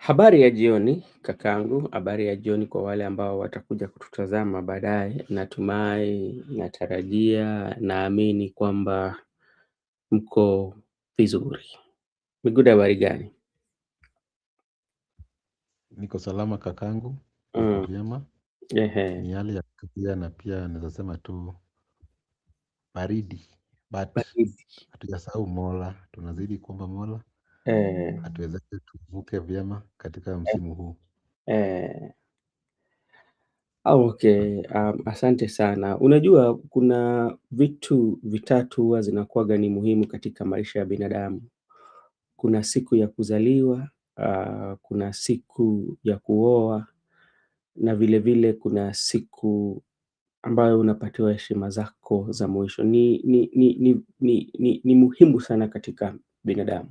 Habari ya jioni kakangu, habari ya jioni kwa wale ambao watakuja kututazama baadaye. Natumai, natarajia, naamini kwamba mko vizuri. Miguda habari gani? Niko salama kakangu, niko Mm. vyema. Ehe. Ni hali ya kutulia na pia naweza sema tu baridi, but Baridi. hatujasahau Mola, tunazidi kuomba Mola Eh, atuwezeshe tuvuke vyema katika msimu huu. eh. Okay, asante sana. Unajua kuna vitu vitatu huwa zinakuwaga ni muhimu katika maisha ya binadamu. Kuna siku ya kuzaliwa, kuna siku ya kuoa na vile vile kuna siku ambayo unapatiwa heshima zako za mwisho. Ni muhimu sana katika binadamu.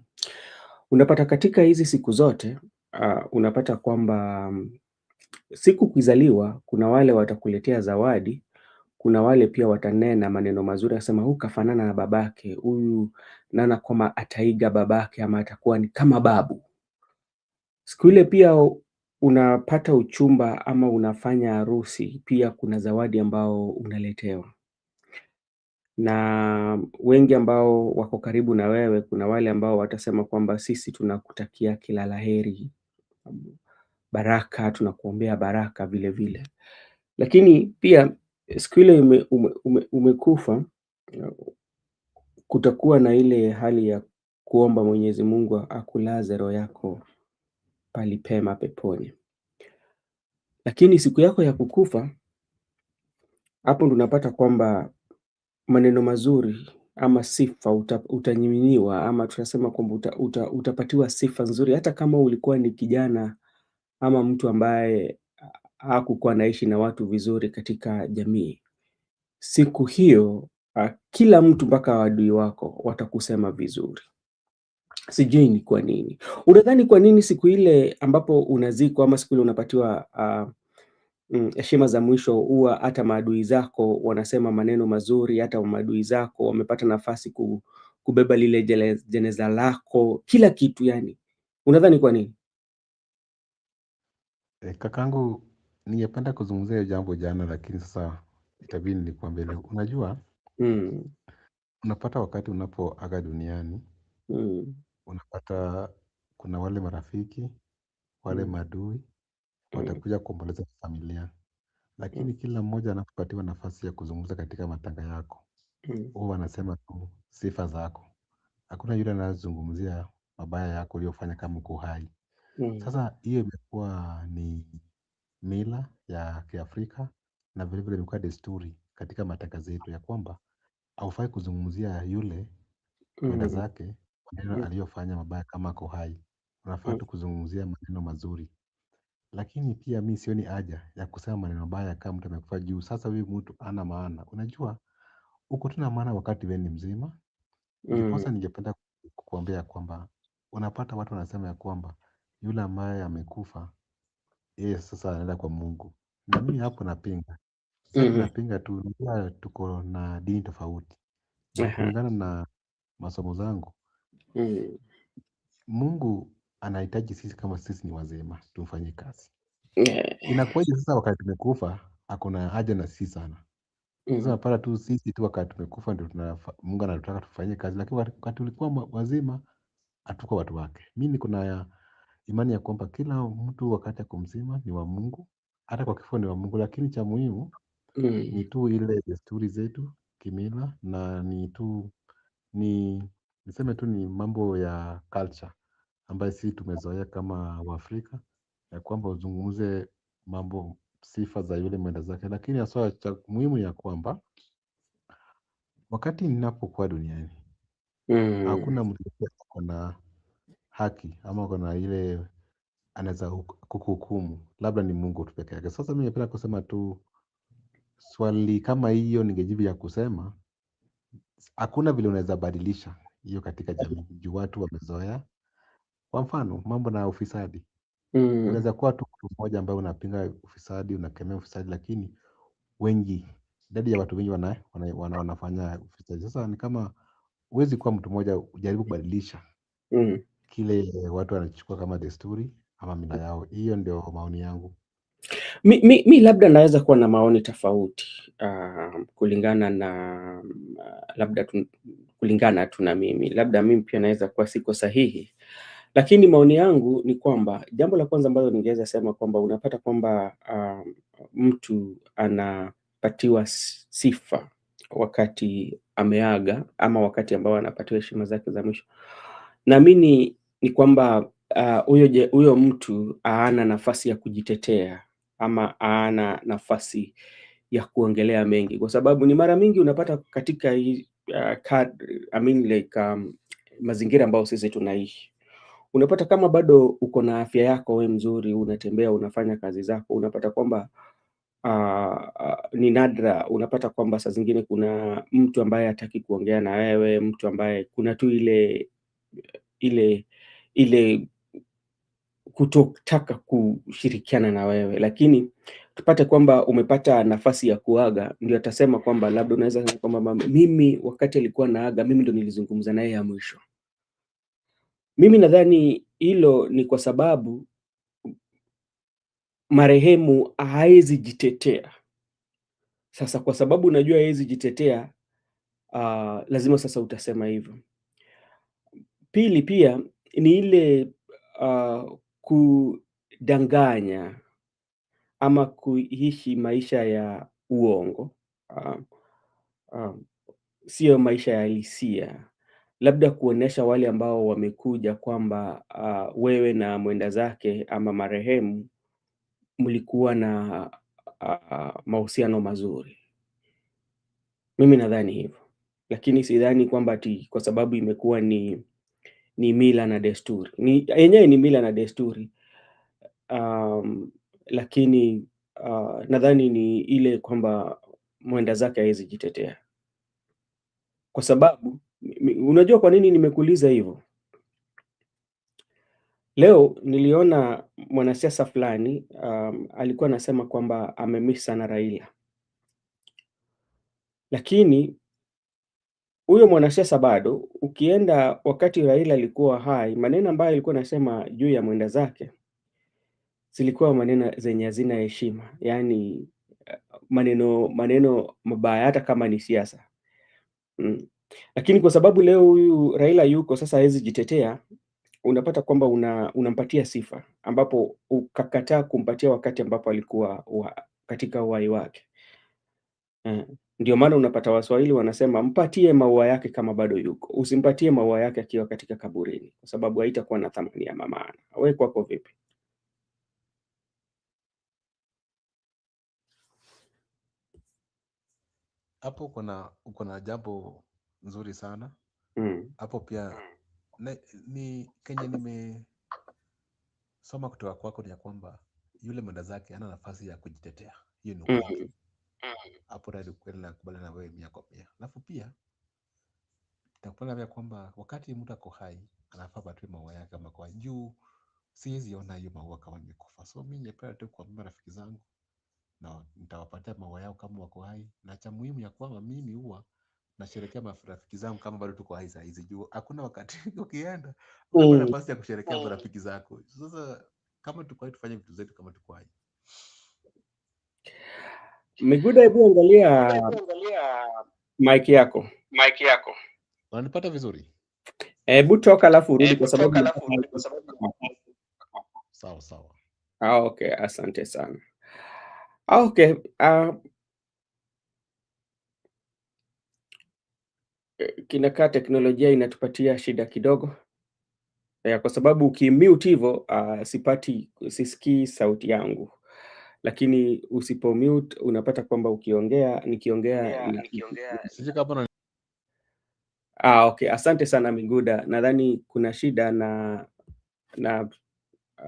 Unapata katika hizi siku zote, unapata kwamba siku ukizaliwa, kuna wale watakuletea zawadi, kuna wale pia watanena maneno mazuri wasema huyu kafanana na babake, huyu naona kwamba ataiga babake ama atakuwa ni kama babu. Siku ile pia unapata uchumba ama unafanya harusi, pia kuna zawadi ambao unaletewa. Na wengi ambao wako karibu na wewe, kuna wale ambao watasema kwamba sisi tunakutakia kila la heri, baraka, tunakuombea baraka vile vile. Lakini pia siku ile umekufa, kutakuwa na ile hali ya kuomba Mwenyezi Mungu akulaze roho yako pahali pema peponi. Lakini siku yako ya kukufa, hapo ndo unapata kwamba maneno mazuri ama sifa utanyiminiwa ama tunasema kwamba utapatiwa sifa nzuri hata kama ulikuwa ni kijana ama mtu ambaye hakukuwa anaishi na watu vizuri katika jamii. Siku hiyo, kila mtu mpaka adui wako watakusema vizuri. Sijui ni kwa nini. Unadhani kwa nini siku ile ambapo unazikwa ama siku ile unapatiwa heshima za mwisho huwa hata maadui zako wanasema maneno mazuri, hata maadui zako wamepata nafasi kubeba lile jeneza lako, kila kitu yani. Unadhani kwa nini? Kakangu, ningependa kuzungumzia hiyo jambo jana, lakini sasa itabidi nikuambie leo. Unajua, Mm, unapata wakati unapoaga duniani, mm, unapata kuna wale marafiki, wale mm, maadui, mm, watakuja kuomboleza familia. mm, Lakini kila mmoja anapopatiwa nafasi ya kuzungumza katika matanga yako, mm, huwa wanasema tu sifa zako. Hakuna yule anayezungumzia mabaya yako uliyofanya kama uko hai. mm, Sasa hiyo imekuwa ni mila ya Kiafrika na vile vile imekuwa desturi katika matanga zetu ya kwamba haufai kuzungumzia yule mwenda mm, zake maneno mm, aliyofanya mabaya kama ako hai. Unafaa mm, tu kuzungumzia maneno mazuri. Lakini pia mi sioni haja ya kusema maneno mabaya kama mtu amekufa juu. Sasa huyu mtu hana maana. Unajua, uko tu na maana wakati wewe ni mzima. mm, Ndiposa ningependa kukuambia ya kwamba unapata watu wanasema ya kwamba yule ambaye amekufa yeye sasa anaenda kwa Mungu. Na mimi hapo napinga. Si ati mhm, napinga tu, pia tuko na dini tofauti. Na aha, kulingana na masomo zangu, mm, Mungu anahitaji sisi kama sisi ni wazima tumfanyie kazi. eh, Inakuwaje sasa wakati tumekufa ako na haja na sisi sana? Sasa mm, unapata tu sisi tu wakati tumekufa ndio Mungu anataka tufanyie kazi, lakini wakati tulikuwa wazima hatuko watu wake. Mimi niko na imani ya kwamba kila mtu wakati ako mzima ni wa Mungu, hata kwa kifo ni wa Mungu, lakini cha muhimu mm, ni tu ile desturi zetu kimila na ni niseme tu ni mambo ya culture ambayo sisi tumezoea kama Waafrika ya kwamba uzungumze mambo sifa za yule mwenda zake, lakini haswa cha muhimu ya kwamba wakati ninapokuwa duniani mm, hakuna mtu yote ako na haki ama ako na ile anaweza kukuhukumu, labda ni Mungu tu peke yake. Sasa mimi napenda kusema tu swali kama hiyo ningejibu ya kusema hakuna vile unaweza badilisha hiyo katika jamii juu watu wamezoea. Kwa mfano mambo na ufisadi, mm, unaweza kuwa tu mtu mmoja ambaye unapinga ufisadi, unakemea ufisadi, lakini wengi, idadi ya watu wengi wanafanya ufisadi. Sasa ni kama huwezi kuwa mtu mmoja ujaribu kubadilisha mm, kile watu wanachukua kama desturi ama mila yao. Hiyo ndio maoni yangu. Mi labda naweza kuwa na maoni tofauti kulingana na labda kulingana tu na mimi, labda mimi pia naweza kuwa siko sahihi, lakini maoni yangu ni kwamba jambo la kwanza ambalo ningeweza sema kwamba unapata kwamba mtu anapatiwa sifa wakati ameaga ama wakati ambao anapatiwa heshima zake za mwisho. Naamini ni kwamba huyo mtu hana nafasi ya kujitetea ama hana nafasi ya kuongelea mengi, kwa sababu ni mara mingi unapata katika hii mazingira ambayo sisi tunaishi, unapata kama bado uko na afya yako, we mzuri, unatembea, unafanya kazi zako, unapata kwamba ni nadra unapata kwamba saa zingine kuna mtu ambaye hataki kuongea na wewe, mtu ambaye kuna tu ile kutotaka kushirikiana na wewe, lakini tupate kwamba umepata nafasi ya kuaga, ndio atasema kwamba labda unaweza sema kwamba mimi wakati alikuwa naaga, mimi ndo nilizungumza naye ya mwisho. Mimi nadhani hilo ni kwa sababu marehemu haezi jitetea. Sasa kwa sababu unajua haezi jitetea, lazima sasa utasema hivyo. Pili pia ni ile kudanganya ama kuishi maisha ya uongo, sio maisha ya halisia. Labda kuonesha wale ambao wamekuja kwamba wewe na mwenda zake ama marehemu mlikuwa na mahusiano mazuri. Mimi nadhani hivyo, lakini sidhani kwamba ati kwa sababu imekuwa ni mila na desturi. Yenyewe ni mila na desturi, lakini nadhani ni ile kwamba mwenda zake haezi jitetea. Kwa sababu unajua kwa nini nimekuuliza hivyo? Leo niliona mwanasiasa fulani alikuwa anasema kwamba amemiss sana Raila. Lakini huyo mwanasiasa bado ukienda wakati Raila alikuwa hai, maneno ambayo alikuwa anasema juu ya mwenda zake zilikuwa maneno zenye hazina heshima, yaani maneno mabaya hata kama ni siasa. Lakini kwa sababu leo huyu Raila yuko sasa haezi jitetea, unapata kwamba unampatia sifa ambapo ukakataa kumpatia wakati ambapo alikuwa katika uhai wake. Ndio maana unapata Waswahili wanasema mpatie maua yake kama bado yuko, usimpatie maua yake akiwa katika kaburini, kwa sababu haitakuwa na thamani ya maana. Wewe kwako vipi? Hapo uko na jambo nzuri sana hapo. Pia ni kenye nimesoma kutoka kwako ni ya kwamba yule mwenda zake hana nafasi ya kujitetea. Hiyo ni ukweli. Hapo ndio kweli, nakubaliana na wewe 100%. Alafu pia nakubaliana kwamba wakati mtu ako hai anafaa apatiwe maua yake kama kwa juu. Siwezi ona hiyo maua kama nimekufa. So mimi ningependa tu kuambia rafiki zangu na nitawapatia maua yao kama wako hai, na cha muhimu ya kwamba mimi huwa nasherehekea marafiki zangu kama bado tuko hai saa hizi, juu hakuna wakati ukienda hakuna nafasi ya kusherehekea marafiki zako. Sasa kama tuko hai tufanye vitu zetu kama tuko hai. Miguda, hebu angalia mic yako. Unanipata vizuri? Hebu toka alafu urudi kwa sababu sawa. Okay, asante sana. Okay, kinakaa teknolojia inatupatia shida kidogo. Kwa sababu ukimute hivyo sisikii sauti yangu. Lakini usipomute unapata kwamba nikiongea. Okay, asante sana Miguda. Nadhani kuna shida na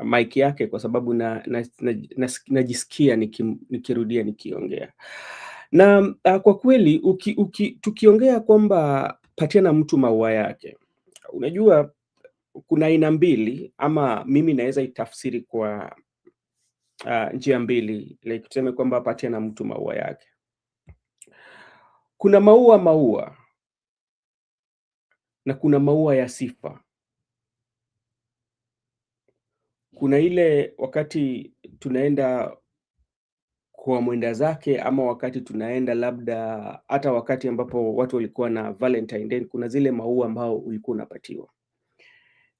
mic yake kwa sababu najisikia nikirudia nikiongea. Na kwa kweli tukiongea kwamba patiana mtu maua yake, unajua kuna aina mbili, ama mimi naweza itafsiri kwa njia mbili, like tuseme kwamba patiana mtu maua yake. Kuna maua na kuna maua ya sifa. kuna ile wakati tunaenda kwa mwenda zake, ama wakati tunaenda labda hata wakati ambapo watu walikuwa na Valentine Day, kuna zile maua ambao ulikuwa unapatiwa.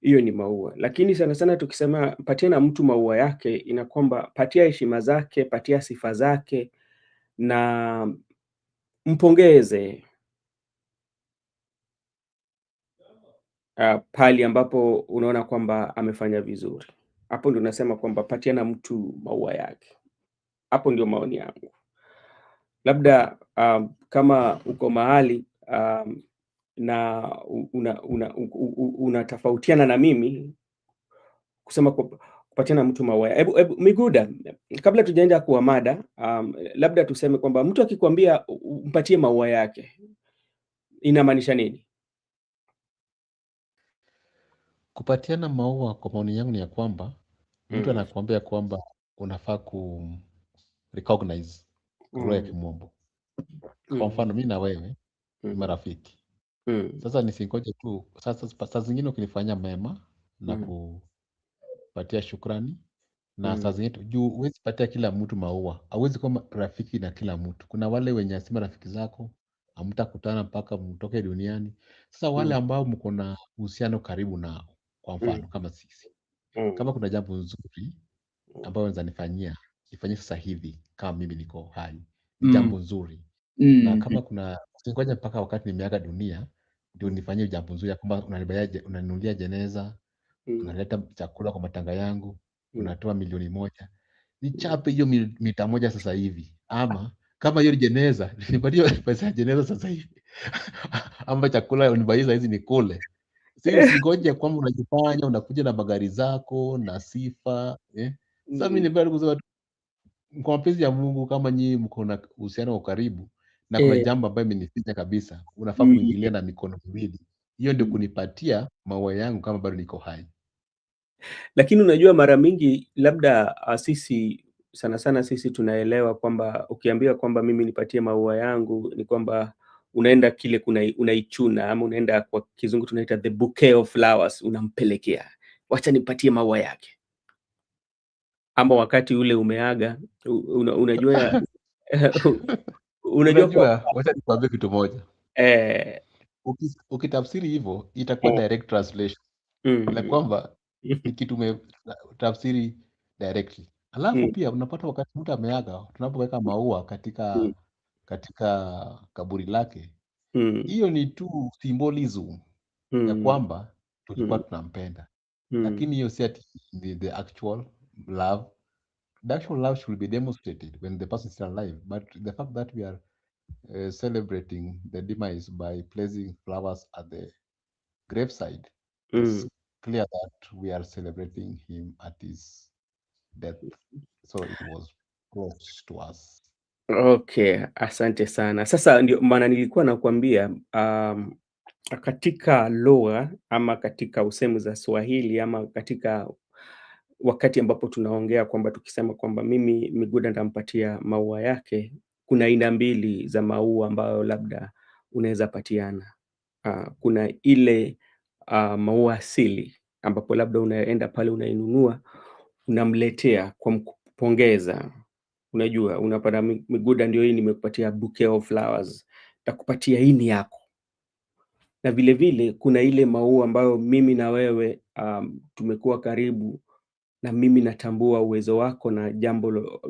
Hiyo ni maua. Lakini sana sana tukisema patiana mtu maua yake, ina kwamba patia heshima zake, patia sifa zake na mpongeze pahali ambapo unaona kwamba amefanya vizuri. Hapo ndio nasema kwamba patiana mtu maua yake. Hapo ndio maoni yangu. Labda kama uko mahali na unatofautiana na mimi kusema kupatiana mtu maua. Hebu Miguda, kabla tujaenda kwa mada, labda tuseme kwamba mtu akikwambia umpatie maua yake inamaanisha nini? Kupatiana maua kwa maoni yangu ni ya kwamba mtu anakuambia kwamba unafaa ku recognize roho ya kimombo. Kwa mfano mimi na wewe ni marafiki. Sasa nisingoje tu, sasa saa zingine ukinifanyia mema na kupatia shukrani, na saa zingine juu huwezi patia kila mtu maua, hauwezi kuwa rafiki na kila mtu. Kuna wale wenye si marafiki zako, hamtakutana mpaka mtoke duniani. Sasa wale ambao mko na uhusiano karibu nao, kwa mfano kama sisi, kama kuna jambo nzuri ambayo unaweza nifanyia, nifanyie sasa hivi kama mimi niko hai, ni jambo nzuri. Na kama kuna usingoje mpaka wakati nimeaga dunia ndio nifanyie jambo nzuri, ya kwamba unaninunulia jeneza, unaleta chakula kwa matanga yangu, unatoa 1,000,000. Nichape hiyo mita moja sasa hivi, ama kama hiyo jeneza nipatie pesa ya jeneza sasa hivi ama chakula unipatie sasa hizi nikule. Si usingoje kwamba unajifanya unakuja na magari zako na sifa Sasa mimi nipenda kusema kwa mapenzi ya Mungu, kama nyinyi mko na uhusiano wa karibu na kuna jambo ambayo imenificha kabisa, unafaa kuingilia na mikono miwili. Hiyo ndio kunipatia maua yangu kama bado niko hai. Lakini unajua mara mingi labda sisi sana sana sisi tunaelewa kwamba ukiambia kwamba mimi nipatie maua yangu ni kwamba unaenda kile unaichuna, ama unaenda kwa kizungu tunaita the bouquet of flowers, unampelekea. Wacha nipatie maua yake. Ama wakati ule umeaga, unajua Unajua, wacha nikwambie kitu moja. eh, Ukitafsiri hivyo itakuwa direct translation. Na kwamba ni kitu umetafsiri directly. Alafu pia unapata wakati mtu ameaga, tunapoweka maua katika kaburi lake, hiyo ni tu symbolism ya kwamba tulikuwa tunampenda. Lakini hiyo si ati the actual love. The actual love should be demonstrated when the person is still alive. But the fact that we are celebrating the demise by placing flowers at the graveside, it's clear that we are celebrating him at his death. So it was close to us. Okay, asante sana. Sasa ndio maana nilikuwa nakwambia katika lugha ama katika usemi za Swahili ama katika wakati ambapo tunaongea kwamba tukisema kwamba mimi Miguda nitampatia maua yake, kuna aina mbili za maua ambayo labda unaweza patiana. Kuna ile maua asili ambapo labda unaenda pale unainunua, unamletea kwa kumpongeza. Unajua, unapata Miguda, ndio hii nimekupatia bouquet of flowers, nitakupatia hii ni yako. Na vile vile kuna ile maua ambayo mimi na wewe tumekuwa karibu, na mimi natambua uwezo wako na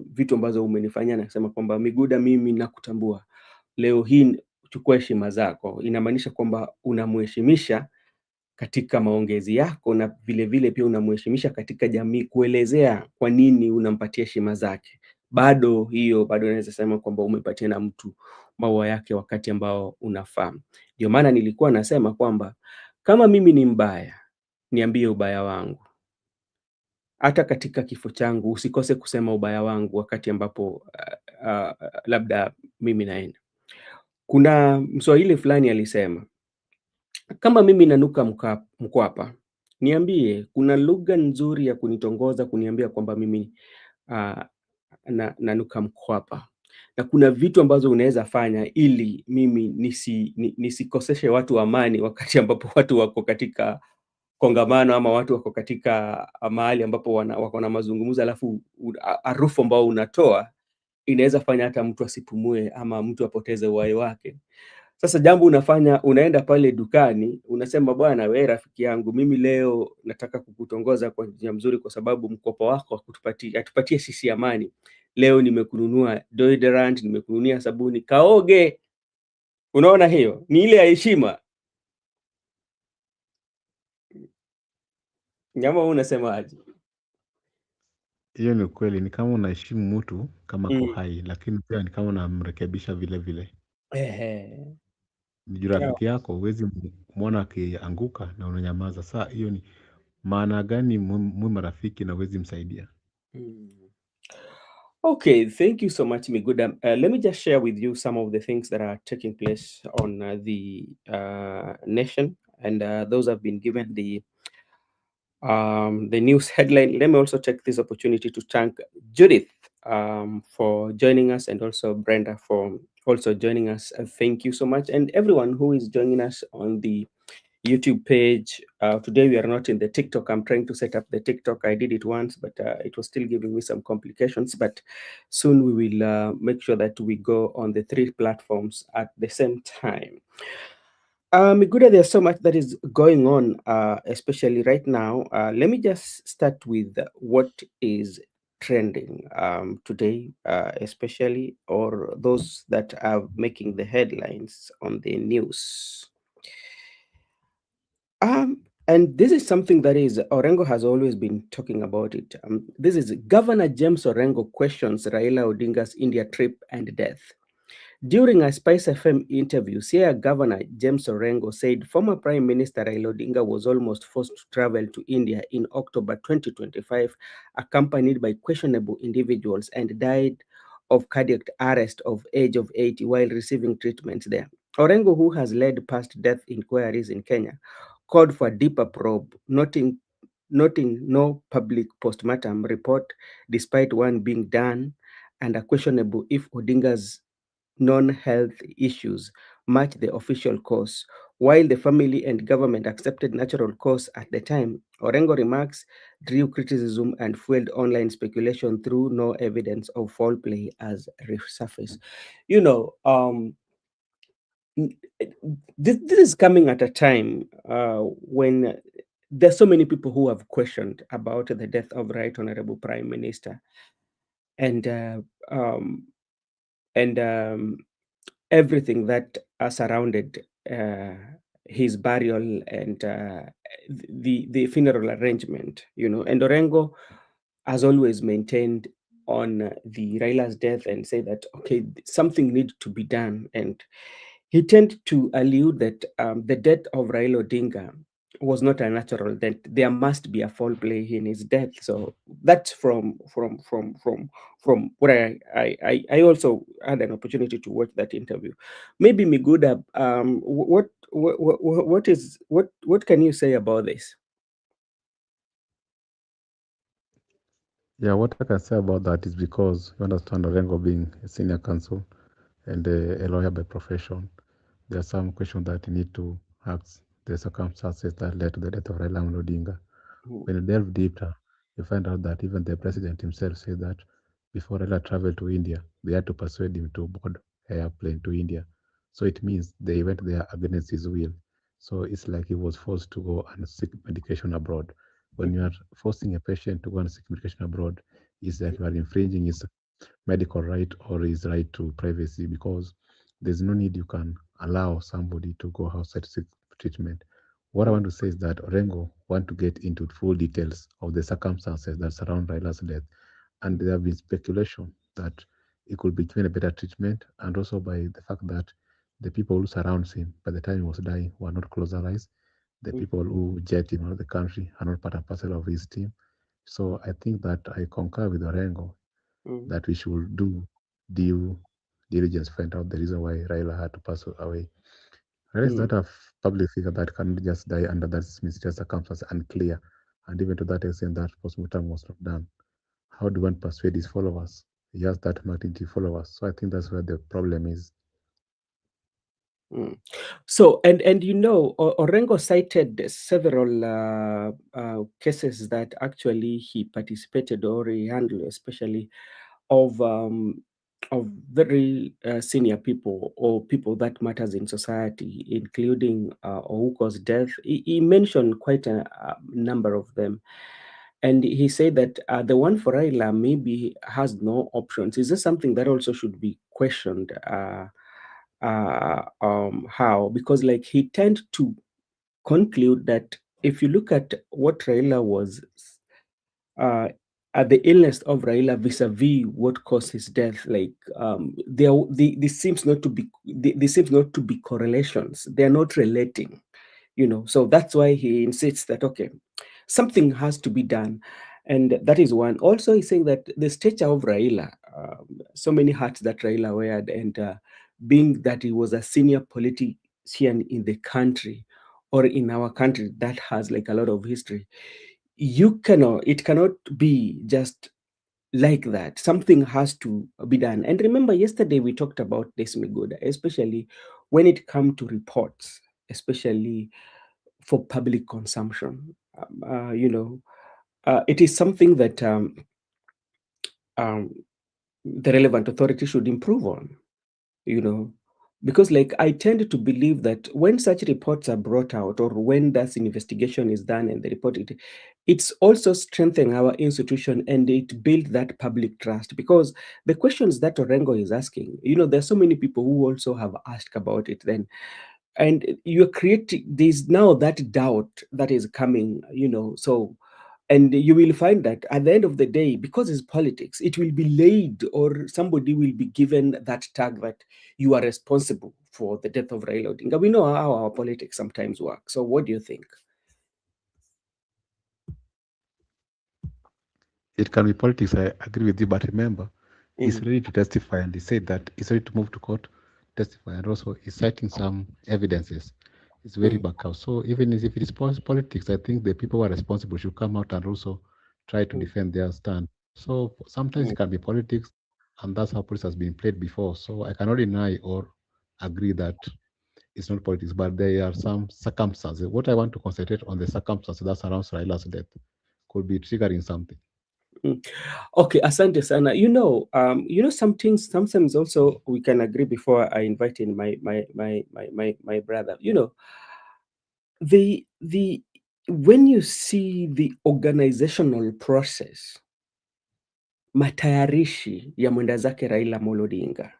vitu ambazo umenifanyia, nasema kwamba Miguda, mimi nakutambua. Leo hii chukua heshima zako. Inamaanisha kwamba unamheshimisha katika maongezi yako, na vile vile pia unamheshimisha katika jamii, kuelezea kwa nini unampatia heshima zake. Bado naweza sema kwamba umepatia na mtu maua yake wakati ambao unafaa. Ndio maana nilikuwa nasema kwamba kama mimi ni mbaya, niambie ubaya wangu. Hata katika kifo changu usikose kusema ubaya wangu wakati ambapo labda mimi naenda. Kuna Mswahili fulani alisema, kama mimi nanuka mkwapa, niambie. Kuna lugha nzuri ya kunitongoza kuniambia kwamba mimi nanuka mkwapa. Na kuna vitu ambazo unaweza fanya ili mimi nisikoseshe watu amani wakati ambapo watu wako katika kongamano ama watu wako katika mahali ambapo wako na mazungumzo, alafu harufu ambao unatoa inaweza fanya hata mtu asipumue ama mtu apoteze uhai wake. Sasa jambo unafanya, unaenda pale dukani, unasema bwana, wewe rafiki yangu, mimi leo nataka kukutongoza kwa njia mzuri, kwa sababu mkopo wako atupatie sisi amani. Leo nimekununua deodorant, nimekununia sabuni, kaoge. Unaona, hiyo ni ile ya heshima. Nyama, unasemaje? Hiyo ni kweli, ni kama unaheshimu mtu kama ako Mm. hai, lakini pia ni kama unamrekebisha vile vile. Ehe. Ni juu Yeah. rafiki yako huwezi mwona akianguka na unanyamaza. Saa hiyo ni maana gani mwe marafiki na huwezi msaidia? Mm. Okay, thank you so much, Miguda. Let me just share with you some of the things that are taking place on the nation, and those have been given the news headline. Let me also take this opportunity to thank Judith for joining us, and also Brenda for also joining us. Thank you so much, and everyone who is joining us on the YouTube page. Today we are not in the TikTok. I'm trying to set up the TikTok. I did it once, but it was still giving me some complications. But soon we will make sure that we go on the 3 platforms at the same time. Miguda, there's so much that is going on, especially right now. Let me just start with what is trending today, especially, or those that are making the headlines on the news. And this is something that is Orengo has always been talking about it. This is Governor James Orengo questions Raila Odinga's India trip and death. During a Spice FM interview, Siaya Governor James Orengo said former Prime Minister Raila Odinga was almost forced to travel to India in October 2025, accompanied by questionable individuals, and died of cardiac arrest of age of 80 while receiving treatment there. Orengo, who has led past death inquiries in Kenya, called for a deeper probe, noting no public postmortem report, despite one being done, and a questionable if Odinga's non-health issues match the official course. While the family and government accepted natural course at the time, Orengo remarks drew criticism and fueled online speculation through no evidence of foul play as resurfaced. You know, this is coming at a time when there's so many people who have questioned about the death of Right Honorable Prime Minister, and um, and everything that surrounded his burial and the funeral arrangement, you know. And Orengo has always maintained on the Raila's death and say that okay, something needs to be done, and he tended to allude that the death of Raila Odinga was not a natural death. There must be a foul play in his death. So that's from what I also had an opportunity to watch that interview. Maybe Miguda, what can you say about this? Yeah, what I can say about that is because you understand Orengo being a senior counsel and a lawyer by profession, there are some questions that you need to ask the circumstances that led to the death of Raila Amolo Odinga. Mm, When you delve deeper, you find out that even the president himself said that before Raila traveled to India, they had to persuade him to board airplane to India. So it means they went there against his will. So it's like he was forced to go and seek medication abroad. When you are forcing a patient to go and seek medication abroad, it's like you are infringing his medical right or his right to privacy, because there's no need you can allow somebody to go outside to seek treatment. What I mm, want to say is that Orengo want to get into full details of the circumstances that surround Raila's death, and mm, there have been speculation that he could be given a better treatment, and also by the fact that the people who surrounds him by the time he was dying were not close allies. The mm, people who jet him out of the country are not part and parcel of his team. So I think that I concur with Orengo mm, that we should do due diligence, find out the reason why Raila had to pass away. Raila is mm, not a public figure that can just die under that mysterious circumstance, unclear. And even to that extent, that postmortem was not done. How do one persuade his followers? He has that magnitude followers. So I think that's where the problem is. So, and you know, Orengo cited several cases that actually he participated or he handled, especially of very senior people or people that matters in society, including Ouko's death. He mentioned quite a number of them. And he said that the one for Raila maybe has no options. Is this something that also should be questioned? How? Because like he tend to conclude that if you look at what Raila was uh, at the illness of Raila vis-a-vis what caused his death, like this seems not to be this seems not to be correlations. They are not relating, you know. So that's why he insists that okay, something has to be done, and that is one. Also, he's saying that the stature of Raila, so many hats that Raila weared, and being that he was a senior politician in the country or in our country that has like a lot of history, it cannot be just like that. Something has to be done. And remember, yesterday we talked about this Miguda, especially when it comes to reports, especially for public consumption. It is something that um, the relevant authority should improve on, you know, because like I tend to believe that when such reports are brought out or when that investigation is done and the report, it's also strengthening our institution and it builds that public trust. Because the questions that Orengo is asking, you know, there's so many people who also have asked about it then, and you're creating, there's now that doubt that is coming, you know. So, and you will find that at the end of the day, because it's politics, it will be laid or somebody will be given that tag that you are responsible for the death of Raila Odinga. We know how our politics sometimes work. So what do you think? It can be politics, I agree with you, but remember, he's Mm, ready to testify, and he said that he's ready to move to court, testify, and also he's citing some evidences. It's very mm, back out. So even if it is politics, I think the people who are responsible should come out and also try to mm, defend their stand. So sometimes mm. it can be politics, and that's how politics has been played before. So I cannot deny or agree that it's not politics, but there are some circumstances. What I want to concentrate on the circumstances that surrounds Raila's death could be triggering something. Mm. Okay, asante sana. Some things sometimes also we can agree before I invite in my brother. You know, the when you see the organizational process, matayarishi ya mwenda zake Raila Amolo Odinga,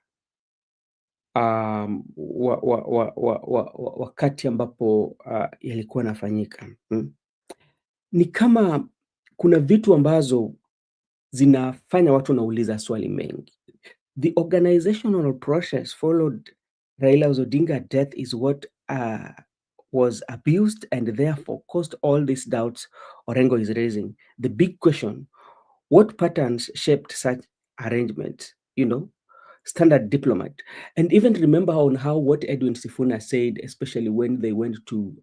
wakati ambapo yalikuwa nafanyika, ni kama kuna vitu ambazo zinafanya watu wanauliza swali mengi. The organizational process followed Raila Odinga death is what was abused and therefore caused all these doubts Orengo is raising. The big question, what patterns shaped such arrangements? You know, standard diplomat. And even remember on how what Edwin Sifuna said, especially when they went to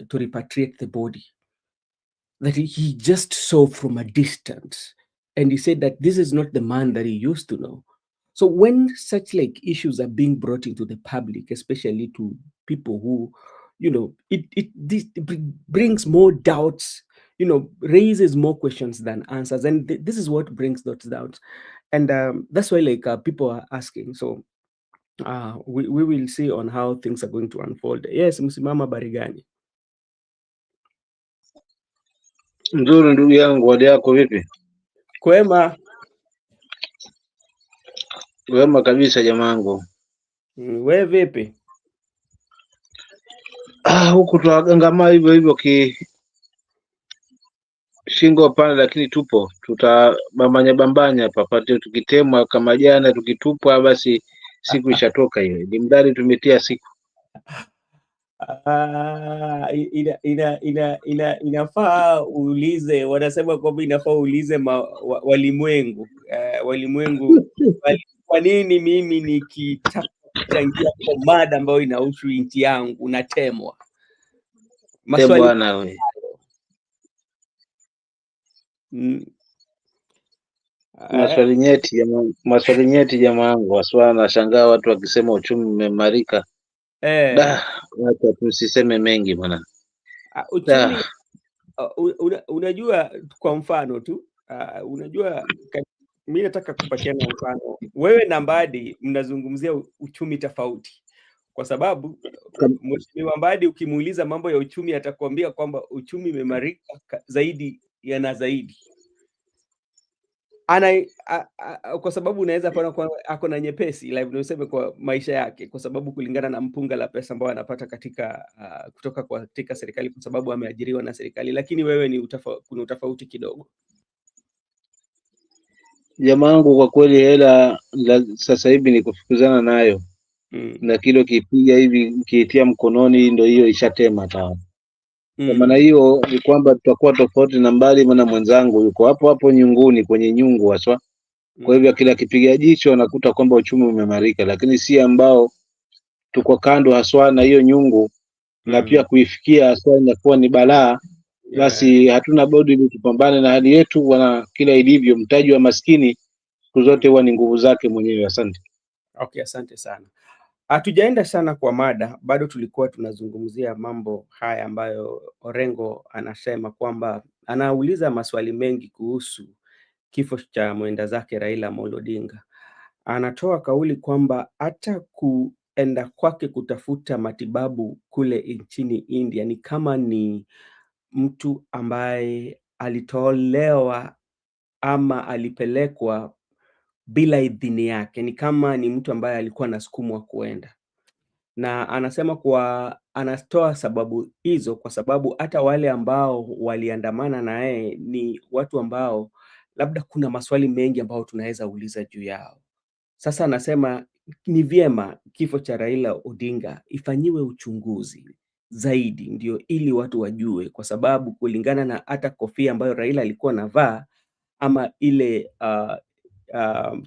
repatriate the body, that he just saw from a distance. And he said that this is not the man that he used to know. So when such like issues are being brought into the public, especially to people who, you know, brings more doubts, you know, raises more questions than answers. And this is what brings those doubts. And that's why like people are asking. So we will see on how things are going to unfold. Yes, msimama barigani. Nzuri ndugu yangu, hali yako vipi? Kwema. Wema kabisa jamaangu. We vipi? Huku tunagangamaa hivyo hivyo shingo pana, lakini tupo tutabambanya bambanya papate, tukitemwa kama jana, tukitupwa basi siku ishatoka hiyo, ni mdadi tumetia siku. Inafaa uulize, wanasema kwamba inafaa uulize walimwengu walimwengu, kwa nini mimi nikitaka kuchangia kwa mada ambayo inahusu nchi yangu natemwa? Maswali Bwana we, maswali nyeti jamaangu, waswa nashangaa watu wakisema uchumi umeimarika. Wacha tusiseme mengi bwana. Uchumi unajua, kwa mfano tu unajua, mimi nataka kupatiana mfano. Wewe na Mbadi mnazungumzia uchumi tofauti, kwa sababu Mheshimiwa Mbadi ukimuuliza mambo ya uchumi atakwambia kwamba uchumi umeimarika zaidi na zaidi. Kwa sababu unaweza kuona kwa ako na nyepesi live unasema kwa maisha yake, kwa sababu kulingana na mpunga la pesa ambao anapata katika kutoka katika serikali, kwa sababu ameajiriwa na serikali. Lakini wewe ni kuna utofauti kidogo. Jamaa wangu, kwa kweli hela sasa hivi ni kufukuzana nayo. Na kilo kipiga hivi kiitia mkononi ndio hiyo ishatema tayari. Kwa maana hiyo ni kwamba tutakuwa tofauti na Mbali, maana mwenzangu yuko hapo hapo nyunguni, kwenye nyungu haswa. Kwa hivyo kila kipiga jicho anakuta kwamba uchumi umeimarika, lakini si ambao tuko kando haswa na hiyo nyungu na pia kuifikia haswa inakuwa ni balaa. Basi hatuna budi ili tupambane na hali yetu, wana kila ilivyo mtaji wa maskini siku zote huwa ni nguvu zake mwenyewe. Asante. Okay, asante sana. Hatujaenda sana kwa mada, bado tulikuwa tunazungumzia mambo haya ambayo Orengo anasema kwamba anauliza maswali mengi kuhusu kifo cha mwenda zake Raila Amolo Odinga. Anatoa kauli kwamba hata kuenda kwake kutafuta matibabu kule nchini India ni kama ni mtu ambaye alitolewa ama alipelekwa bila idhini yake, ni kama ni mtu ambaye alikuwa anasukumwa kuenda. Na anasema kwa anatoa sababu hizo kwa sababu hata wale ambao waliandamana na yeye ni watu ambao labda kuna maswali mengi ambao tunaweza uliza juu yao. Sasa anasema ni vyema kifo cha Raila Odinga ifanyiwe uchunguzi zaidi, ndio ili watu wajue, kwa sababu kulingana na hata kofia ambayo Raila alikuwa anavaa ama ile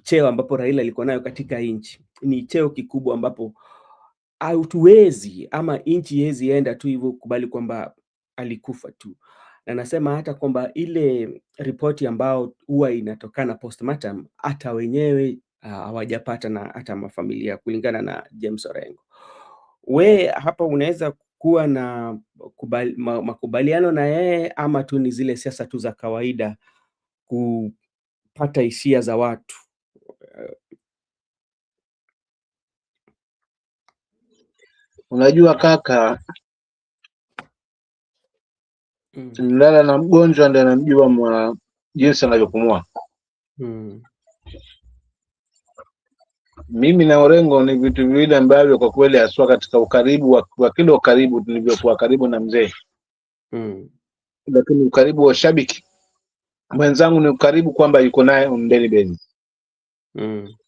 cheo ambapo Raila alikuwa nayo katika nchi, ni cheo kikubwa ambapo hatuwezi ama nchi haiwezi enda tu hivyo kubali kwamba alikufa tu. Na nasema hata kwamba ile ripoti ambao huwa inatokana postmortem hata wenyewe hawajapata na hata mafamilia, kulingana na James Orengo. We hapa unaweza kuwa na makubaliano na yeye ama tu ni zile siasa tu za kawaida kupata hisia za watu? Unajua kaka, mlala na mgonjwa ndiye anamjua jinsi anavyopumua. Mimi na Orengo ni vitu viwili ambavyo kwa kweli haswa katika ukaribu wa kile ukaribu tulivyokuwa karibu na mzee. Lakini ukaribu wa shabiki mwenzangu ni ukaribu kwamba yuko naye on daily basis.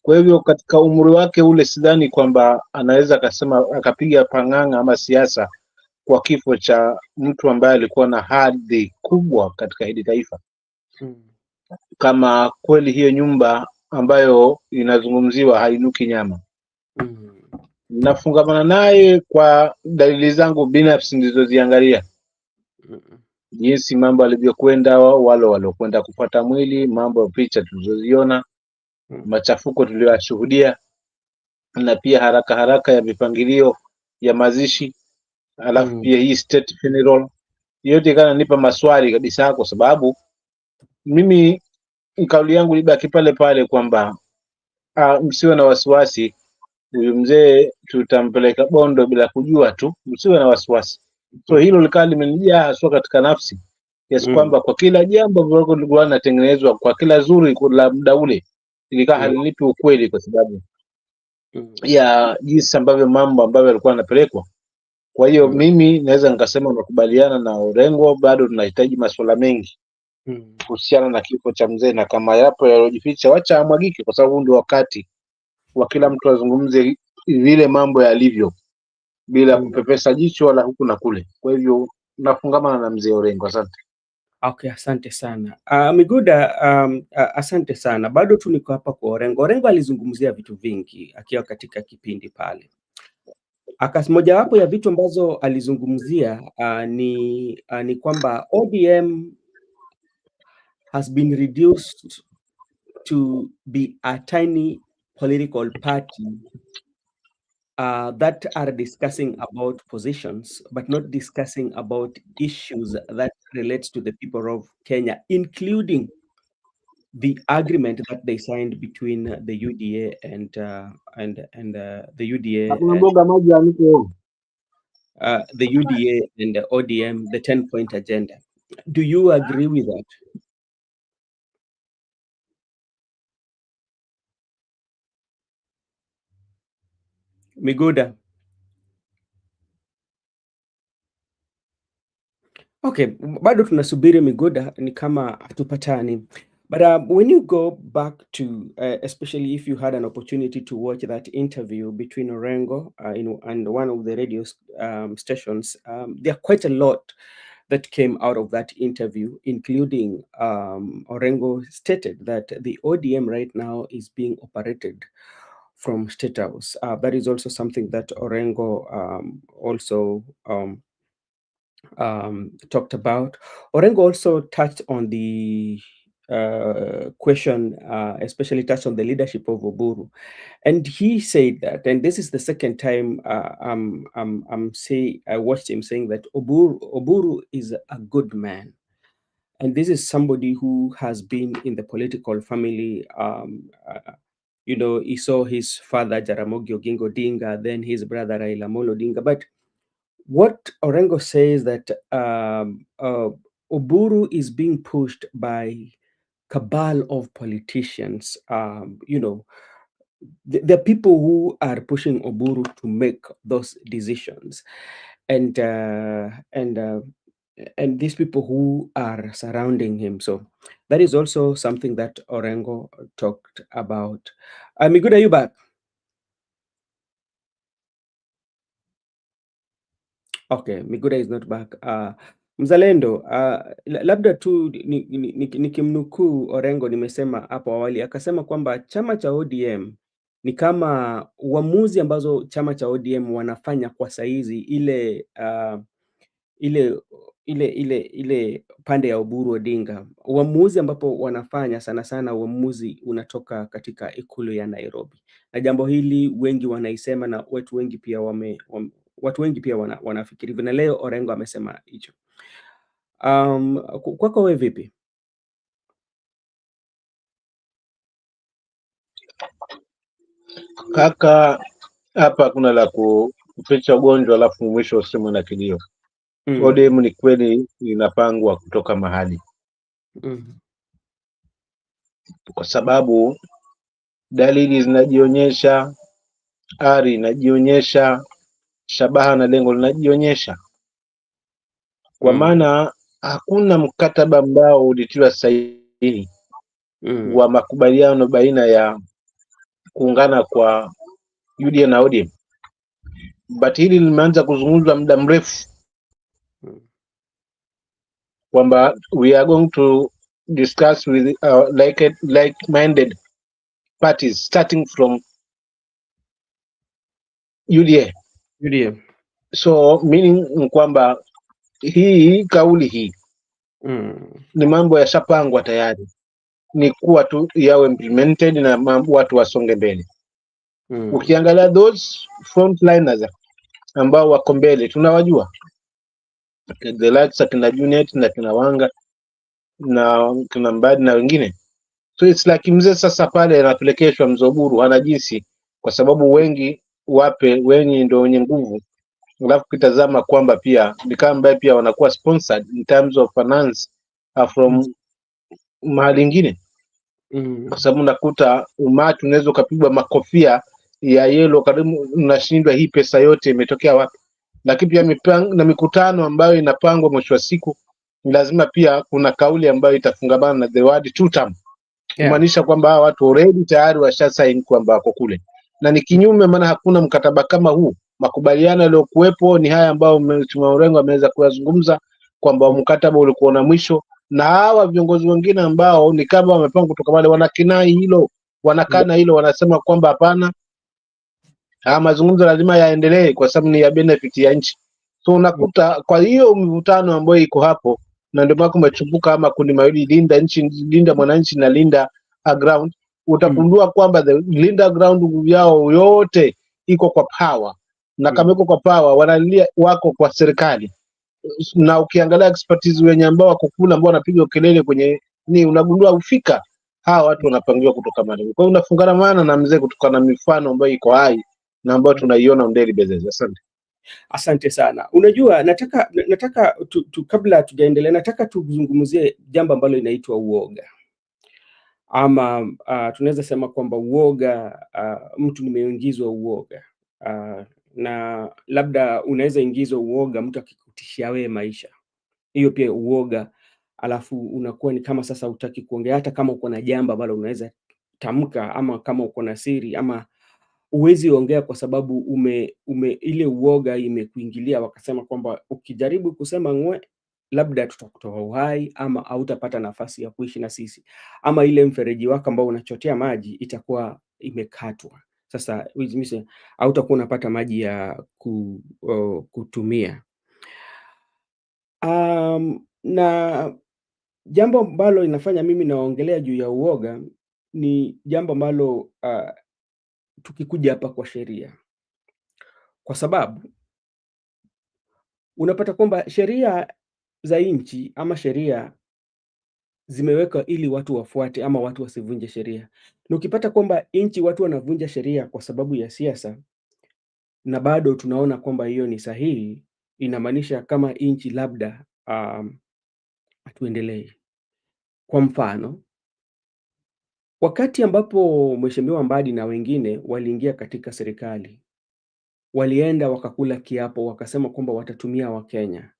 Kwa hivyo katika umri wake ule sidhani kwamba anaweza akasema akapiga pang'anga ama siasa kwa kifo cha mtu ambaye alikuwa na hadhi kubwa katika hili taifa. Kama kweli hiyo nyumba ambayo inazungumziwa hainuki nyama. Nafungamana naye kwa dalili zangu binafsi nilizoziangalia. Jinsi mambo alivyokwenda, wale waliokwenda kupata mwili, mambo ya picha tulizoziona, machafuko tuliyoshuhudia, na pia haraka ya mipangilio ya mazishi, alafu pia hii state funeral, yote kana nipa maswali kabisa, kwa sababu mimi kauli yangu libaki pale pale kwamba msiwe na wasiwasi, huyu mzee tutampeleka Bondo bila kujua tu, msiwe na wasiwasi. So hilo likali limenijaa haswa katika nafsi, yes, kwamba kwa kila jambo ambalo lilikuwa linatengenezwa, kwa kila zuri la muda ule ilikaa halinipi ukweli, kwa sababu ya jinsi ambavyo mambo ambavyo yalikuwa yanapelekwa. Kwa hiyo mimi naweza nikasema nakubaliana na Orengo, bado tunahitaji masuala mengi kuhusiana na kifo cha mzee, na kama yapo yalojificha wacha amwagike, kwa sababu ndio wakati wa kila mtu azungumze vile mambo yalivyo bila kupepesa jicho wala huku na kule. Kwa hivyo nafungamana na mzee Orengo. Asante. Okay, asante sana. Miguda, asante sana. Bado tu niko hapa kwa Orengo. Orengo alizungumzia vitu vingi akiwa katika kipindi pale. Mojawapo ya vitu ambazo alizungumzia ni kwamba ODM has been reduced to be a tiny political party that are discussing about positions, but not discussing about issues that relates to the people of Kenya, including the agreement that they signed between the UDA and the UDA and the ODM, the 10-point agenda. Do you agree with that? Miguda. Okay, bado tunasubiri Miguda, ni kama hatupatani. But when you go back to, especially if you had an opportunity to watch that interview between Orengo and one of the radio stations, there are quite a lot that came out of that interview, including Orengo stated that the ODM right now is being operated from State House. That is also something that Orengo also talked about. Orengo also touched on the question, especially touched on the leadership of Oburu, and he said that, and this is the second time I watched him saying that Oburu is a good man, and this is somebody who has been in the political family. You know, he saw his father Jaramogi Oginga Odinga, then his brother Raila Amolo Odinga, but what Orengo says that Oburu is being pushed by cabal of politicians. You know, the people who are pushing Oburu to make those decisions, and these people who are surrounding him. So that is also something that Orengo talked about. Miguda, are you back? Okay, Miguda is not back. Mzalendo, labda tu nikimnukuu Orengo, nimesema hapo awali, akasema kwamba chama cha ODM ni kama uamuzi ambazo chama cha ODM wanafanya kwa saizi, ile pande ya Oburu Odinga, uamuzi ambapo wanafanya sana sana, uamuzi unatoka katika ikulu ya Nairobi, na jambo hili wengi wanaisema na watu wengi pia wanafikiri hivyo, na leo Orengo amesema hicho. Kwako wewe vipi? Kaka, hapa kuna la kuficha ugonjwa alafu mwisho usemwe na kilio. ODM ni kweli inapangwa kutoka mahali, kwa sababu dalili zinajionyesha, ari inajionyesha, shabaha na lengo linajionyesha. Kwa maana hakuna mkataba ambao ulitiwa sahihi wa makubaliano baina ya kuungana kwa UDA na ODM, but hili limeanza kuzungumzwa muda mrefu kwamba we are going to discuss with like-minded parties starting from UDA. So meaning kwamba hii kauli hii ni mambo yashapangwa tayari, ni kuwa tu yawe implemented na watu wasonge mbele. Ukiangalia those frontliners ambao wako mbele tunawajua, the likes akina Junet na kina Wanga na kina Mbadi na wengine. So it's like mzee sasa pale anapelekeshwa Mzoburu, ana jinsi, kwa sababu wengi ndio wenye nguvu. Alafu kitazama kwamba pia ni kama ambaye pia wanakuwa sponsored in terms of finance from mahali ingine, kwa sababu unakuta umati unaweza ukapigwa makofia ya yellow, karibu unashindwa hii pesa yote imetokea wapi. Lakini pia na mikutano ambayo inapangwa mwisho wa siku, lazima pia kuna kauli ambayo itafungamana na the word two term, kumaanisha kwamba hawa watu already tayari washasaini kwamba wako kule, na ni kinyume, maana hakuna mkataba kama huu. Makubaliano yaliyokuwepo ni haya ambayo Mheshimiwa Orengo ameweza kuyazungumza, kwamba mkataba ulikuwa na mwisho, na hawa viongozi wengine ambao ni kama wamepanga kutoka pale wanakinai hilo, wanakana hilo, wanasema kwamba hapana, mazungumzo lazima yaendelee kwa sababu ni ya benefit ya nchi. So unakuta kwa hiyo mvutano ambayo iko hapo, na ndio maana kumechupuka ama kundi mawili, linda nchi, linda mwananchi na linda ground. Utagundua kwamba the linda ground yao yote iko kwa power, na kama iko kwa power wanalia wako kwa serikali, na ukiangalia expertise wenye ambao wako kula ambao wanapiga kelele kwenye ni unagundua ufika hawa watu wanapangiwa kutoka Malawi. Kwa hiyo unafungana maana na mzee kutokana na mifano ambayo iko hai na ambayo tunaiona on daily basis. Asante. Asante sana. Unajua, nataka kabla tujaendelea, nataka tuzungumzie jambo ambalo linaitwa uoga, ama tunaweza sema kwamba uoga, mtu nimeingizwa uoga, na labda unaweza ingizwa uoga mtu akikutishia wewe maisha, hiyo pia uoga. Alafu unakuwa ni kama sasa hutaki kuongea, hata kama uko na jambo ambalo unaweza tamka, ama kama uko na siri, ama uwezi ongea kwa sababu ile uoga imekuingilia. Wakasema kwamba ukijaribu kusema ngwe, labda tutakutoa uhai, ama hautapata nafasi ya kuishi na sisi, ama ile mfereji wako ambao unachotea maji itakuwa imekatwa. Sasa hautakuwa unapata maji ya kutumia. Na jambo ambalo inafanya mimi naongelea juu ya uoga ni jambo ambalo tukikuja hapa kwa sheria, kwa sababu unapata kwamba sheria za nchi ama sheria zimewekwa ili watu wafuate ama watu wasivunje sheria. Na ukipata kwamba nchi watu wanavunja sheria kwa sababu ya siasa, na bado tunaona kwamba hiyo ni sahihi, inamaanisha kama nchi labda hatuendelee. Kwa mfano, wakati ambapo Mheshimiwa Mbadi na wengine waliingia katika serikali, walienda wakakula kiapo, wakasema kwamba watatumia Wakenya,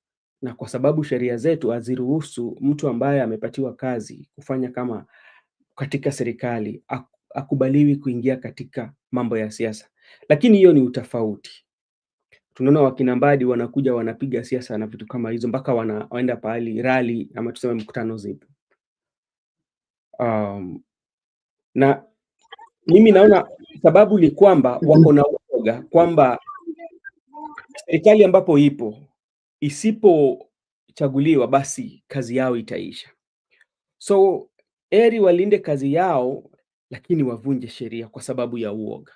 na kwa sababu sheria zetu haziruhusu mtu ambaye amepatiwa kazi kufanya kama katika serikali, akubaliwi kuingia katika mambo ya siasa. Lakini hiyo ni utofauti. Tunaona wakina Mbadi wanakuja wanapiga siasa na vitu kama hizo, mpaka wanaenda pahali rally ama tuseme mkutano zipo. Na mimi naona sababu ni kwamba wako na uoga kwamba serikali ambapo ipo isipochaguliwa basi kazi yao itaisha. So eri walinde kazi yao, lakini wavunje sheria kwa sababu ya uoga.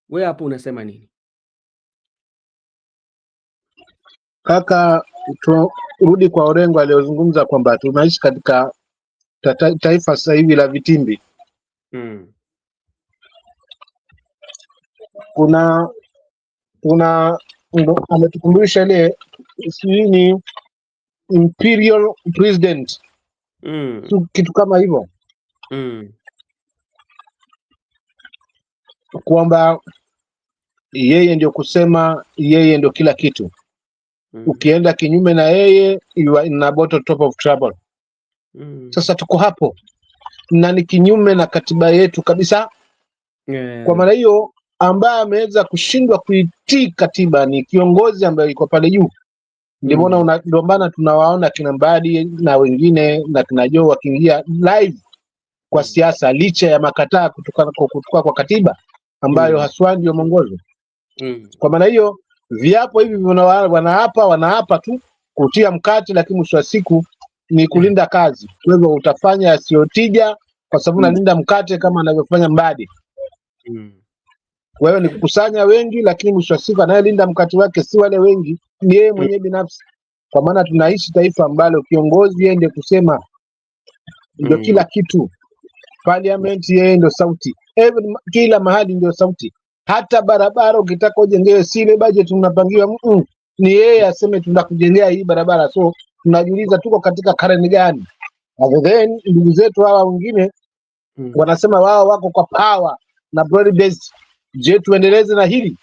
Wewe hapo unasema nini? Kaka, turudi kwa Orengo aliyozungumza kwamba tunaishi katika taifa sasa hivi la vitimbi. Kuna ametukumbusha ile ni imperial president, kitu kama hivyo, kwamba yeye ndio kusema yeye ndio kila kitu. Ukienda kinyume na yeye you are in a bottom top of trouble. Sasa tuko hapo na ni kinyume na katiba yetu kabisa. Kwa maana hiyo ambaye ameweza kushindwa kuitii katiba ni kiongozi ambaye yuko pale juu. Ndio maana tunawaona kina Mbadi na wengine na kina Joe wakiingia live kwa siasa, licha ya makataa kutoka kwa katiba ambayo haswa ndio mwongozo. Kwa maana hiyo viapo hivi wanaapa tu kutia mkate, lakini mwisho wa siku ni kulinda kazi. Kwa hivyo utafanya yasiyotija kwa sababu nalinda mkate kama anavyofanya Mbadi. Kwa hiyo ni kukusanya wengi, lakini mwisho wa siku anayelinda mkate wake si wale wengi, ni yeye mwenyewe binafsi. Kwa maana tunaishi taifa ambalo kiongozi yeye ndiye kusema ndio kila kitu. Parliament yeye ndio sauti. Kila mahali ndio sauti. Hata barabara ukitaka ujengewe sile budget unapangiwa, ni yeye aseme tunakujengea hii barabara. So tunajiuliza tuko katika karne gani? And then ndugu zetu hawa wengine wanasema wao wako kwa power na broad based. Je, tuendeleze na hili?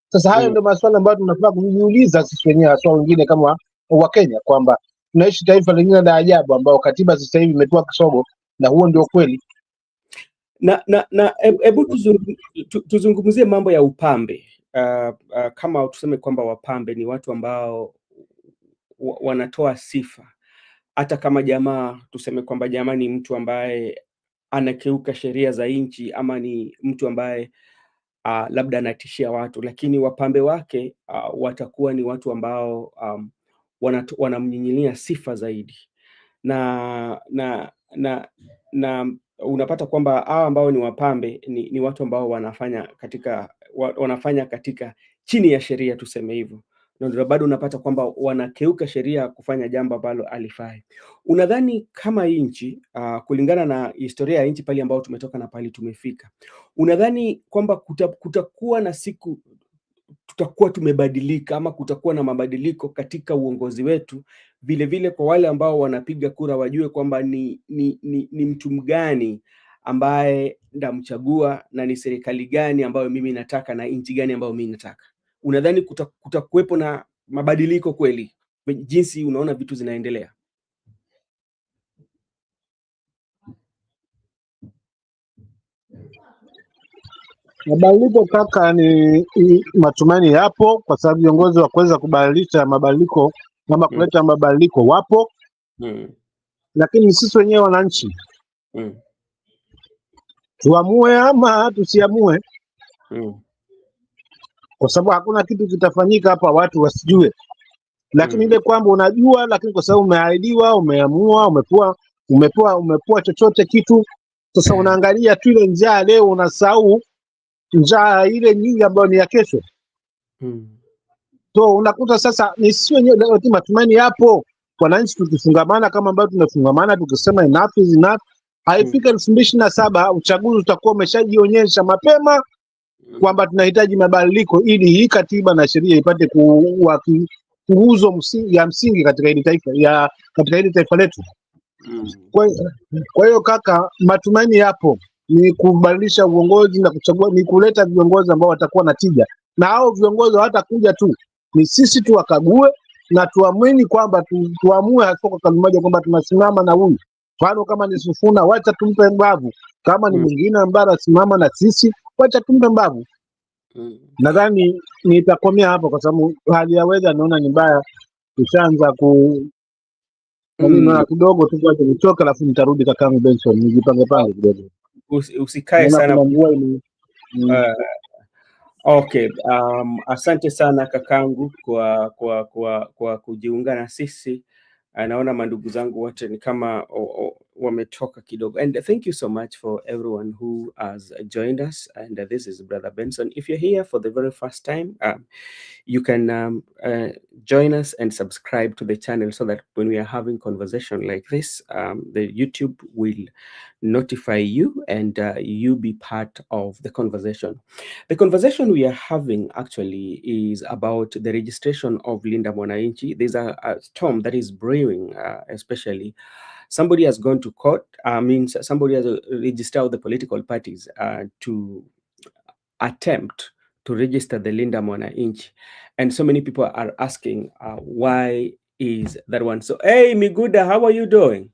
Sasa hayo ndio maswali ambayo tunafaa kujiuliza sisi wenyewe, hasa wengine kama wa Kenya, kwamba tunaishi taifa lingine la ajabu ambao katiba sasa hivi imetoa kisogo, na huo ndio kweli. Hebu tuzungumzie mambo ya upambe. Kama tuseme kwamba wapambe ni watu ambao wanatoa sifa, hata kama jamaa tuseme kwamba jamaa ni mtu ambaye anakeuka sheria za nchi, ama ni mtu ambaye labda anatishia watu, lakini wapambe wake watakuwa ni watu ambao wanamnyinyilia sifa zaidi. Na unapata kwamba hao ambao ni wapambe ni watu ambao wanafanya katika chini ya sheria, tuseme hivyo, na ndio bado unapata kwamba wanakeuka sheria kufanya jambo ambalo alifai. Unadhani kama nchi kulingana na historia ya nchi pale ambao tumetoka na pale tumefika, unadhani kwamba kutakuwa na siku tutakuwa tumebadilika ama kutakuwa na mabadiliko katika uongozi wetu, vile vile kwa wale ambao wanapiga kura wajue kwamba ni mtu mgani ambaye ndamchagua na ni serikali gani ambayo mimi nataka na nchi gani ambayo mimi nataka? Unadhani kutakuwepo na mabadiliko kweli jinsi unaona vitu zinaendelea? Mabadiliko kaka, ni matumaini yapo, kwa sababu viongozi wa kuweza kubadilisha mabadiliko ama kuleta mabadiliko wapo. Lakini sisi wenyewe wananchi tuamue ama tusiamue, kwa sababu hakuna kitu kitafanyika hapa watu wasijue. Lakini ile kwamba unajua, lakini kwa sababu umeahidiwa, umeamua, umepewa chochote kitu, sasa unaangalia tu ile njaa leo, unasahau njaa ile nyingi ambayo ni ya kesho. So unakuta sasa ni sisi wenyewe leo tu, matumaini yapo. Wananchi tukifungamana kama ambavyo tumefungamana, tukisema enough is enough, haifika 2027 uchaguzi utakuwa umeshajionyesha mapema kwamba tunahitaji mabadiliko ili hii katiba na sheria ipate kuwa nguzo ya msingi katika hili taifa letu. Kwa hiyo kaka, matumaini yapo, ni kubadilisha uongozi na kuchagua, ni kuleta viongozi ambao watakuwa na tija, na hao viongozi hawatakuja tu, ni sisi tu wakague na tuamini kwamba tuamue hasa kwa kauli moja kwamba tunasimama na huyu. Mfano kama ni Sifuna, wacha tumpe mbavu. Kama ni mwingine ambaye anasimama na sisi, wacha tumpe mbavu. Nadhani nitakomea hapo kwa sababu hali ya weather naona ni mbaya. Tushaanza kidogo tu kwa kuchoka, alafu nitarudi kakangu Benson nijipange kidogo. Usikae sana. Okay, asante sana kakangu kwa kujiunga na sisi. Naona mandugu zangu wote ni kama wametoka kidogo, and thank you so much for everyone who has joined us. And this is Brother Benson. If you're here for the very first time, you can join us and subscribe to the channel so that when we are having conversation like this, the YouTube will notify you and you be part of the conversation. The conversation we are having actually is about the registration of Linda Mwanachi. There's a storm that is brewing, especially somebody has gone to court. Means somebody has registered the political parties to attempt to register the Linda Mwanachi, and so many people are asking why is that one. So hey Miguda, how are you doing?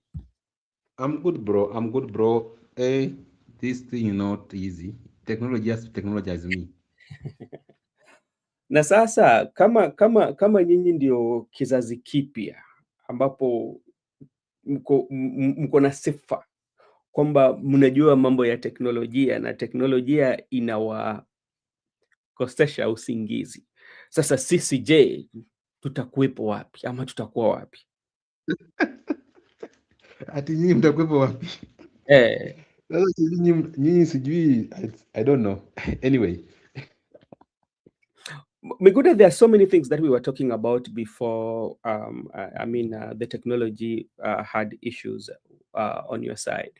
I'm good, bro. Hey, this thing is not easy. Technology has to technologize me. Na sasa kama nyinyi ndio kizazi kipya ambapo mko na sifa kwamba mnajua mambo ya teknolojia na teknolojia inawakosesha usingizi. Sasa sisi je, tutakuwepo wapi ama tutakuwa wapi? Ati nyinyi mtakuwepo wapi? Sasa nyinyi sijui, I don't know. Anyway. Miguda, there are so many things that we were talking about before. The technology had issues on your side.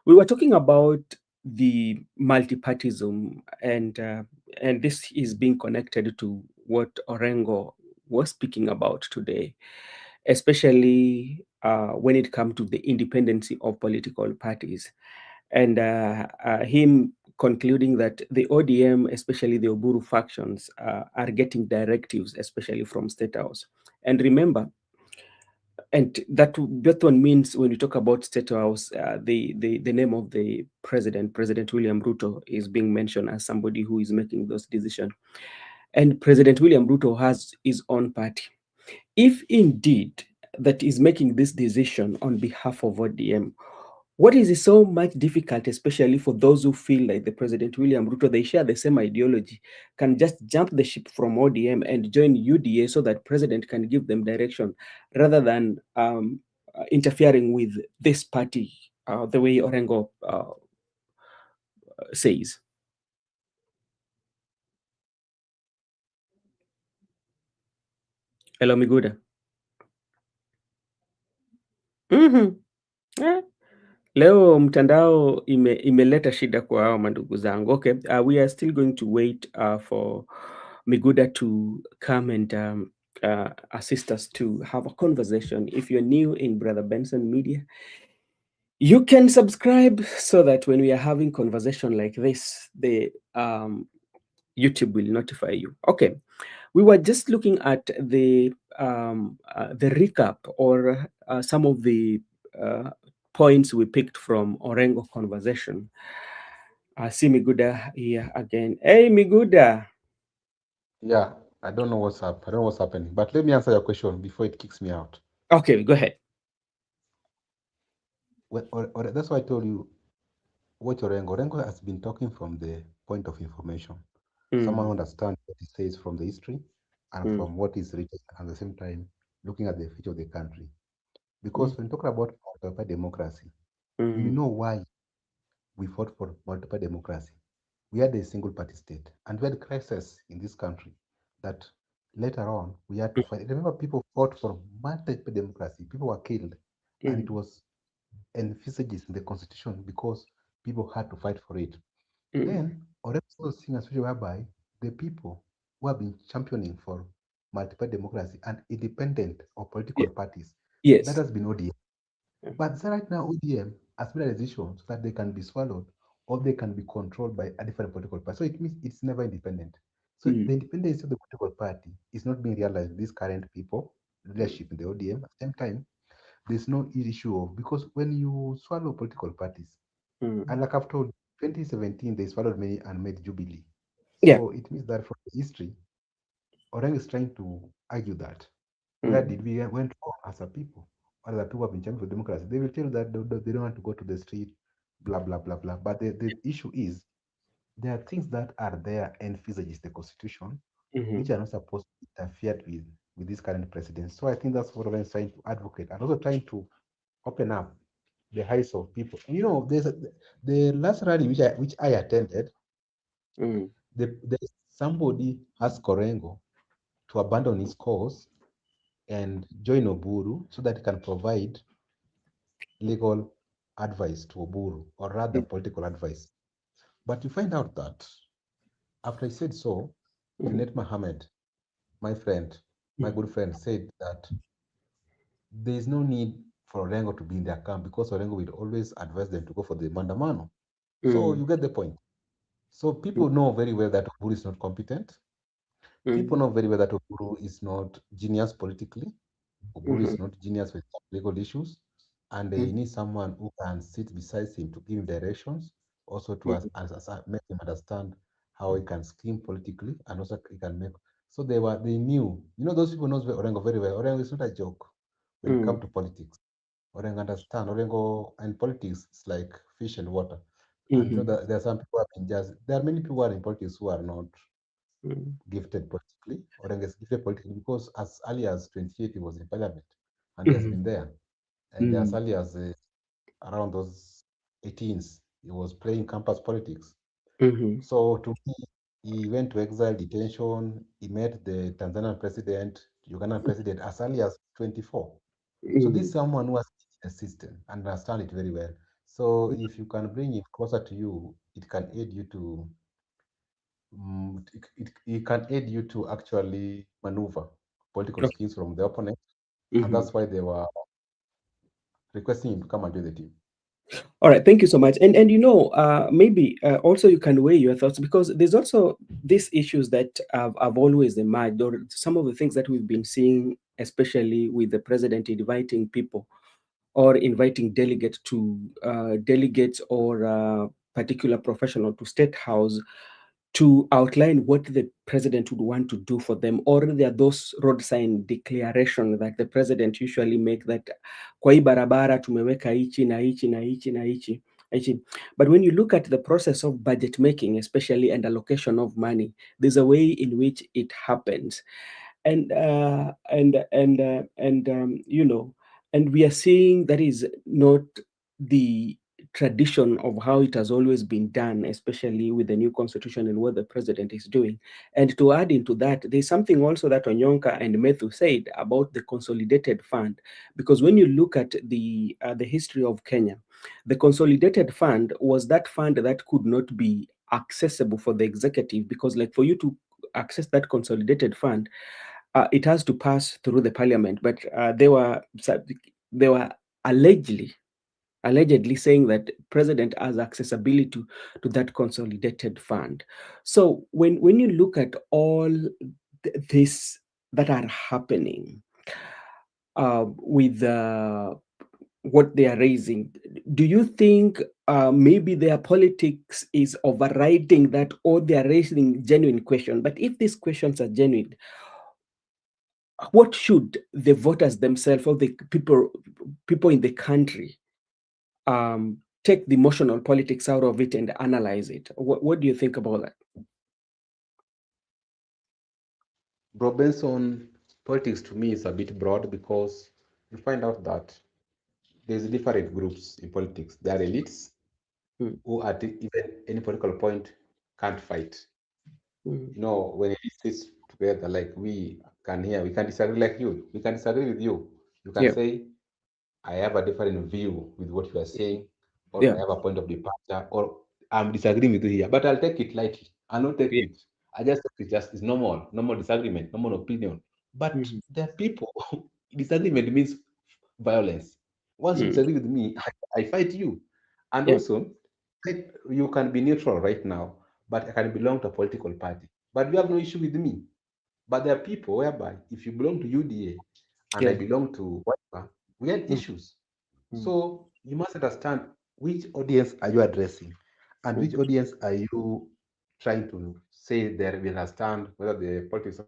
We were talking about the multipartism, and this is being connected to what Orengo was speaking about today, especially when it comes to the independency of political parties, and him concluding that the ODM, especially the Oburu factions, are getting directives, especially from State House. And remember, and that one means when you talk about State House, the name of the President William Ruto, is being mentioned as somebody who is making those decisions. And President William Ruto has his own party. If indeed that is making this decision on behalf of ODM, what is it so much difficult, especially for those who feel like the President William Ruto, they share the same ideology, can just jump the ship from ODM and join UDA so that President can give them direction rather than interfering with this party the way Orengo says. Hello, Miguda. Leo mtandao imeleta shida kwa hao mandugu zangu. Okay, we are still going to wait for Miguda to come and assist us to have a conversation. If you're new in Brother Benson Media, you can subscribe so that when we are having conversation like this, the YouTube will notify you. Okay, we were just looking at the recap or some of the points we picked from Orengo conversation. I see Miguda here again. Hey, Miguda. Yeah, I don't know what's up. I don't know what's happening. But let me answer your question before it kicks me out. Okay, go ahead. Well, or that's why I told you what Orengo. Orengo has been talking from the point of information. Someone who understands what he says from the history and from what is written, at the same time looking at the future of the country. Because when talking about multiple democracy, we know why we fought for multiple democracy. We had a single party state, and we had crisis in this country that later on we had to fight. Remember, people fought for multiple democracy. People were killed, and it was envisaged in the constitution because people had to fight for it. Then, already seeing a situation whereby the people who have been championing for multiple democracy and independent of political parties, Yes. that has been ODM. But right now, ODM has made a decision so that they can be swallowed or they can be controlled by a different political party. So it means it's never independent. So the independence of the political party is not being realized with these current people, leadership in the ODM. At the same time, there's no issue of, because when you swallow political parties, and like I've told you, 2017, they swallowed many and made Jubilee. So it means that from the history, Orang is trying to argue that where did we went wrong as a people? Or the people have been champions for democracy. They will tell you that they don't want to go to the street, blah, blah, blah, blah. But the issue is there are things that are there and envisages the constitution, which are not supposed to be interfered with this current president. So I think that's what Orang is trying to advocate and also trying to open up the eyes of people. You know, the last rally which I attended, somebody asked Korengo to abandon his cause and join Oburu so that he can provide legal advice to Oburu, or rather political advice. But you find out that after I said so, Junet Mohammed, my friend, my good friend, said that there is no need for Orengo to be in their camp because Orengo will always advise them to go for the Mandamano. So you get the point. So people know very well that Oburu is not competent. People know very well that Oburu is not genius politically. Oburu is not genius with legal issues. And they need someone who can sit beside him to give him directions, also to make him understand how he can scheme politically, and also he can make. So they knew, those people knows Orengo very well. Orengo is not a joke when it comes to politics. Orengo understand. Orengo and politics is like fish and water. And that there are some people who have been there are many people who are in politics who are not gifted politically. Orengo is gifted politically because as early as 28 he was in parliament and he has been there. And as early as around those 18s, he was playing campus politics. So to me, he went to exile, detention. He met the Tanzanian president, Ugandan president as early as 24. So this is someone who has a system and understand it very well. So if you can bring it closer to you, it can aid you to it can aid you to actually maneuver political schemes from the opponent. And that's why they were requesting him to come and join the team. All right, thank you so much. And maybe also you can weigh your thoughts, because there's also these issues that have always emerged, or some of the things that we've been seeing, especially with the president inviting people or inviting delegates or particular professional to State House to outline what the president would want to do for them, or there are those road sign declaration that the president usually make, that kwa hii barabara tumeweka hichi na hichi na hichi na hichi. But when you look at the process of budget making, especially, and allocation of money, there's a way in which it happens, and we are seeing that is not the tradition of how it has always been done, especially with the new constitution and what the president is doing. And to add into that, there's something also that Onyonka and Methu said about the consolidated fund, because when you look at the history of Kenya, the consolidated fund was that fund that could not be accessible for the executive, because like for you to access that consolidated fund, it has to pass through the parliament. But they were allegedly saying that president has accessibility to that consolidated fund. So when you look at all this that are happening with what they are raising, do you think maybe their politics is overriding that, or they are raising genuine questions? But if these questions are genuine, what should the voters themselves, or the people in the country, take the emotional politics out of it and analyze it? What do you think about that? Bro, Benson, politics to me is a bit broad because you find out that there's different groups in politics. There are elites who at even any political point can't fight. You know, when it sits together, like we can disagree like you. We can disagree with you. You can Yeah. say, I have a different view with what you are saying, or Yeah. I have a point of departure, or I'm disagreeing with you here, but I'll take it lightly. I'll not take Yeah. it. I just take it just it's normal disagreement, normal opinion. But there are people, disagreement means violence. Once you disagree with me, I fight you. And Yeah. also, you can be neutral right now, but I can belong to a political party. But you have no issue with me. But there are people whereby if you belong to UDA and I Yeah. belong to whatever, we had issues. So you must understand which audience are you addressing and which audience are you trying to say that we understand whether the politics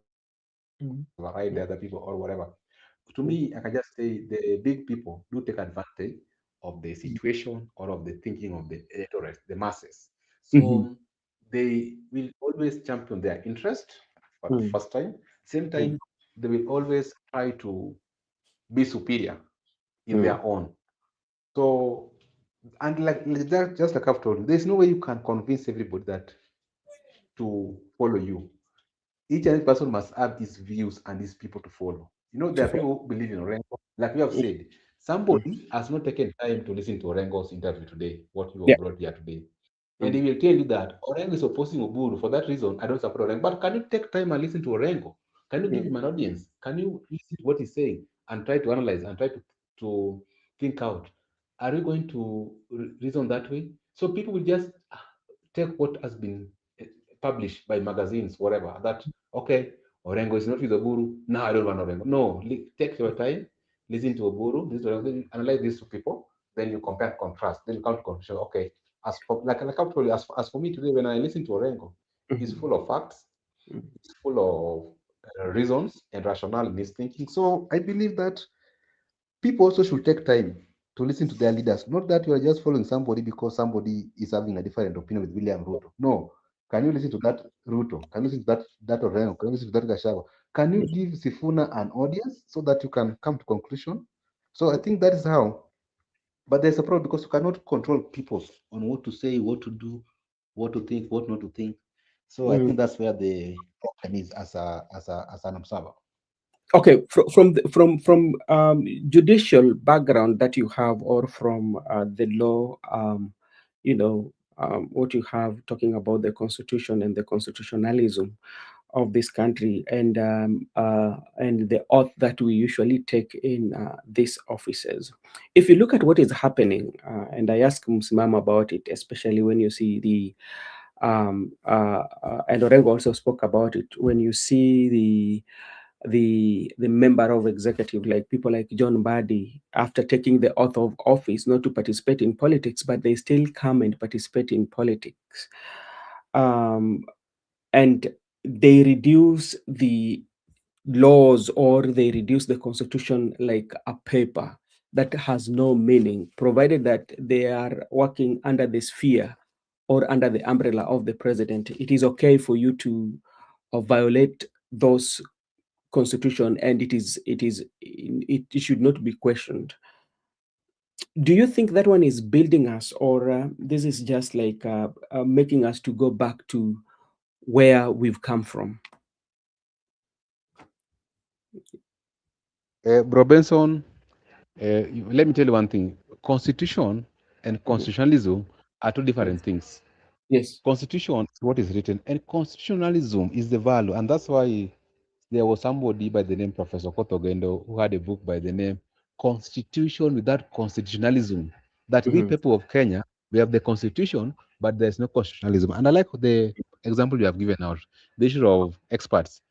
override the other people or whatever. To me, I can just say the big people do take advantage of the situation or of the thinking of the electorate, the masses. So they will always champion their interest for the first time. Same time, they will always try to be superior in their own. So, and like that, just like I've told you, there's no way you can convince everybody that to follow you. Each and every person must have his views and his people to follow. You know, there are people who believe in Orengo. Like we have said, somebody has not taken time to listen to Orengo's interview today, what you Yeah. have brought here today. And he will tell you that Orengo is opposing Oburu. For that reason, I don't support Orengo. But can you take time and listen to Orengo? Can you give him an audience? Can you listen to what he's saying and try to analyze and try to think out? Are you going to reason that way? So people will just take what has been published by magazines, whatever, that, okay, Orengo is not with Oburu, now I don't want Orengo. No, take your time, listen to Oburu, then analyze these two people, then you compare and contrast, then you come to conclusion, okay, as for, like I've told you, as for me today, when I listen to Orengo, he's full of facts, he's full of reasons and rationale in his thinking. So I believe that people also should take time to listen to their leaders. Not that you are just following somebody because somebody is having a different opinion with William Ruto. No. Can you listen to that Ruto? Can you listen to that Orengo? Can you listen to that Gachagua? Can you give Sifuna an audience so that you can come to conclusion? So I think that is how. But there's a problem because you cannot control people on what to say, what to do, what to think, what not to think. So I think that's where the problem is as an observer. Okay, from judicial background that you have, or from the law, what you have talking about the constitution and the constitutionalism of this country, and the oath that we usually take in these offices. If you look at what is happening, and I ask Msimama about it, especially when you see the and Orengo also spoke about it, when you see the member of executive, like people like John Mbadi, after taking the oath of office not to participate in politics, but they still come and participate in politics. And they reduce the laws, or they reduce the constitution like a paper that has no meaning, provided that they are working under the sphere or under the umbrella of the president. It is okay for you to violate those constitution, and it should not be questioned. Do you think that one is building us, or this is just like making us to go back to where we've come from? Bro Benson, let me tell you one thing. Constitution and constitutionalism are two different things. Yes. Constitution is what is written, and constitutionalism is the value, and that's why there was somebody by the name Professor Kotogendo who had a book by the name Constitution Without Constitutionalism. That we people of Kenya, we have the constitution, but there's no constitutionalism. And I like the example you have given out, the issue of experts.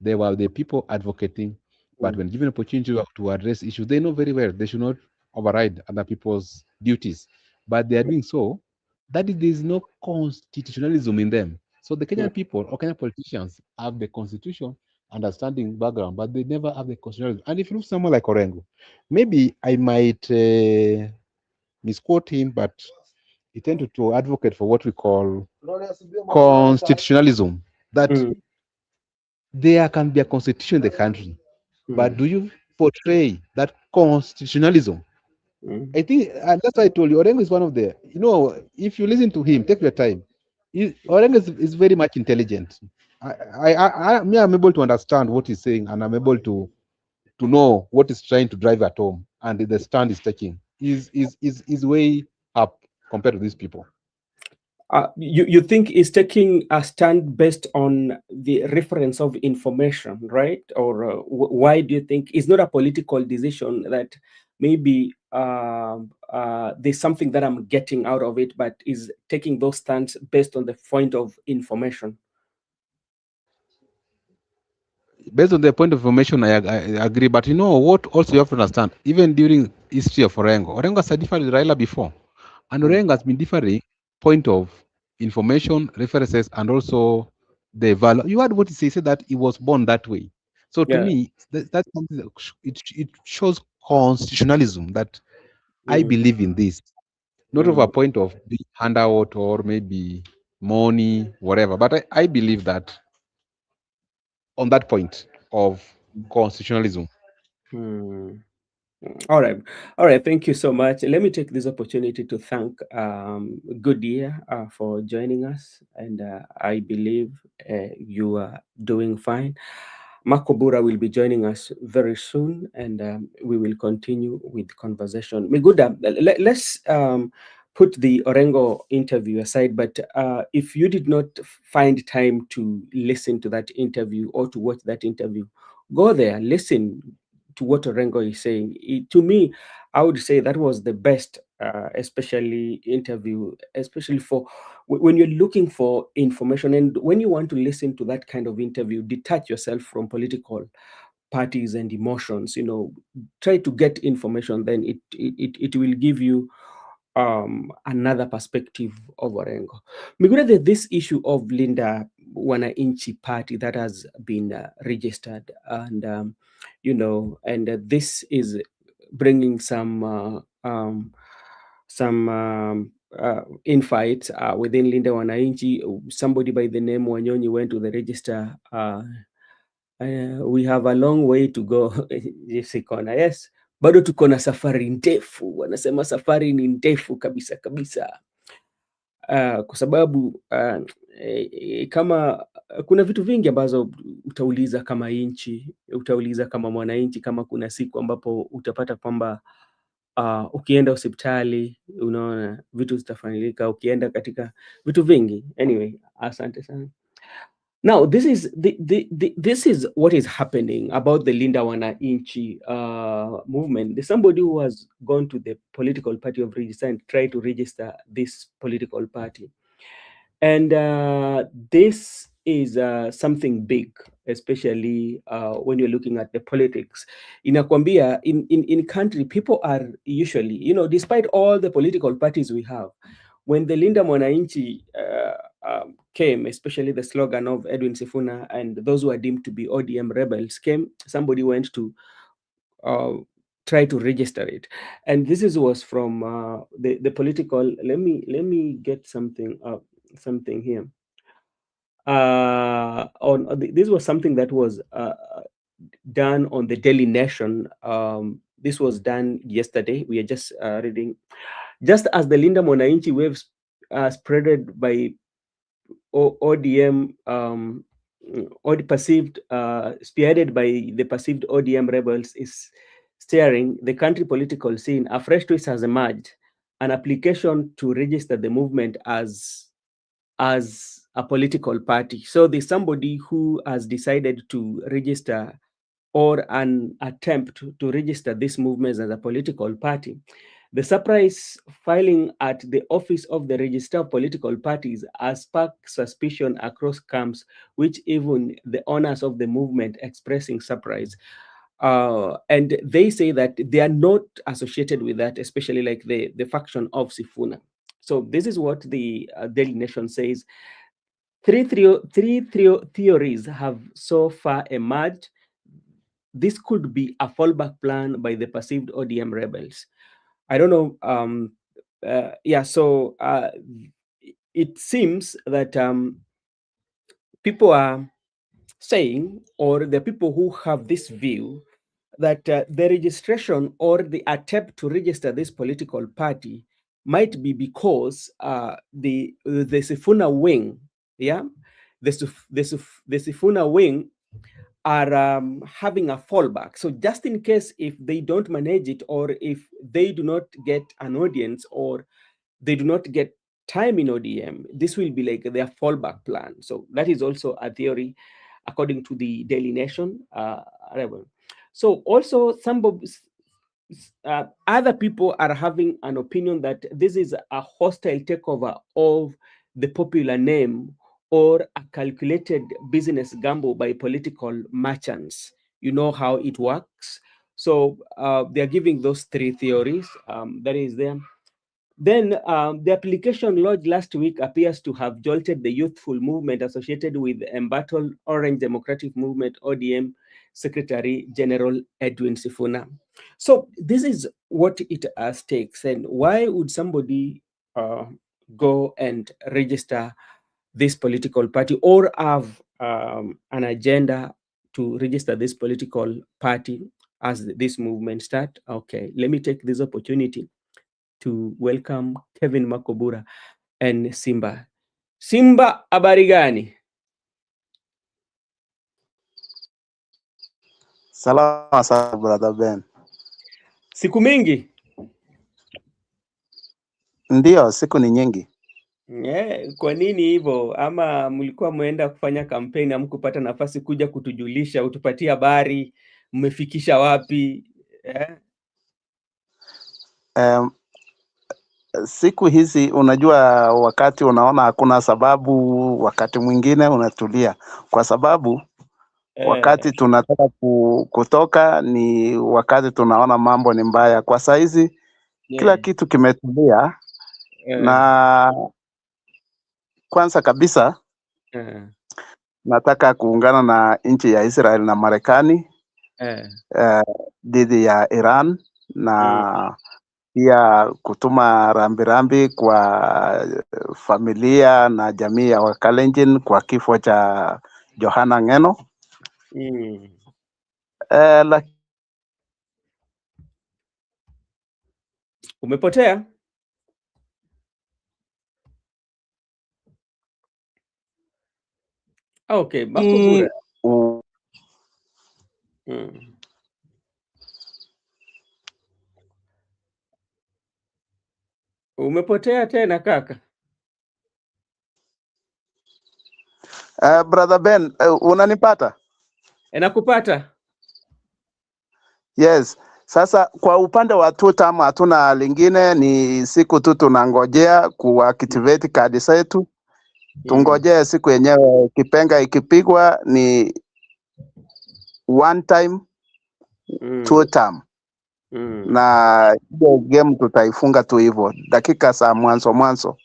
They were the people advocating, but when given opportunity to address issues, they know very well they should not override other people's duties. But they are doing so, that is, there is no constitutionalism in them. So the Kenyan people or Kenyan politicians have the constitution understanding background, but they never have the constitutionalism. And if you look someone like Orengo, maybe I might misquote him, but he tended to advocate for what we call constitutionalism. That there can be a constitution in the country, but do you portray that constitutionalism? I think, and that's why I told you, Orengo is one of the, if you listen to him, take your time. Orengo is very much intelligent. I'm able to understand what he's saying, and I'm able to know what he's trying to drive at home, and the stand he's taking is way up compared to these people. You think is taking a stand based on the reference of information, right? Or why do you think it's not a political decision that maybe there's something that I'm getting out of it, but is taking those stands based on the point of information? Based on the point of information, I agree. But you know what? Also, you have to understand. Even during history of Orengo has differed with Raila before, and Orengo has been differing point of information, references, and also the value. You heard what he said that he was born that way. So to me, that's something that it shows constitutionalism that I believe in this, not of a point of being handout or maybe money, whatever. But I believe that on that point of constitutionalism. All right. Thank you so much. Let me take this opportunity to thank Goodyear for joining us, and I believe you are doing fine. Makobura will be joining us very soon, and we will continue with conversation. Miguda, let's put the Orengo interview aside, but if you did not find time to listen to that interview or to watch that interview, go there, listen to what Orengo is saying. To me, I would say that was the best, especially interview, especially for when you're looking for information and when you want to listen to that kind of interview, detach yourself from political parties and emotions. Try to get information. Then it will give you another perspective of Orengo. Miguna, there's this issue of Linda Wananchi party that has been registered, and this is bringing some infights within Linda Wananchi. Somebody by the name Wanyonji went to the register. We have a long way to go. Yes, bado tuko na safari ndefu. Wanasema safari ni ndefu kabisa kabisa. Kwa sababu kama kuna vitu vingi ambazo utauliza kama nchi, utauliza kama mwananchi, kama kuna siku ambapo utapata kwamba ukienda hospitali unaona vitu zitafanyika, ukienda katika vitu vingi. Anyway, asante sana. Now, this is what is happening about the Linda Wananchi movement. There's somebody who has gone to the political party of register and tried to register this political party. And this is something big, especially when you're looking at the politics. Inakwambia, in country, people are usually, despite all the political parties we have, when the Linda Mwananchi came, especially the slogan of Edwin Sifuna and those who are deemed to be ODM rebels came, somebody went to try to register it. And this was from the political, let me get something here. This was something that was done on the Daily Nation This was done yesterday. We are just reading. Just as the Linda Mwanachi waves spreaded by ODM, spearheaded by the perceived ODM rebels, is steering the country political scene, a fresh twist has emerged: an application to register the movement as a political party. So there's somebody who has decided to register, or an attempt to register this movement as a political party. The surprise filing at the office of the Register of Political Parties has sparked suspicion across camps, which even the owners of the movement expressing surprise. And they say that they are not associated with that, especially like the faction of Sifuna. So this is what the Daily Nation says. Three theories have so far emerged. This could be a fallback plan by the perceived ODM rebels. I don't know. So it seems that people are saying, or the people who have this view, that the registration or the attempt to register this political party might be because the Sifuna wing, the Sifuna wing are having a fallback. So just in case if they don't manage it, or if they do not get an audience, or they do not get time in ODM, this will be like their fallback plan. So that is also a theory, according to the Daily Nation. So also other people are having an opinion that this is a hostile takeover of the popular name, or a calculated business gamble by political merchants. You know how it works. So they're giving those three theories. That is there. Then the application lodged last week appears to have jolted the youthful movement associated with embattled Orange Democratic Movement, ODM, Secretary General Edwin Sifuna. So this is what it takes. And why would somebody go and register this political party, or have an agenda to register this political party as this movement start? Okay, let me take this opportunity to welcome Kevin Makobura and Simba. Simba, habari gani? Salama sana brother Ben. Siku mingi? Ndio, siku ni nyingi. Kwa nini hivyo? Ama mlikuwa mwenda kufanya kampeni, hamkupata nafasi kuja kutujulisha, utupatie habari, mmefikisha wapi? Siku hizi unajua, wakati unaona hakuna sababu, wakati mwingine unatulia, kwa sababu wakati tunataka kutoka ni wakati tunaona mambo ni mbaya. Kwa saizi kila kitu kimetulia. Na kwanza kabisa nataka kuungana na nchi ya Israel na Marekani dhidi ya Iran, na pia kutuma rambirambi kwa familia na jamii ya Wakalenjin kwa kifo cha Johana Ngeno. Umepotea? Okay, Makobura. Umepotea tena kaka? Brother Ben, unanipata? Nakupata. Yes. Sasa kwa upande wa tuta ama hatuna lingine, ni siku tu tunangojea kuactivate kadi zetu. Tungojea siku yenyewe, kipenga ikipigwa ni one time, two time. Na hiyo game tutaifunga tu hivyo dakika za mwanzo.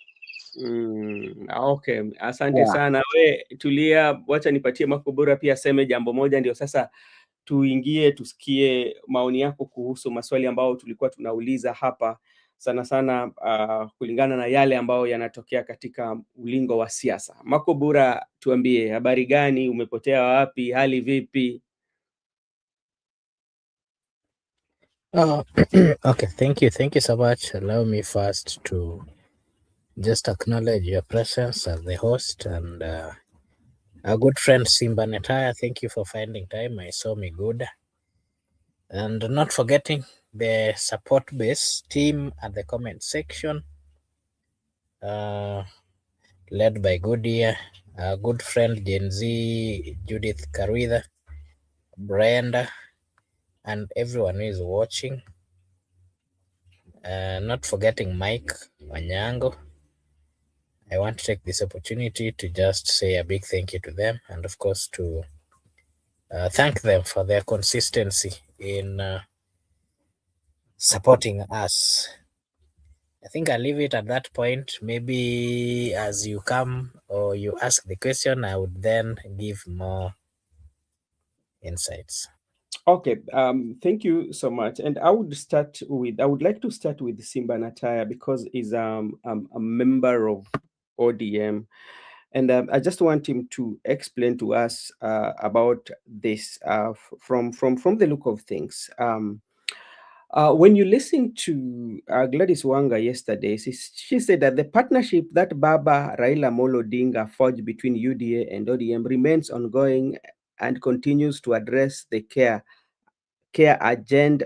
Okay, asante sana. We tulia, wacha nipatie Makobura pia aseme jambo moja, ndio sasa tuingie tusikie maoni yako kuhusu maswali ambayo tulikuwa tunauliza hapa, sana sana kulingana na yale ambayo yanatokea katika ulingo wa siasa. Makobura, tuambie habari gani, umepotea wapi, hali vipi? Okay, thank you so much. Allow me first to just acknowledge your presence as the host, and our good friend Simba Netaya, thank you for finding time. I saw me good. And not forgetting the support base team at the comment section, led by Goodia, our good friend Gen Z, Judith Karitha, Brenda, and everyone who is watching. Not forgetting Mike Wanyango. I want to take this opportunity to just say a big thank you to them, and of course to thank them for their consistency in supporting us. I think I'll leave it at that point. Maybe as you come or you ask the question, I would then give more insights. Okay, thank you so much. And I would like to start with Simba Nataya because he's a member of ODM. And I just want him to explain to us about this from the look of things. When you listen to Gladys Wanga yesterday, she said that the partnership that Baba Raila Amolo Odinga forged between UDA and ODM remains ongoing and continues to address the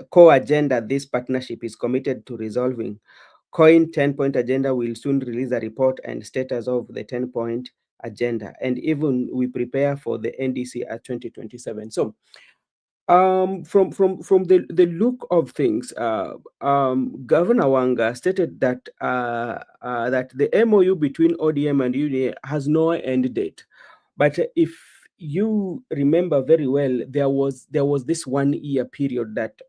core agenda this partnership is committed to resolving. COIN 10-point agenda will soon release a report and status of the 10-point agenda, and even we prepare for the NDC at 2027. So from the look of things, Governor Wanga stated that that the MOU between ODM and UDA has no end date. But if you remember very well, there was this 1 year period that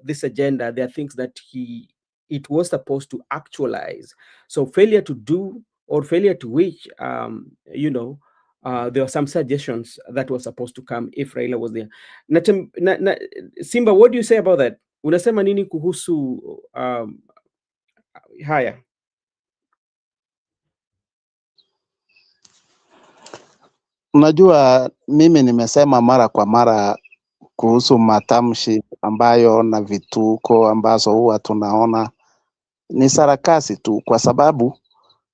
this agenda, there are things that it was supposed to actualize. So failure to do or failure to which, there were some suggestions that were supposed to come if Raila was there. Simba, what do you say about that? Unasema nini kuhusu haya? Unajua, mimi nimesema mara kwa mara kuhusu matamshi ambayo na vituko ambazo huwa tunaona ni sarakasi tu, kwa sababu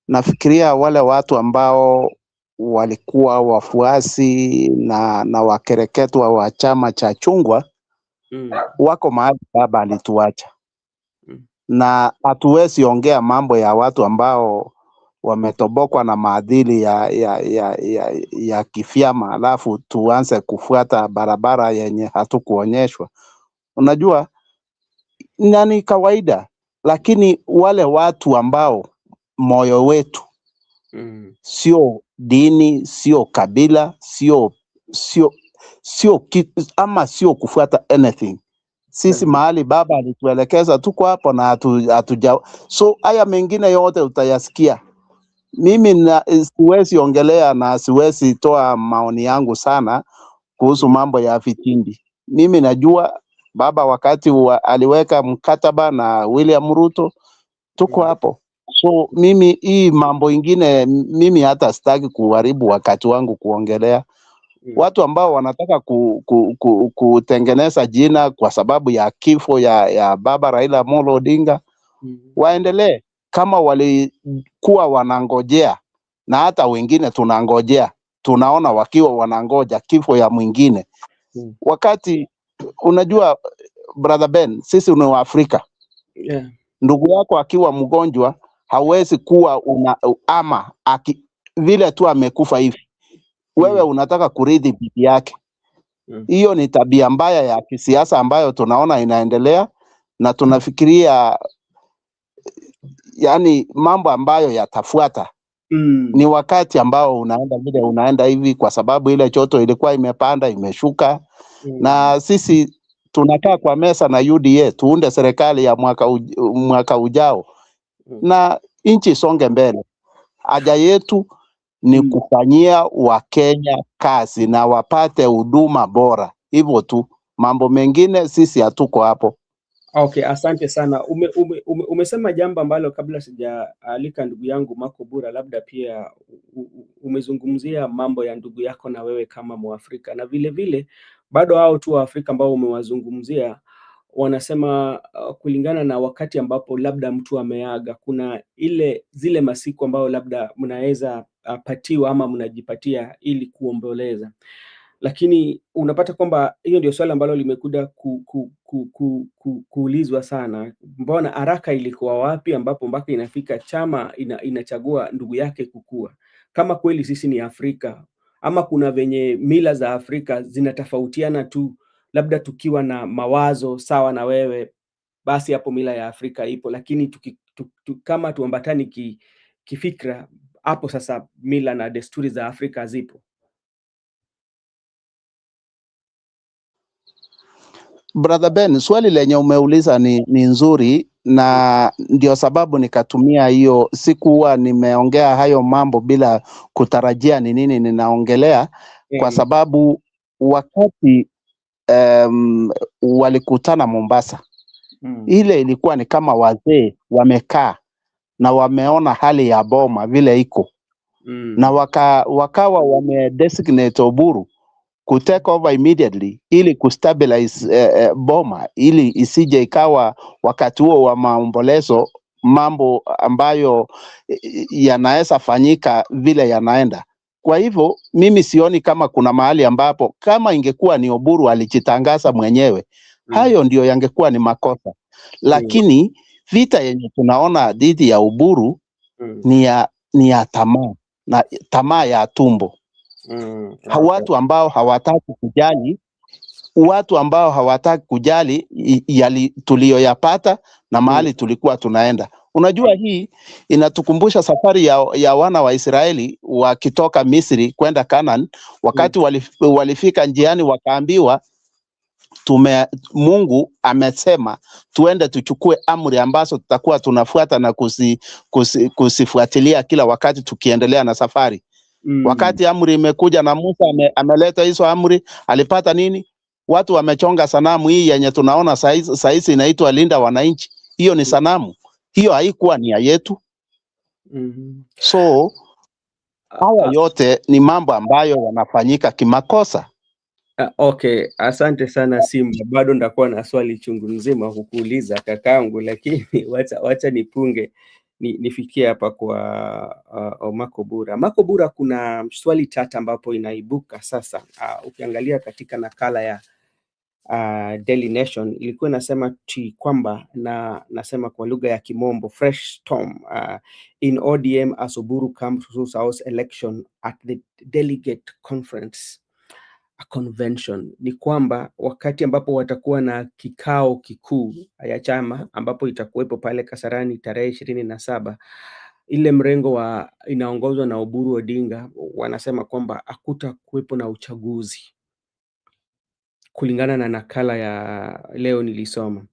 nafikiria wale watu ambao walikuwa wafuasi na wakereketwa wa chama cha chungwa wako mahali Baba alituacha, na hatuwezi ongea mambo ya watu ambao wametobokwa na maadili ya kifyama alafu tuanze kufuata barabara yenye hatukuonyeshwa. Unajua, ni kawaida, lakini wale watu ambao moyo wetu sio dini, sio kabila, sio ama sio kufuata anything. Sisi mahali Baba alituelekeza tuko hapo na hatuja. So haya mengine yote utayasikia. Mimi siwezi ongelea na siwezi toa maoni yangu sana kuhusu mambo ya vitimbi. Mimi najua Baba wakati aliweka mkataba na William Ruto, tuko hapo. So mimi hii mambo ingine mimi hata sitaki kuharibu wakati wangu kuongelea. Watu ambao wanataka kutengeneza jina kwa sababu ya kifo ya Baba Raila Amolo Odinga, waendelee. Kama walikuwa wanangojea, na hata wengine tunangojea, tunaona wakiwa wanangoja kifo ya mwingine. Wakati unajua brother Ben, sisi ni wa Afrika. Ndugu yako akiwa mgonjwa hawezi kuwa vile tu amekufa hivi wewe unataka kurithi bibi yake. Hiyo ni tabia mbaya ya kisiasa ambayo tunaona inaendelea, na tunafikiria yani mambo ambayo yatafuata ni wakati ambao unaenda vile unaenda hivi, kwa sababu ile choto ilikuwa imepanda imeshuka. Na sisi tunakaa kwa mesa na UDA tuunde serikali ya mwaka ujao na nchi songe mbele. Haja yetu ni kufanyia Wakenya kazi na wapate huduma bora, hivyo tu. Mambo mengine sisi hatuko hapo. Okay, asante sana. Umesema jambo ambalo kabla sijaalika ndugu yangu Marco Bura, labda pia umezungumzia mambo ya ndugu yako na wewe kama Mwafrika, na vile vile bado hao tu Waafrika ambao umewazungumzia wanasema kulingana na wakati ambapo labda mtu ameaga, kuna zile masiku ambayo labda mnaweza patiwa ama mnajipatia ili kuomboleza. Lakini unapata kwamba hiyo ndio swali ambalo limekuja kuulizwa sana. Mbona haraka ilikuwa wapi ambapo mpaka inafika chama inachagua ndugu yake kukua? Kama kweli sisi ni Afrika, ama kuna venye mila za Afrika zinatofautiana tu, labda tukiwa na mawazo sawa na wewe, basi hapo mila ya Afrika ipo, lakini kama tuambatani kifikra, hapo sasa mila na desturi za Afrika zipo. Brother Ben, swali lenye umeuliza ni nzuri, na ndio sababu nikatumia hiyo. Sikuwa nimeongea hayo mambo bila kutarajia ni nini ninaongelea, kwa sababu wakati walikutana Mombasa, ile ilikuwa ni kama wazee wamekaa na wameona hali ya boma vile iko, na wakawa wamedesignate Oburu ku take over immediately ili kustabilize boma, ili isije ikawa wakati huo wa maombolezo mambo ambayo yanaweza fanyika vile yanaenda. Kwa hivyo mimi sioni kama kuna mahali ambapo kama ingekuwa ni Oburu alijitangaza mwenyewe, hayo ndio yangekuwa ni makosa. Lakini vita yenye tunaona dhidi ya Oburu ni ya tamaa, na tamaa ya tumbo. Watu ambao hawataki kujali yali tuliyoyapata na mahali tulikuwa tunaenda. Unajua, hii inatukumbusha safari ya wana wa Israeli wakitoka Misri kwenda Canaan. Wakati walifika njiani wakaambiwa, Mungu amesema tuende tuchukue amri ambazo tutakuwa tunafuata na kusifuatilia kila wakati tukiendelea na safari. Wakati amri imekuja na Musa ameleta hizo amri, alipata nini? Watu wamechonga sanamu hii yenye tunaona saizi inaitwa Linda Wananchi. Hiyo ni sanamu, hiyo haikuwa nia yetu. So haya yote ni mambo ambayo yanafanyika kimakosa. Okay, asante sana Simba. Bado ndakuwa na swali chungu mzima kukuuliza kakangu, lakini wacha nipunge nifikie hapa kwa Makobura. Makobura, kuna swali tata ambapo inaibuka sasa. Ukiangalia katika nakala ya Daily Nation ilikuwa inasema kwamba nasema kwa lugha ya Kimombo, fresh storm in ODM as Oburu comes to South election at the delegate conference convention. Ni kwamba wakati ambapo watakuwa na kikao kikuu ya chama ambapo itakuwepo pale Kasarani tarehe 27, ile mrengo inaongozwa na Oburu Odinga, wanasema kwamba hakutakuwepo na uchaguzi kulingana na nakala ya leo nilisoma.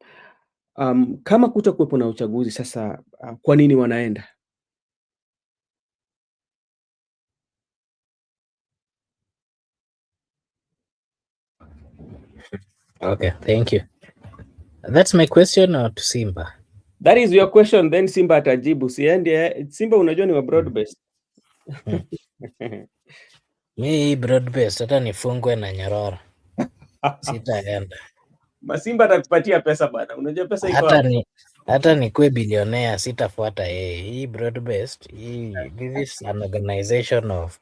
Kama kutakuwepo na uchaguzi sasa, kwa nini wanaenda? Okay, thank you. That's my question or to Simba? That is your question, then Simba atajibu. Siende Simba, unajua ni wa broad based. Mi broad based hata nifungwe na nyororo sitaenda. Masimba atakupatia pesa bana. Unajua pesa iko hapo. Hata nikuwe bilionea sitafuata yeye. Hii broad based, this is an organization of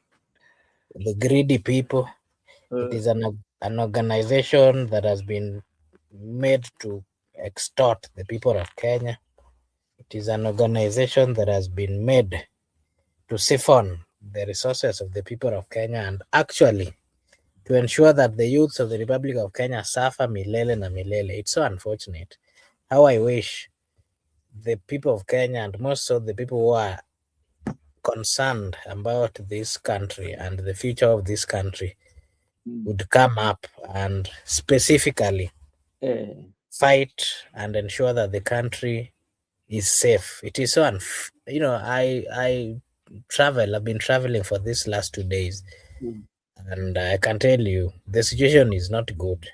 the greedy people. It is an organization that has been made to extort the people of Kenya. It is an organization that has been made to siphon the resources of the people of Kenya, and actually to ensure that the youths of the Republic of Kenya suffer milele na milele. It's so unfortunate. How I wish the people of Kenya, and most of the people who are concerned about this country and the future of this country, would come up and specifically fight and ensure that the country is safe. It is so I've been traveling for this last 2 days, and I can tell you the situation is not good.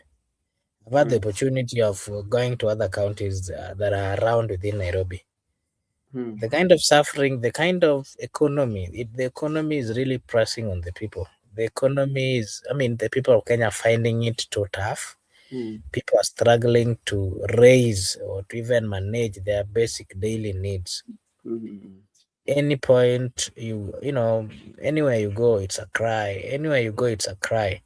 I've had the opportunity of going to other counties that are around within Nairobi. The kind of suffering, the kind of economy, the economy is really pressing on the people. The economy is, the people of Kenya are finding it too tough. People are struggling to raise or to even manage their basic daily needs. Any point anywhere you go, it's a cry. Anywhere you go, it's a cry.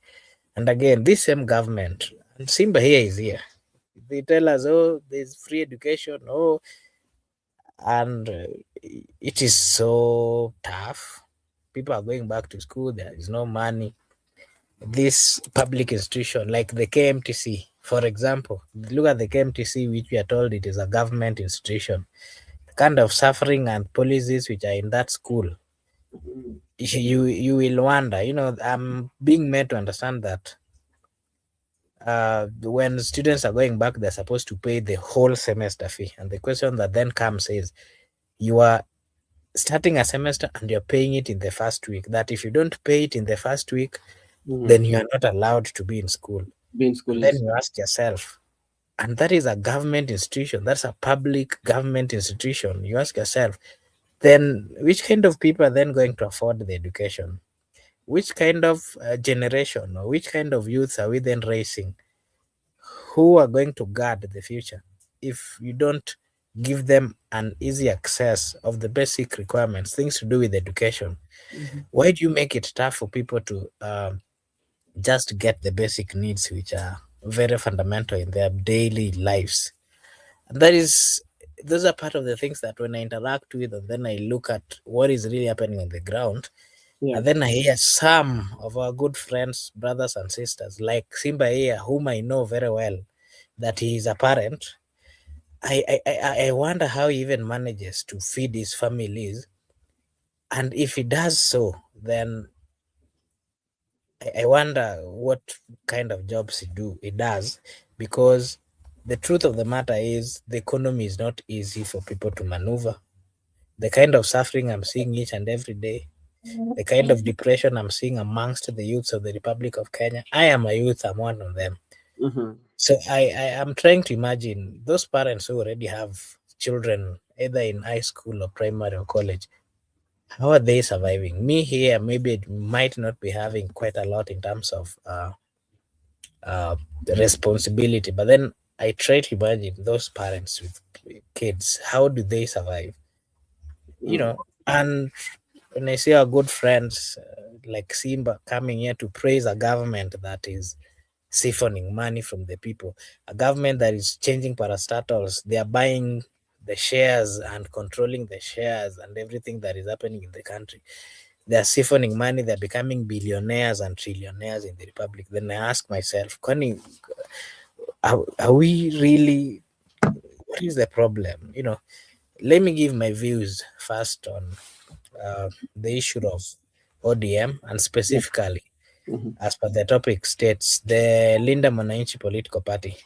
And again, this same government, and Simba here is here. They tell us, oh, there's free education, and it is so tough. People are going back to school. There is no money. This public institution, like the KMTC, for example, look at the KMTC, which we are told it is a government institution. The kind of suffering and policies which are in that school, you will wonder. I'm being made to understand that when students are going back, they're supposed to pay the whole semester fee. And the question that then comes is, you are starting a semester and you're paying it in the first week. That if you don't pay it in the first week, then you are not allowed to be in school. Then you ask yourself, and that is a government institution, that's a public government institution. You ask yourself, then which kind of people are then going to afford the education? Which kind of generation or which kind of youth are we then raising who are going to guard the future if you don't give them an easy access of the basic requirements, things to do with education? Why do you make it tough for people to just get the basic needs which are very fundamental in their daily lives? And those are part of the things that when I interact with and then I look at what is really happening on the ground, and then I hear some of our good friends, brothers and sisters, like Simba here, whom I know very well, that he is a parent. I wonder how he even manages to feed his families. And if he does so, then I wonder what kind of jobs he does, because the truth of the matter is the economy is not easy for people to maneuver. The kind of suffering I'm seeing each and every day, the kind of depression I'm seeing amongst the youths of the Republic of Kenya. I am a youth, I'm one of them. So I am trying to imagine those parents who already have children either in high school or primary or college. How are they surviving? Me here, maybe it might not be having quite a lot in terms of responsibility, but then I try to imagine those parents with kids. How do they survive? And when I see our good friends like Simba coming here to praise a government that is siphoning money from the people, a government that is changing parastatals, they are buying the shares and controlling the shares and everything that is happening in the country. They are siphoning money, they're becoming billionaires and trillionaires in the Republic. Then I ask myself, are we really, what is the problem? Let me give my views first on the issue of ODM, and specifically, as per the topic states, the Linda Mwanachi political party.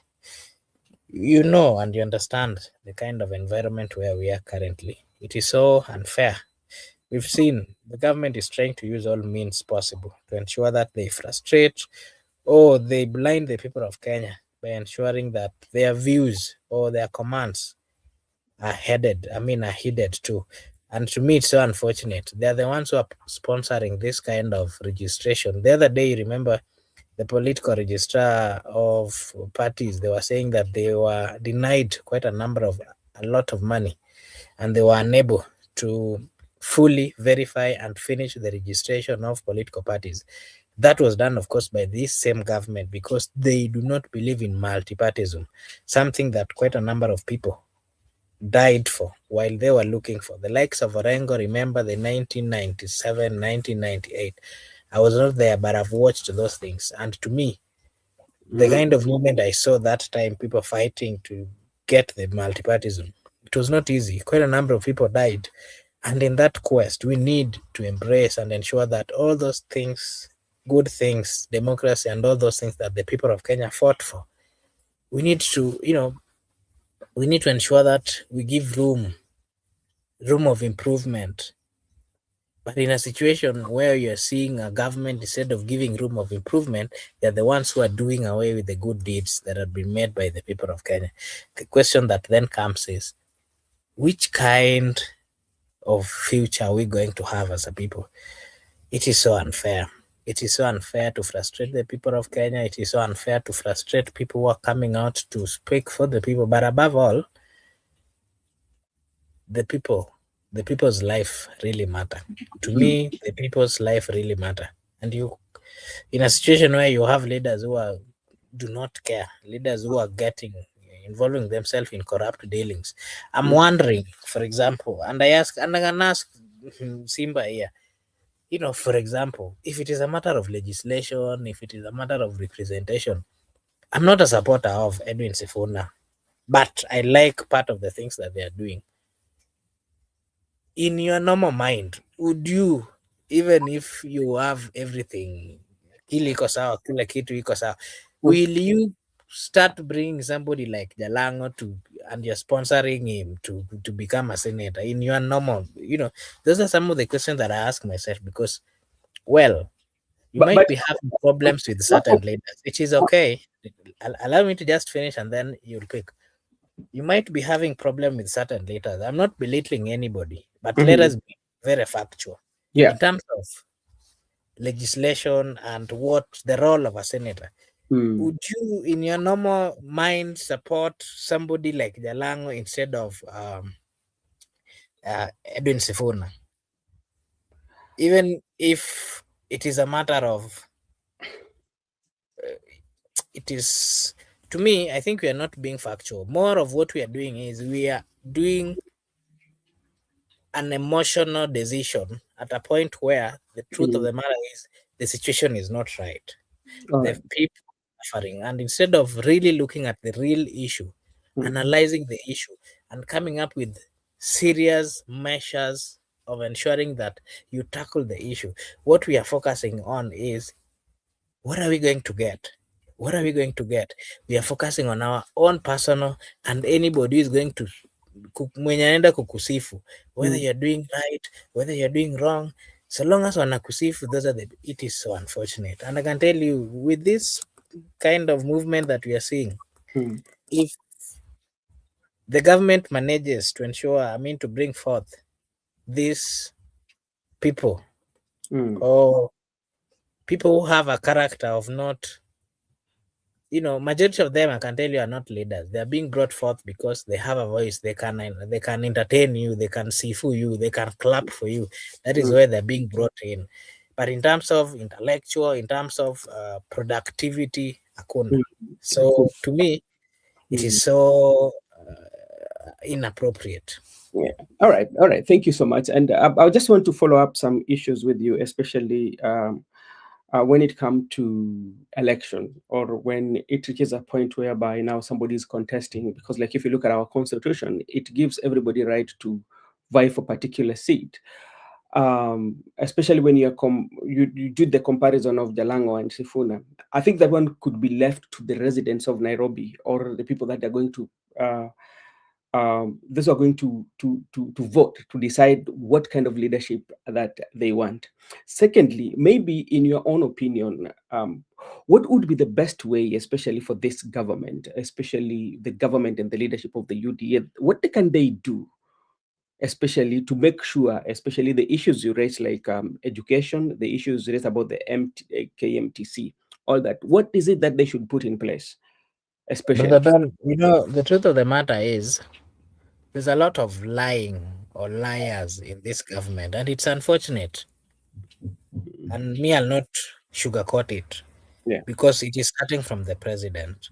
And you understand the kind of environment where we are currently. It is so unfair. We've seen the government is trying to use all means possible to ensure that they frustrate or they blind the people of Kenya by ensuring that their views or their commands are heeded too. And to me, it's so unfortunate. They're the ones who are sponsoring this kind of registration. The other day, remember, the political registrar of parties, they were saying that they were denied quite a lot of money, and they were unable to fully verify and finish the registration of political parties. That was done, of course, by this same government because they do not believe in multipartism, something that quite a number of people died for while they were looking for. The likes of Orengo, remember the 1997, 1998. I was not there, but I've watched those things. And to me, the kind of movement I saw that time, people fighting to get the multipartism, it was not easy. Quite a number of people died. And in that quest, we need to embrace and ensure that all those things, good things, democracy, and all those things that the people of Kenya fought for, we need to, we need to ensure that we give room of improvement. But in a situation where you're seeing a government, instead of giving room of improvement, they're the ones who are doing away with the good deeds that have been made by the people of Kenya. The question that then comes is, which kind of future are we going to have as a people? It is so unfair. It is so unfair to frustrate the people of Kenya. It is so unfair to frustrate people who are coming out to speak for the people. But above all, the people's life really matter. To me, the people's life really matter. And you, in a situation where you have leaders who do not care, leaders who are involving themselves in corrupt dealings. I'm wondering, for example, and I can ask Simba here, for example, if it is a matter of legislation, if it is a matter of representation, I'm not a supporter of Edwin Sifuna, but I like part of the things that they are doing. In your normal mind, would you, even if you have everything, kila iko sawa, kila kitu iko sawa, will you start bringing somebody like Jalango and you're sponsoring him to become a senator in your normal, those are some of the questions that I ask myself because, well, you But might be having problems with certain leaders, which is okay. Allow me to just finish and then you'll pick. You might be having problem with certain leaders. I'm not belittling anybody, but let us be very factual. Yeah. In terms of legislation and what the role of a senator, would you, in your normal mind, support somebody like Jalango instead of Edwin Sifuna? Even if it is a matter of, it is, to me, I think we are not being factual. More of what we are doing is we are doing an emotional decision at a point where the truth of the matter is the situation is not right. The people are suffering, and instead of really looking at the real issue, analyzing the issue, and coming up with serious measures of ensuring that you tackle the issue, what we are focusing on is, what are we going to get? What are we going to get? We are focusing on our own personal, and anybody who is going to mwenye anaenda kukusifu, whether you're doing right, whether you're doing wrong, so long as wanakusifu, it is so unfortunate. And I can tell you, with this kind of movement that we are seeing, if the government manages to ensure, to bring forth these people, or people who have a character of not, majority of them, I can tell you, are not leaders. They are being brought forth because they have a voice. They can entertain you. They can sifu you. They can clap for you. That is where they're being brought in. But in terms of intellectual, in terms of productivity, akuna. So to me, it is so inappropriate. Yeah. All right. Thank you so much. And I just want to follow up some issues with you, especially when it comes to election, or when it reaches a point whereby now somebody is contesting, because like if you look at our constitution, it gives everybody right to vie for a particular seat. Especially when you do the comparison of Jalango and Sifuna. I think that one could be left to the residents of Nairobi, or the people that are going to those are going to vote to decide what kind of leadership that they want. Secondly, maybe in your own opinion, what would be the best way, especially for this government, especially the government and the leadership of the UDA, what can they do, especially to make sure, especially the issues you raised, like education, the issues raised about the KMTC, all that, what is it that they should put in place? Especially, Brother Ben, the truth of the matter is, there's a lot of lying or liars in this government, and it's unfortunate. And me, I'll not sugarcoat it, because it is starting from the president,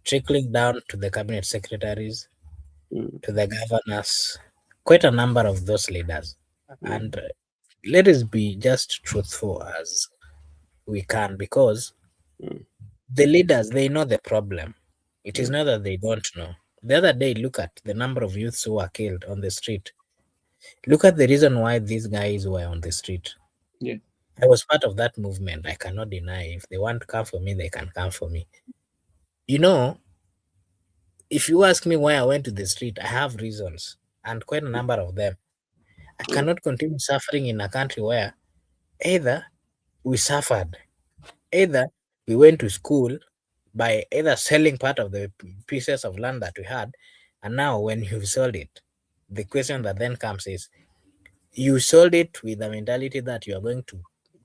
trickling down to the cabinet secretaries, to the governors, quite a number of those leaders. And let us be just truthful as we can, because the leaders, they know the problem. It is not that they don't know. The other day, look at the number of youths who were killed on the street. Look at the reason why these guys were on the street. Yeah. I was part of that movement. I cannot deny. If they want to come for me, they can come for me. If you ask me why I went to the street, I have reasons, and quite a number of them. I cannot continue suffering in a country where either we suffered, either we went to school by either selling part of the pieces of land that we had, and now when you sold it, the question that then comes is, you sold it with the mentality that you are going to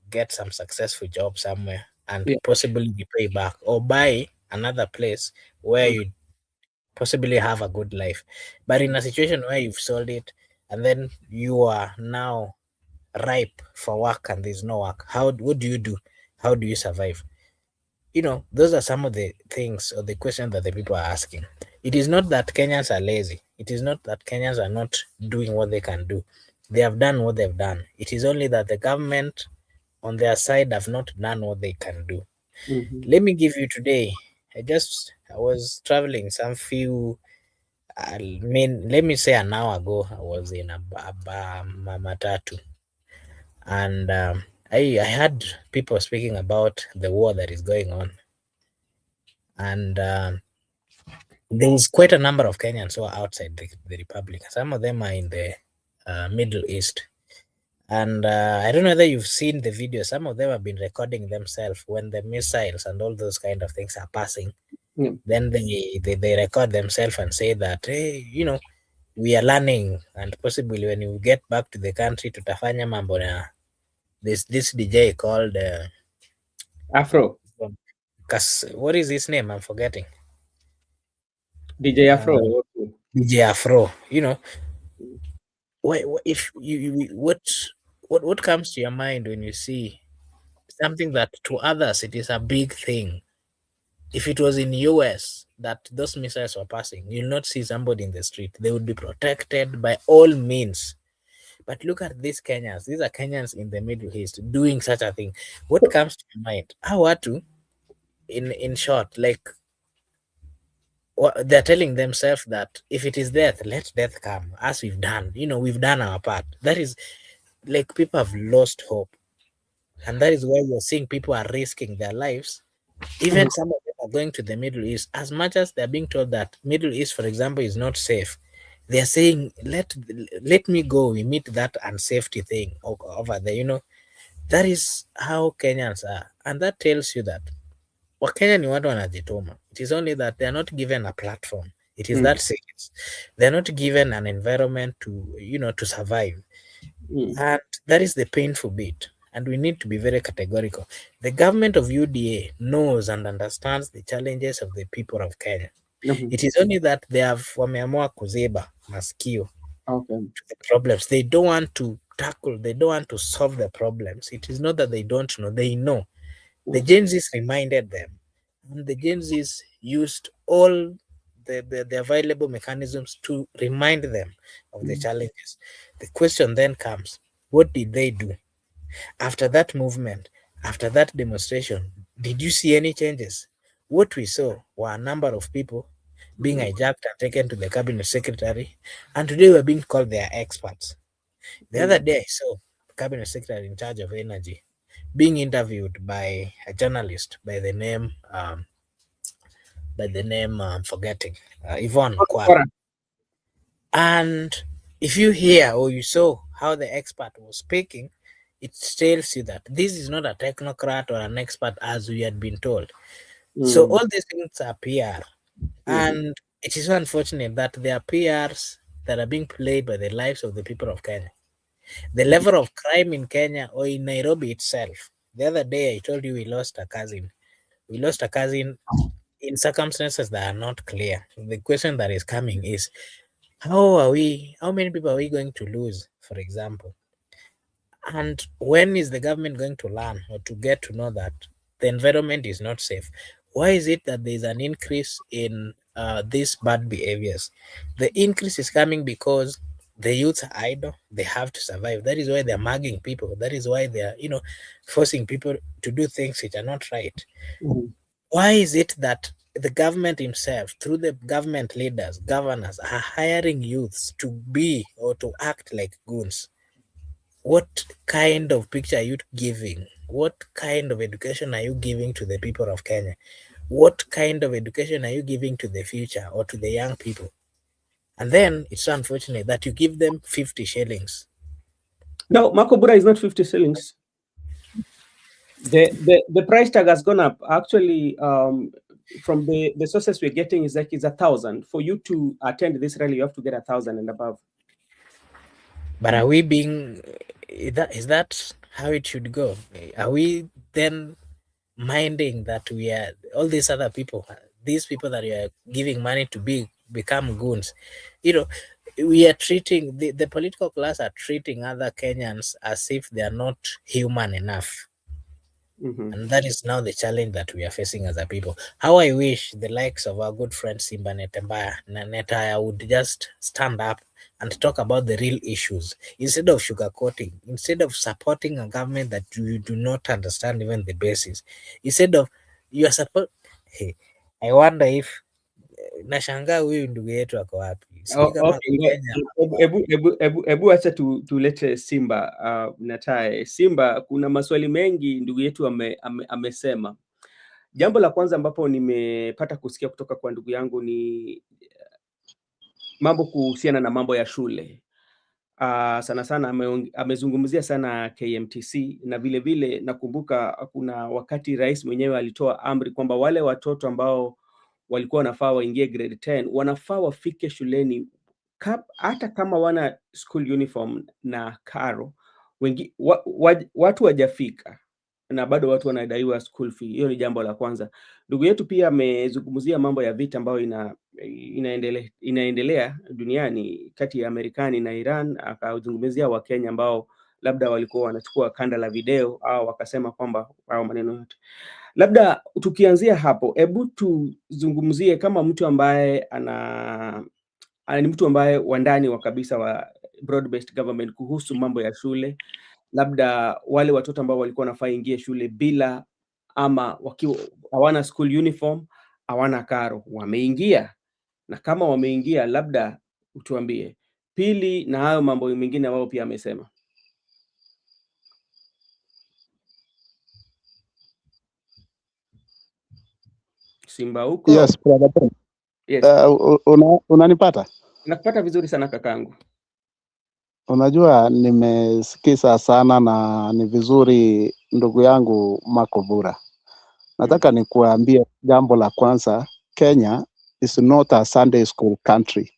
get some successful job somewhere and possibly be paid back, or buy another place where you possibly have a good life. But in a situation where you've sold it and then you are now ripe for work and there's no work, what do you do? How do you survive? Those are some of the things or the questions that the people are asking. It is not that Kenyans are lazy. It is not that Kenyans are not doing what they can do. They have done what they've done. It is only that the government on their side have not done what they can do. Let me give you today. I was traveling let me say an hour ago. I was in a matatu, and I had people speaking about the war that is going on, and there's quite a number of Kenyans who are outside the republic. Some of them are in the Middle East. And I don't know whether you've seen the video. Some of them have been recording themselves when the missiles and all those kind of things are passing. Then they record themselves and say that, hey, we are learning, and possibly when you get back to the country, tutafanya mambo na this DJ called Afro. What is his name? I'm forgetting. DJ Afro. DJ Afro. What comes to your mind when you see something that to others it is a big thing? If it was in US that those missiles were passing, you'll not see somebody in the street. They would be protected by all means. But look at these Kenyans. These are Kenyans in the Middle East doing such a thing. What comes to your mind? How are to, in short, like they're telling themselves that if it is death, let death come, as we've done. We've done our part. That is like people have lost hope. And that is why you're seeing people are risking their lives. Even some of them are going to the Middle East. As much as they're being told that Middle East, for example, is not safe, they're saying, let me go. We meet that unsafety thing over there. That is how Kenyans are. And that tells you that Wakenya ni watu wanajituma. It is only that they're not given a platform. It is that serious. They're not given an environment to survive. And that is the painful bit. And we need to be very categorical. The government of UDA knows and understands the challenges of the people of Kenya. It is only that they have wameamua kuziba masikio to the problems. They don't want to tackle, they don't want to solve the problems. It is not that they don't know, they know. The Gen Zs reminded them, and the Gen Zs used all the available mechanisms to remind them of the challenges. The question then comes, what did they do? After that movement, after that demonstration, did you see any changes? What we saw were a number of people being hijacked and taken to the cabinet secretary, and today we're being called their experts. The other day I saw the cabinet secretary in charge of energy being interviewed by a journalist by the name I'm forgetting, Yvonne Kwara. And if you hear or you saw how the expert was speaking, it tells you that this is not a technocrat or an expert as we had been told. So all these things are PR. And it is so unfortunate that there are PRs that are being played by the lives of the people of Kenya. The level of crime in Kenya or in Nairobi itself. The other day I told you we lost a cousin. We lost a cousin in circumstances that are not clear. The question that is coming is, how many people are we going to lose, for example? And when is the government going to learn or to get to know that the environment is not safe? Why is it that there's an increase in these bad behaviors? The increase is coming because the youths are idle. They have to survive. That is why they're mugging people. That is why they're, forcing people to do things which are not right. Why is it that the government himself, through the government leaders, governors, are hiring youths to be or to act like goons? What kind of picture are you giving? What kind of education are you giving to the people of Kenya? What kind of education are you giving to the future or to the young people? And then it's so unfortunate that you give them 50 shillings. No, Makobura is not 50 shillings. The price tag has gone up. Actually, from the sources we're getting is like it's 1,000. For you to attend this rally, you have to get 1,000 and above. But are we being, is that how it should go? Are we then minding that we are all these other people, these people that you are giving money to become goons? You know, we are treating the political class are treating other Kenyans as if they are not human enough. And that is now the challenge that we are facing as a people. How I wish the likes of our good friend Simba Netaya would just stand up and talk about the real issues instead of sugarcoating, instead of supporting a government that you do not understand even the basis. Instead of you are support. Hey, I wonder if nashangaa huyu ndugu yetu ako wapi? Sijui kama Okay, Kenya. ebu acha tulete Simba Natae. Simba, kuna maswali mengi ndugu yetu amesema. Jambo la kwanza ambapo nimepata kusikia kutoka kwa ndugu yangu ni mambo kuhusiana na mambo ya shule. Sana sana amezungumzia sana KMTC, na vile vile nakumbuka kuna wakati rais mwenyewe alitoa amri kwamba wale watoto ambao walikuwa wanafaa waingie grade 10 wanafaa wafike shuleni hata kama wana school uniform na karo. Watu wajafika na bado watu wanadaiwa school fee. Hiyo ni jambo la kwanza. Ndugu yetu pia amezungumzia mambo ya vita ambayo inaendelea duniani kati ya Marekani na Iran. Akazungumzia Wakenya ambao labda walikuwa wanachukua kanda la video au wakasema kwamba hao maneno yote. Labda tukianzia hapo, hebu tuzungumzie kama mtu ambaye ni mtu ambaye wa ndani wa kabisa wa broad-based government kuhusu mambo ya shule. Labda wale watoto ambao walikuwa wanafaa ingie shule bila ama wakiwa hawana school uniform, hawana karo, wameingia? Na kama wameingia, labda utuambie. Pili, na hayo mambo mengine wao pia amesema. Simba huko? Yes, brother. Yes. Unanipata? Nakupata vizuri sana kakangu. Unajua nimesikiza sana na ni vizuri ndugu yangu Makobura. Nataka nikuambie jambo la kwanza, Kenya is not a Sunday school country.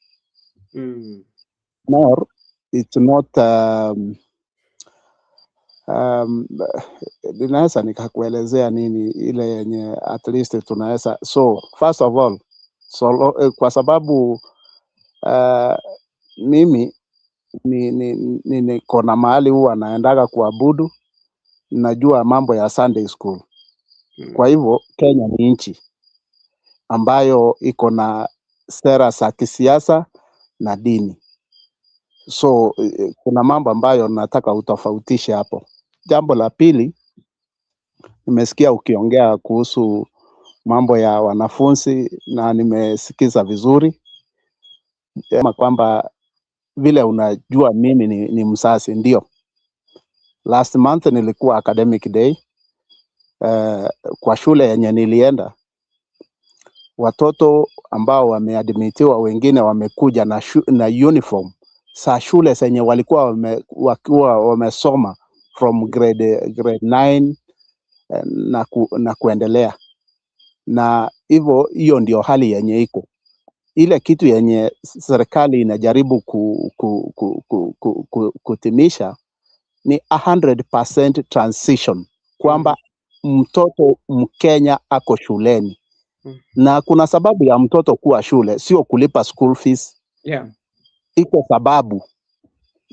Nor it's not ninaweza nikakuelezea nini ile yenye at least tunaweza. So first of all, kwa sababu mimi niko na mahali huwa naendaga kuabudu, najua mambo ya Sunday school. Kwa hivyo Kenya ni nchi ambayo iko na sera za kisiasa na dini. So kuna mambo ambayo nataka utofautishe hapo. Jambo la pili, nimesikia ukiongea kuhusu mambo ya wanafunzi na nimesikiza vizuri. Kama kwamba vile unajua mimi ni msasi, ndio. Last month nilikuwa academic day kwa shule yenye nilienda. Watoto ambao wameadmitiwa wengine wamekuja na uniform sa shule zenye walikuwa wamesoma from grade 9 na kuendelea. Na hivyo hiyo ndio hali yenye iko. Ile kitu yenye serikali inajaribu kutimisha ni 100% transition, kwamba mtoto Mkenya ako shuleni. Na kuna sababu ya mtoto kuwa shule, sio kulipa school fees. Yeah. Iko sababu.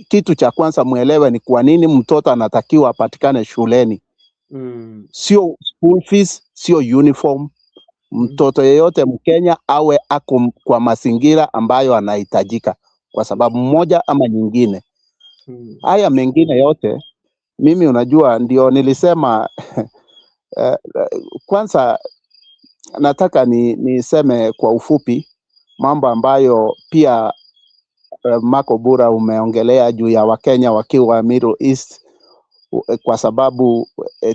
Kitu cha kwanza muelewe ni kwa nini mtoto anatakiwa apatikane shuleni. Sio school fees, sio uniform. Mtoto yeyote Mkenya awe ako kwa mazingira ambayo anahitajika kwa sababu moja ama nyingine. Haya mengine yote mimi unajua ndio nilisema kwanza nataka niseme kwa ufupi mambo ambayo pia Makobura umeongelea juu ya Wakenya wakiwa Middle East kwa sababu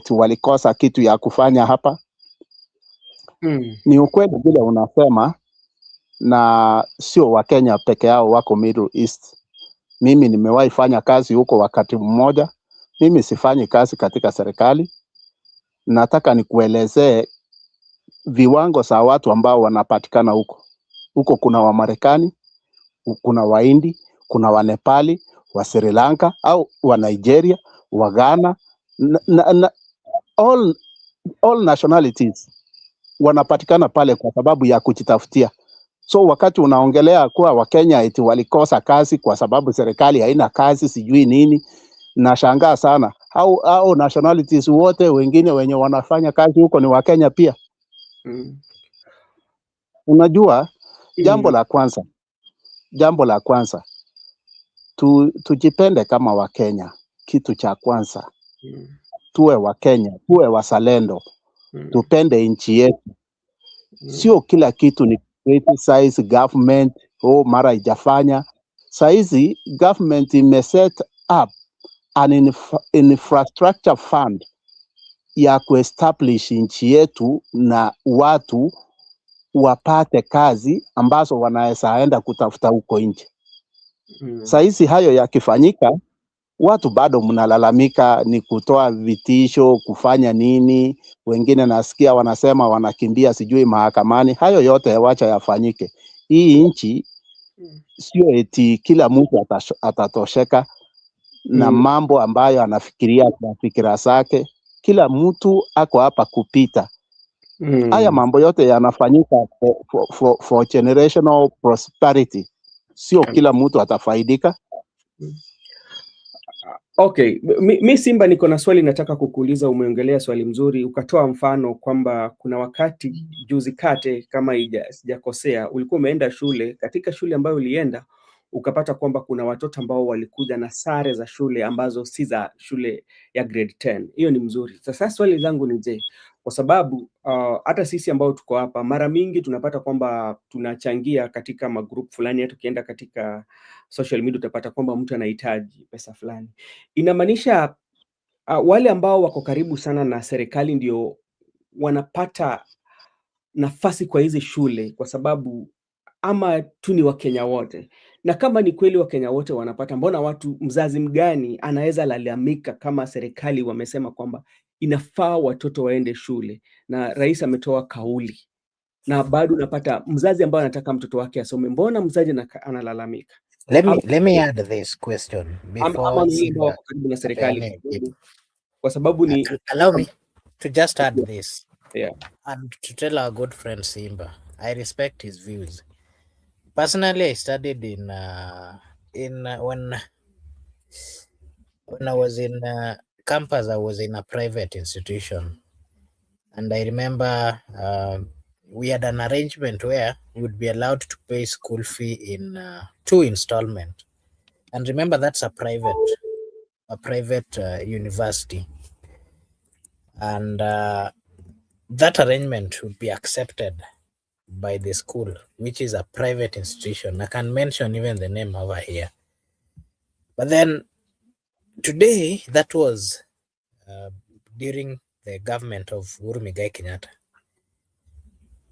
walikosa kitu ya kufanya hapa. Ni ukweli vile unasema, na sio Wakenya peke yao wako Middle East. Mimi nimewahi fanya kazi huko wakati mmoja. Mimi sifanyi kazi katika serikali. Nataka nikuelezee viwango za watu ambao wanapatikana huko. Huko kuna wa Marekani, kuna Wahindi, kuna wa Nepali, wa Sri Lanka au wa Nigeria, wa Ghana All nationalities wanapatikana pale kwa sababu ya kujitafutia. So wakati unaongelea kuwa Wakenya eti walikosa kazi kwa sababu serikali haina kazi sijui nini, nashangaa sana. Au nationalities wote wengine wenye wanafanya kazi huko ni Wakenya pia. Unajua, jambo la kwanza tujipende kama Wakenya. Kitu cha kwanza tuwe Wakenya, tuwe wazalendo, tupende nchi yetu. Sio kila kitu ni criticize government, mara haijafanya. Saizi government imeset up an infrastructure fund ya kuestablish nchi yetu na watu wapate kazi ambazo wanaweza enda kutafuta huko nje. Saizi hayo yakifanyika, watu bado mnalalamika ni kutoa vitisho, kufanya nini. Wengine nasikia wanasema wanakimbia sijui mahakamani. Hayo yote wacha yafanyike. Hii nchi sio eti kila mtu atatosheka na mambo ambayo anafikiria kwa fikira zake. Kila mtu ako hapa kupita. Haya mambo yote yanafanyika for generational prosperity. Sio kila mtu atafaidika. Okay, mi Simba niko na swali nataka kukuuliza. Umeongelea swali mzuri, ukatoa mfano kwamba kuna wakati juzi kate, kama sijakosea, ulikuwa umeenda shule. Katika shule ambayo ulienda ukapata kwamba kuna watoto ambao walikuja na sare za shule ambazo si za shule ya grade 10. Hiyo ni mzuri. Sasa swali langu ni je, kwa sababu hata sisi ambao tuko hapa mara mingi tunapata kwamba tunachangia katika magroup fulani. Hata tukienda katika social media utapata kwamba mtu anahitaji pesa fulani. Inamaanisha wale ambao wako karibu sana na serikali ndio wanapata nafasi kwa hizi shule kwa sababu ama tu ni Wakenya wote? Na kama ni kweli Wakenya wote wanapata, mbona mzazi mgani anaweza lalamika kama serikali wamesema kwamba inafaa watoto waende shule na rais ametoa kauli, na bado unapata mzazi ambaye anataka mtoto wake asome, mbona mzazi analalamika? Let me add this question before Simba, na serikali, kwa sababu ni allow me to just add this. Yeah. And to tell our good friend Simba, I respect his views. Personally, I studied when I was in campus, I was in a private institution, and I remember we had an arrangement where we would be allowed to pay school fee in 2 installments. And remember, that's a private university, and that arrangement would be accepted by the school, which is a private institution. I can mention even the name over here. But then today, that was during the government of Uhuru Muigai Kenyatta.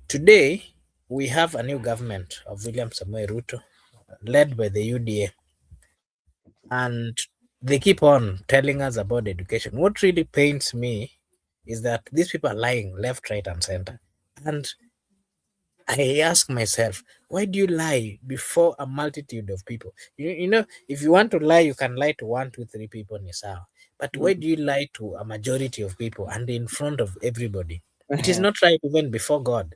Today, we have a new government of William Samoei Ruto, led by the UDA. And they keep on telling us about education. What really pains me is that these people are lying left, right, and center. And I ask myself, why do you lie before a multitude of people? You know, if you want to lie, you can lie to 1, 2, 3 people in Isao. But why do you lie to a majority of people and in front of everybody? It is not right even before God.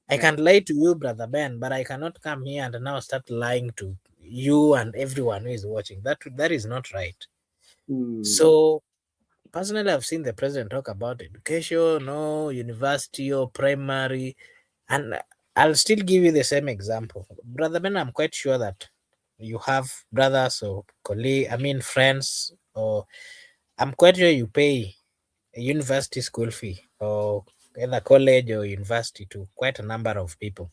I can lie to you, Brother Ben, but I cannot come here and now start lying to you and everyone who is watching. That is not right. So personally, I've seen the president talk about education, university or primary, and I'll still give you the same example. Brother Ben, I'm quite sure that you have brothers or colleagues, friends, or I'm quite sure you pay a university school fee or either college or university to quite a number of people.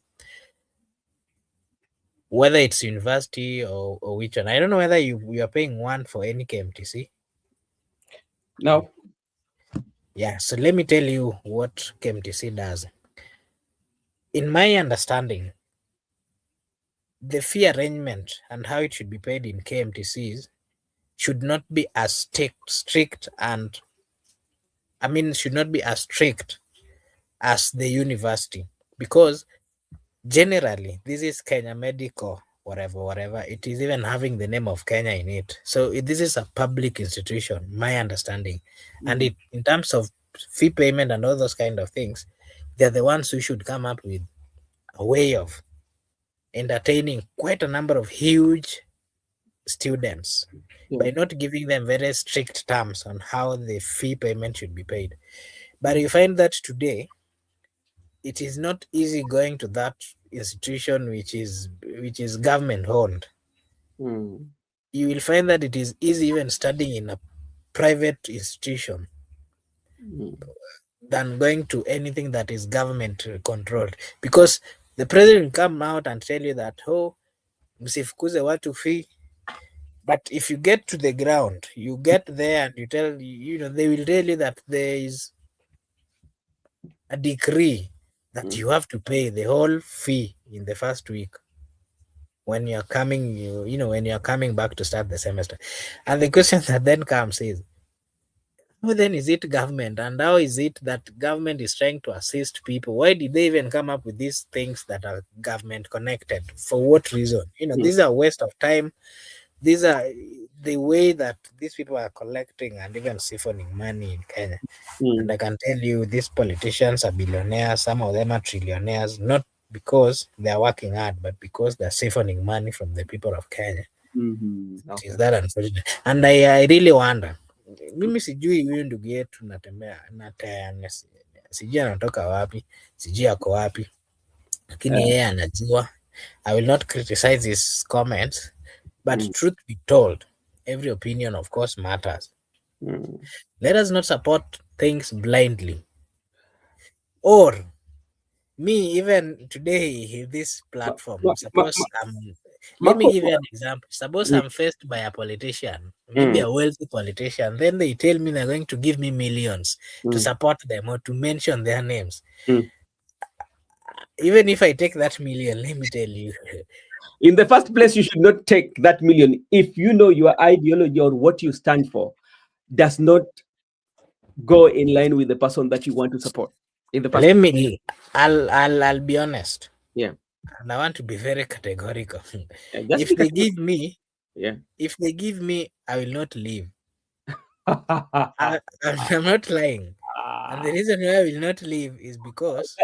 Whether it's university or which one. I don't know whether you are paying one for any KMTC. No. Yeah, so let me tell you what KMTC does. In my understanding, the fee arrangement and how it should be paid in KMTCs should not be as strict as the university, because generally this is Kenya Medical whatever. It is even having the name of Kenya in it. So this is a public institution, my understanding. And it, in terms of fee payment and all those kind of things, they're the ones who should come up with a way of entertaining quite a number of huge students by not giving them very strict terms on how the fee payment should be paid. But you find that today it is not easy going to that institution which is government owned. You will find that it is easy even studying in a private institution than going to anything that is government controlled, because the president will come out and tell you that, oh, msifukuze watu fee. But if you get to the ground, you get there and you tell, they will tell you that there is a decree that you have to pay the whole fee in the first week when you're coming, when you're coming back to start the semester. And the question that then comes is, how then is it government, and how is it that government is trying to assist people? Why did they even come up with these things that are government connected? For what reason? These are a waste of time. These are the way that these people are collecting and even siphoning money in Kenya. And I can tell you, these politicians are billionaires. Some of them are trillionaires, not because they are working hard, but because they're siphoning money from the people of Kenya. Is that unfortunate? And I really wonder, mimi sijui huyu ndugu yetu natembea sijui anatoka wapi, sijui ako wapi, lakini yeye anajua. I will not criticize his comments, but truth be told, every opinion of course matters. Let us not support things blindly. Or me, even today, this platform, suppose let me give you an example. Suppose I'm faced by a politician, maybe a wealthy politician, then they tell me they're going to give me millions to support them or to mention their names. Even if I take that million, let me tell you, in the first place, you should not take that million if you know your ideology or what you stand for does not go in line with the person that you want to support. In the first I'll be honest. Yeah. And I want to be very categorical. If they give me, I will not leave. I'm not lying. And the reason why I will not leave is because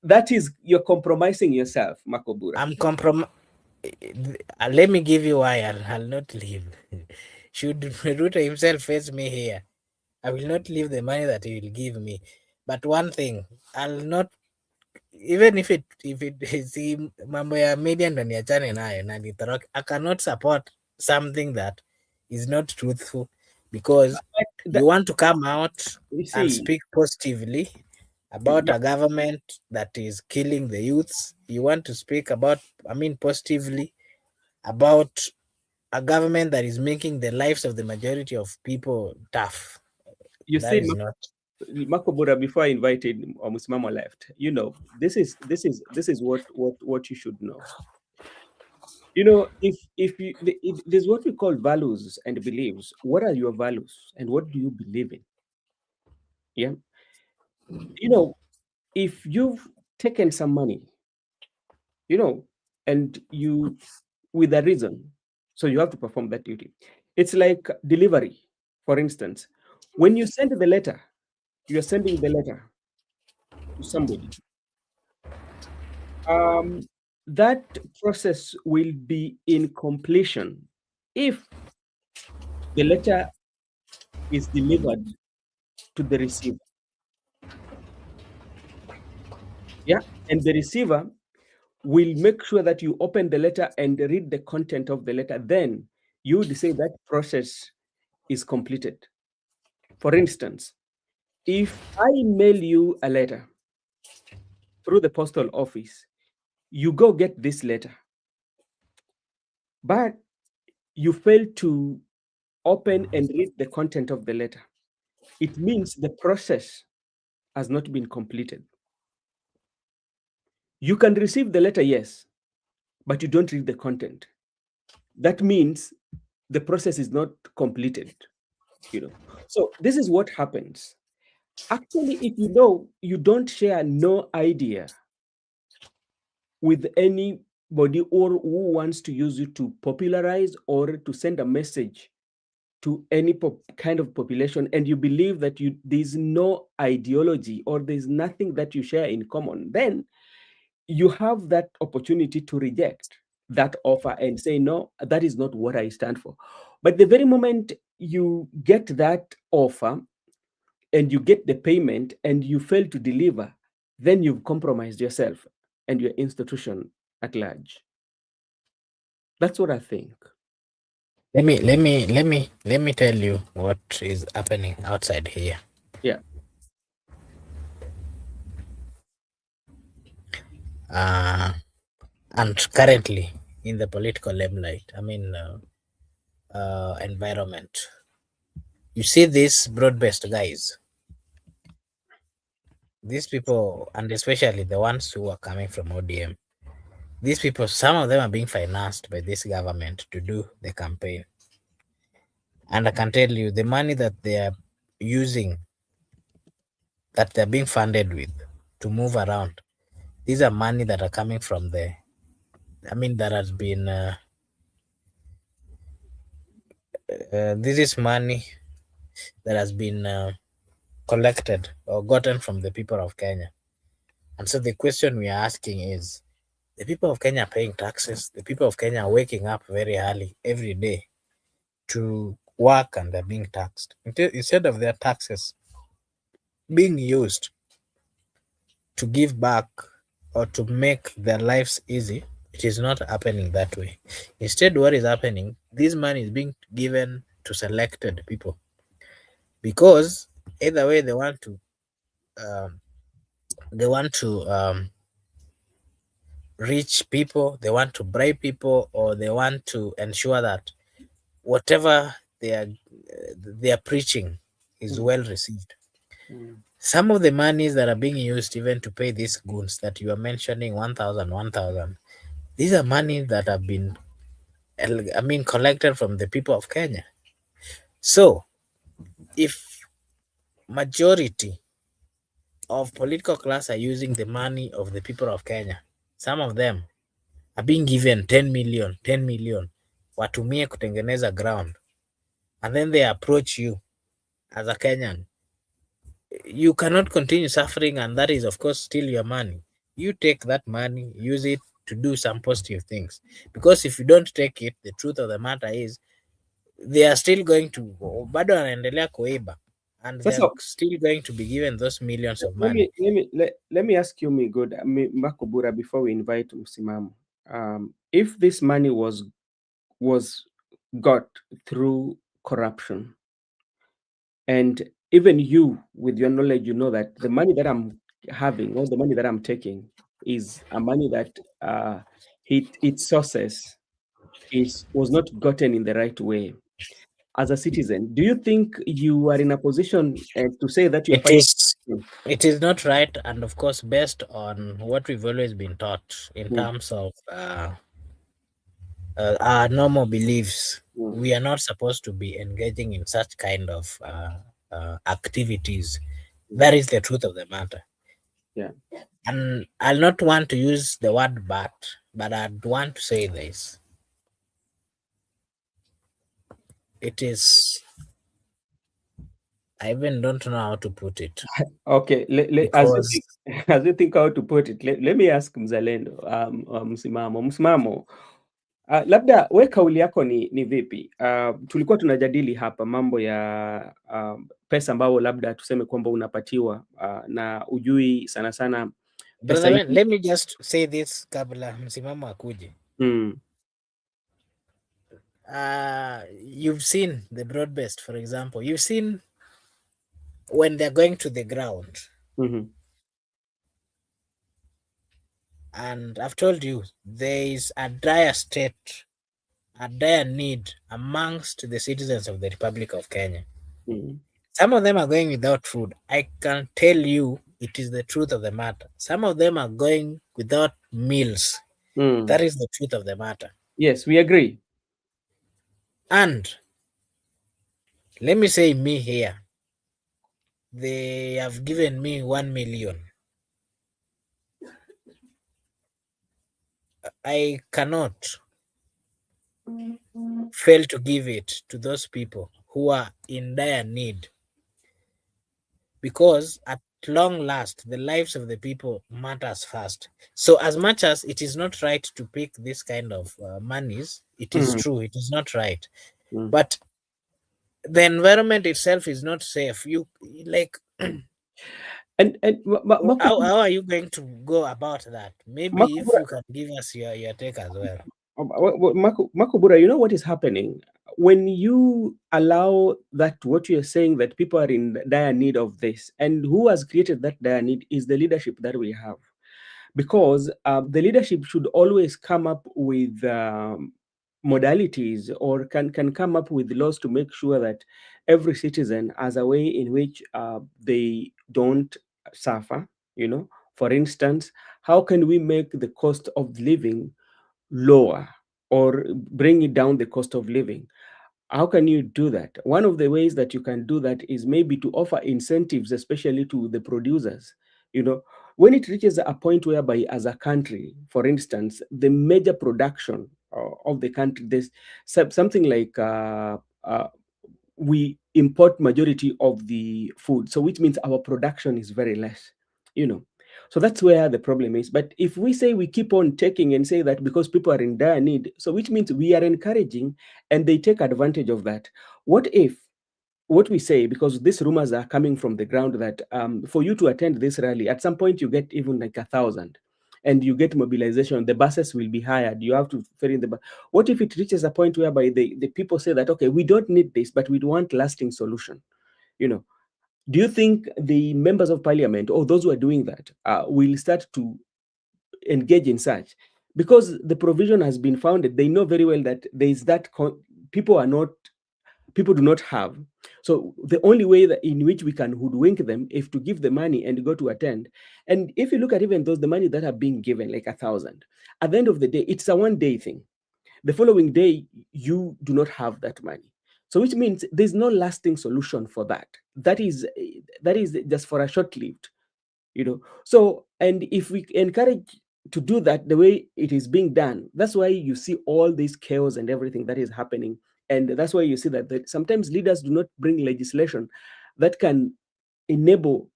that is, you're compromising yourself, Makobura. I'm let me give you why I'll not leave. Should Ruto himself face me here, I will not leave the money that he will give me. But one thing, I'll not, even if it is mambo ya media ndo niachane nayo na nitoroke, I cannot support something that is not truthful, because you want to come out and speak positively about a government that is killing the youths. You want to speak positively about a government that is making the lives of the majority of people tough. You that see, Makobura, before I invited Omusimamo left, this is what you should know. If there's what we call values and beliefs. What are your values and what do you believe in? Yeah. If you've taken some money, and you, with a reason, so you have to perform that duty. It's like delivery, for instance. When you send the letter, you're sending the letter to somebody. That process will be in completion if the letter is delivered to the receiver. Yeah, and the receiver will make sure that you open the letter and read the content of the letter. Then you would say that process is completed. For instance, if I mail you a letter through the postal office, you go get this letter, but you fail to open and read the content of the letter, it means the process has not been completed. You can receive the letter, yes, but you don't read the content. That means the process is not completed. So this is what happens. Actually, if you don't share no idea with any anybody or who wants to use you to popularize or to send a message to any kind of population, and you believe that there's no ideology or there's nothing that you share in common, then you have that opportunity to reject that offer and say, no, that is not what I stand for. But the very moment you get that offer and you get the payment and you fail to deliver, then you've compromised yourself and your institution at large. That's what I think. Let me tell you what is happening outside here. Yeah. And currently in the political limelight, environment, you see these broad-based guys, these people, and especially the ones who are coming from ODM, these people, some of them are being financed by this government to do the campaign. And I can tell you the money that they are using, that they're being funded with to move around, these are money that are coming from that has been, this is money that has been collected or gotten from the people of Kenya. And so the question we are asking is, the people of Kenya are paying taxes. The people of Kenya are waking up very early every day to work, and they're being taxed. Instead of their taxes being used to give back or to make their lives easy, it is not happening that way. Instead, what is happening, this money is being given to selected people, because either way they want to reach people, they want to bribe people, or they want to ensure that whatever they are preaching is well received. Some of the monies that are being used even to pay these goons that you are mentioning, 1,000, these are money that have been collected from the people of Kenya. So if majority of political class are using the money of the people of Kenya, some of them are being given 10 million watumie kutengeneza ground, and then they approach you as a Kenyan, you cannot continue suffering, and that is of course still your money. You take that money, use it to do some positive things, because if you don't take it, the truth of the matter is they are still going to bado wanaendelea kuiba, and they are still going to be given those millions of money. Let me ask you, Makobura, before we invite Msimamo, if this money was got through corruption, and even you, with your knowledge, you know that the money that I'm having or the money that I'm taking is a money that its sources was not gotten in the right way. As a citizen, do you think you are in a position to say that you are it is not right, and of course, based on what we've always been taught in terms of our normal beliefs, we are not supposed to be engaging in such kind of activities. That is the truth of the matter. Yeah. And I'll not want to use the word but I'd want to say this. It is, I even don't know how to put it. Okay, as you think how to put it, let me ask Mzalendo, Msimamo, labda we kauli yako ni vipi? Tulikuwa tunajadili hapa mambo ya pesa ambao labda tuseme kwamba unapatiwa na ujui sana sana pesa. Let me just say this kabla Msimamo akuje. You've seen the broad-based, for example. You've seen when they're going to the ground. And I've told you, there is a dire state, a dire need amongst the citizens of the Republic of Kenya. Some of them are going without food. I can tell you, it is the truth of the matter. Some of them are going without meals. That is the truth of the matter. Yes, we agree. And let me say me here, they have given me 1 million. I cannot fail to give it to those people who are in dire need, because at long last the lives of the people matters first. So as much as it is not right to pick this kind of monies, it is true, it is not right, but the environment itself is not safe. You like And how are you going to go about that? Maybe if you can give us your take as well. Makubura, you know what is happening when you allow that, what you're saying, that people are in dire need of this, and who has created that dire need is the leadership that we have, because the leadership should always come up with modalities, or can come up with laws to make sure that every citizen has a way in which they don't suffer. For instance, how can we make the cost of living lower, or bring it down, the cost of living? How can you do that? One of the ways that you can do that is maybe to offer incentives, especially to the producers. When it reaches a point whereby, as a country, for instance, the major production of the country, there's something like we import majority of the food, so which means our production is very less. So that's where the problem is. But if we say we keep on taking and say that because people are in dire need, so which means we are encouraging and they take advantage of that. What if what we say, because these rumors are coming from the ground, that for you to attend this rally, at some point you get even like 1,000, and you get mobilization, the buses will be hired, you have to ferry in the bus. What if it reaches a point whereby the people say that, okay, we don't need this, but we want lasting solution? Do you think the members of parliament, or those who are doing that, will start to engage in such? Because the provision has been founded, they know very well that there is that people do not have. So the only way that in which we can hoodwink them is to give the money and go to attend. And if you look at even those, the money that are being given, like 1,000, at the end of the day, it's a one-day thing. The following day, you do not have that money. So which means there's no lasting solution for that. That is just for a short-lived, So, and if we encourage to do that the way it is being done, that's why you see all this chaos and everything that is happening. And that's why you see that sometimes leaders do not bring legislation that can enable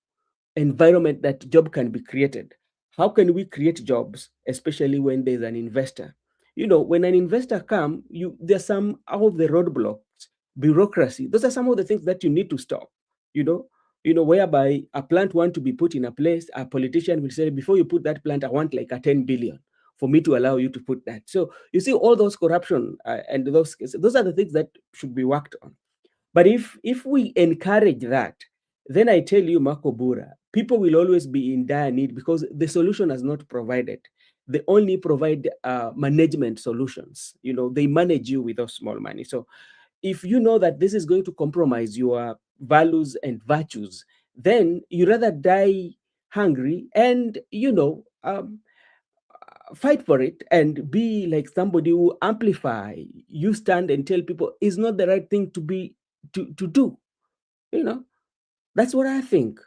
environment that job can be created. How can we create jobs, especially when there's an investor? When an investor comes, there's some of the roadblocks, bureaucracy. Those are some of the things that you need to stop. Whereby a plant want to be put in a place, a politician will say, before you put that plant, I want like a 10 billion for me to allow you to put that. So you see all those corruption and those are the things that should be worked on. But if we encourage that, then I tell you, Makobura, people will always be in dire need, because the solution is not provided. They only provide management solutions. They manage you with those small money. So if you know that this is going to compromise your values and virtues, then you rather die hungry and fight for it and be like somebody who amplify. You stand and tell people it's not the right thing to do. That's what I think.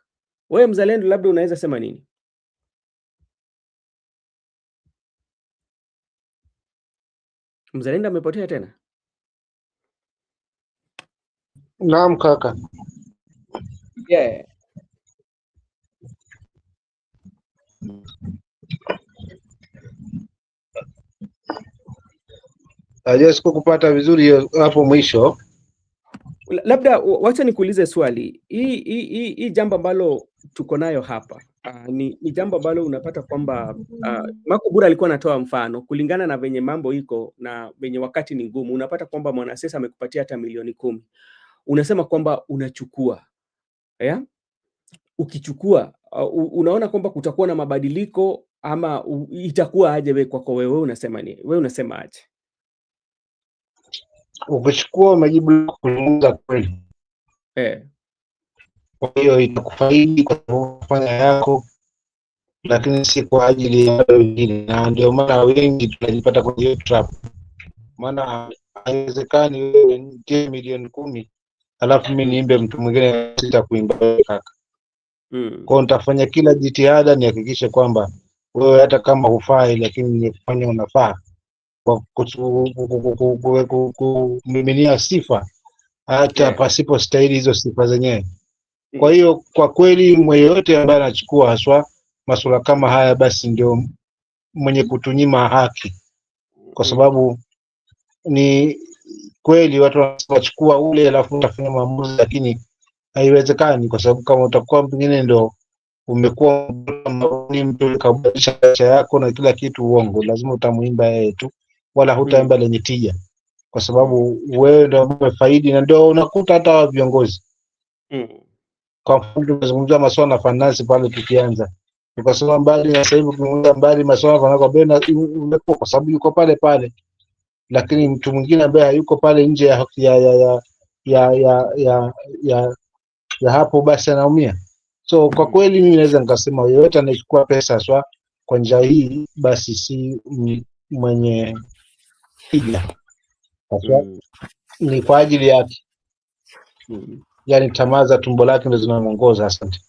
Wewe mzalendo, labda unaweza sema nini? Mzalendo amepotea tena? Naam kaka. Yeah. Just kukupata vizuri hapo mwisho. Labda wacha nikuulize swali. Hii jambo ambalo tuko nayo hapa ni jambo ambalo unapata kwamba Makubura alikuwa anatoa mfano kulingana na venye mambo iko na venye wakati ni ngumu. Unapata kwamba mwanasiasa amekupatia hata milioni 10. Unasema kwamba unachukua. Yeah? Ukichukua unaona kwamba kutakuwa na mabadiliko ama itakuwa aje wewe kwako? Wewe unasema nini? Wewe unasema aje? Ukichukua majibu kuzungumza kweli. Kwa hiyo itakufaidi kwa kufanya yako, lakini si kwa ajili ya wengine, na ndio maana wengi tunajipata kwenye hiyo trap. Maana haiwezekani wewe nitie milioni 10 alafu mimi niimbe mtu mwingine sitakuimba kaka. Kwa nitafanya kila jitihada nihakikishe kwamba wewe hata kama hufai, lakini ni kufanya unafaa kwa kumiminia sifa hata pasipo stahili hizo sifa zenyewe. Kwa hiyo kwa kweli yeyote ambaye anachukua haswa masuala kama haya, basi ndio mwenye kutunyima haki, kwa sababu ni kweli watu wanachukua ule alafu utafanya maamuzi, lakini haiwezekani, kwa sababu kama utakuwa pengine ndo umekuwa ni mtu kabadilisha maisha yako na kila kitu, uongo, lazima utamuimba yeye tu, wala hutaimba lenye tija, kwa sababu wewe ndio umefaidi. Na ndio unakuta hata wa viongozi kwa mfano tunazungumzia masuala ya finance pale, tukianza tukasema mbali na sasa hivi kumwenda mbali masuala ya finance kwa sababu yuko pale pale, lakini mtu mwingine ambaye hayuko pale nje ya hapo, basi anaumia. So kwa kweli mimi naweza nikasema yeyote anachukua pesa swa kwa njia hii, basi si mwenye tija, ni kwa ajili yake, yani tamaa za tumbo lake ndio zinamuongoza. Asante.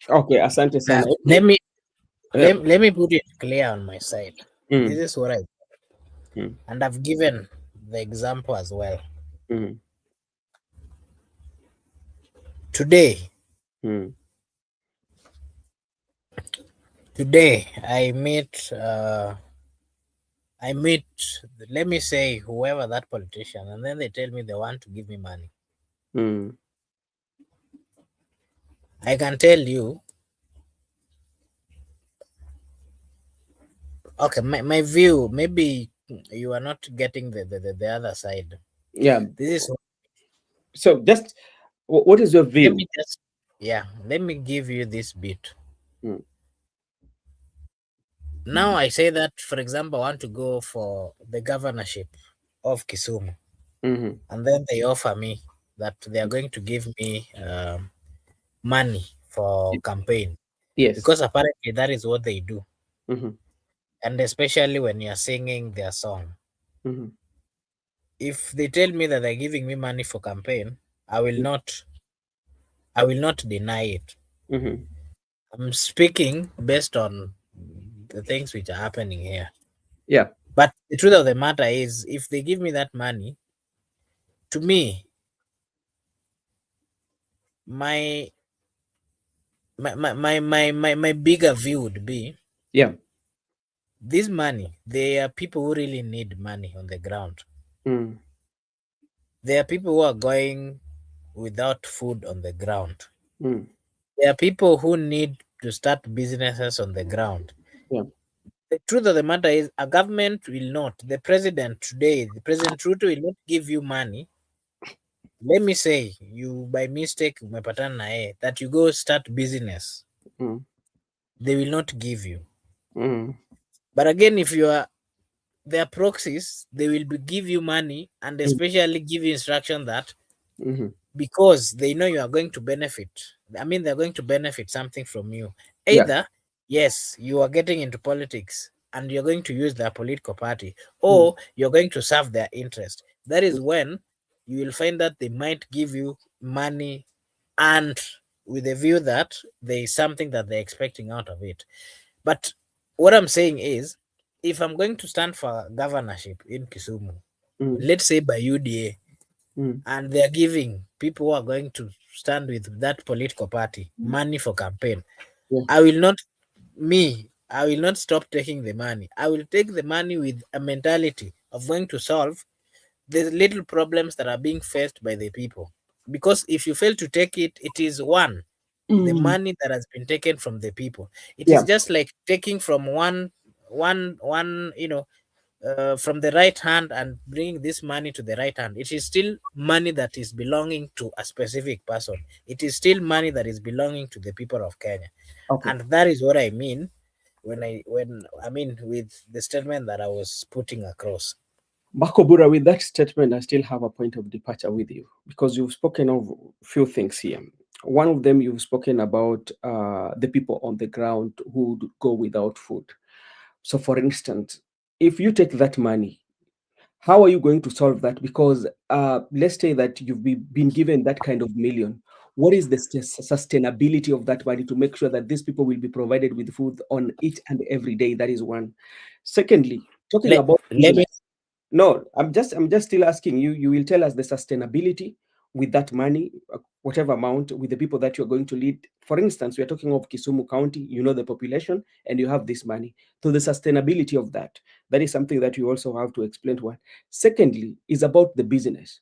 Okay, asante sana. Let me put it clear on my side. This is what I and I've given the example as well. Today I meet let me say whoever that politician, and then they tell me they want to give me money. I can tell you, okay, my view, maybe you are not getting the other side. Yeah, this is so just what is your view? Let me give you this bit. Now I say that, for example, I want to go for the governorship of Kisumu, and then they offer me that they are going to give me money for campaign. Yes, because apparently that is what they do. And especially when you are singing their song, if they tell me that they're giving me money for campaign, I will not deny it. I'm speaking based on the things which are happening here. Yeah. But the truth of the matter is, if they give me that money, to me, my bigger view would be, this money, there are people who really need money on the ground. There are people who are going without food on the ground. There are people who need to start businesses on the ground. The truth of the matter is, a government will not, the president today, the President Ruto will not give you money. Let me say, you by mistake, that you go start business. They will not give you. But again, if you are their proxies, they will give you money, and especially give you instruction that because they know you are going to benefit. I mean, they're going to benefit something from you. Either, yes, you are getting into politics and you're going to use their political party, or you're going to serve their interest. That is when you will find that they might give you money, and with a view that there is something that they're expecting out of it. But what I'm saying is, if I'm going to stand for governorship in Kisumu, let's say by UDA, and they're giving people who are going to stand with that political party money for campaign, I will not stop taking the money. I will take the money with a mentality of going to solve the little problems that are being faced by the people. Because if you fail to take it, it is the money that has been taken from the people. It is just like taking from one from the right hand and bringing this money to the right hand. It is still money that is belonging to a specific person. It is still money that is belonging to the people of Kenya. And that is what I mean with the statement that I was putting across. Makobura, with that statement, I still have a point of departure with you, because you've spoken of a few things here. One of them, you've spoken about the people on the ground who would go without food. So, for instance, if you take that money, how are you going to solve that? Because let's say that you've been given that kind of million. what is the sustainability of that money to make sure that these people will be provided with food on each and every day? That is one. Secondly, talking about let me no, I'm just still asking you. You will tell us the sustainability with that money, whatever amount, with the people that you're going to lead. For instance, we are talking of Kisumu County, you know the population, and you have this money. So the sustainability of that, that is something that you also have to explain to us. Secondly, is about the business.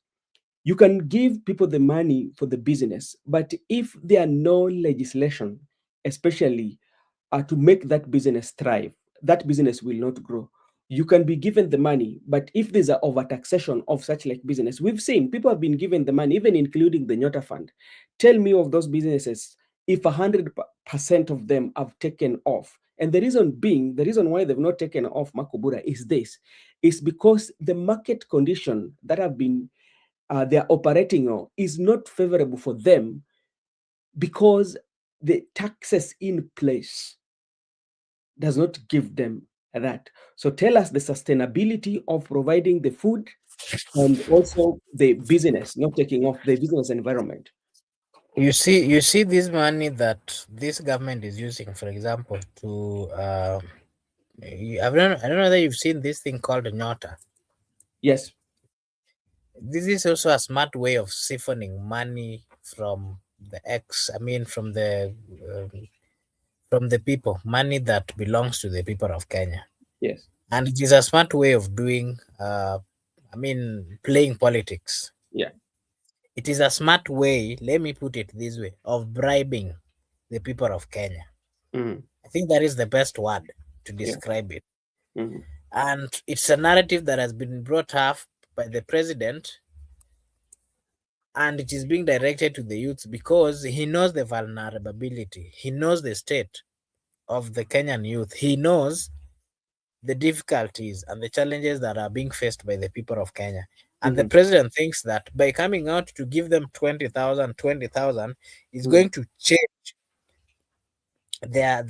You can give people the money for the business, but if there are no legislation, especially to make that business thrive, that business will not grow. You can be given the money, but if there's an overtaxation of such like business, we've seen people have been given the money, even including the Nyota Fund. Tell me of those businesses, if 100% of them have taken off. And the reason why they've not taken off Makubura is this, is because the market condition that have been they're operating on is not favorable for them, because the taxes in place does not give them that. So tell us the sustainability of providing the food and also the business, not taking off the business environment. you see this money that this government is using, for example, to I don't know whether you've seen this thing called Nyota. Yes. This is also a smart way of siphoning money from from the people, money that belongs to the people of Kenya. Yes. And it is a smart way of doing playing politics. Yeah. It is a smart way, let me put it this way, of bribing the people of Kenya. Mm-hmm. I think that is the best word to describe it. Mm-hmm. And it's a narrative that has been brought up by the president, and it is being directed to the youth because he knows the vulnerability. He knows the state of the Kenyan youth. He knows the difficulties and the challenges that are being faced by the people of Kenya. And the president thinks that by coming out to give them 20,000 is going to change their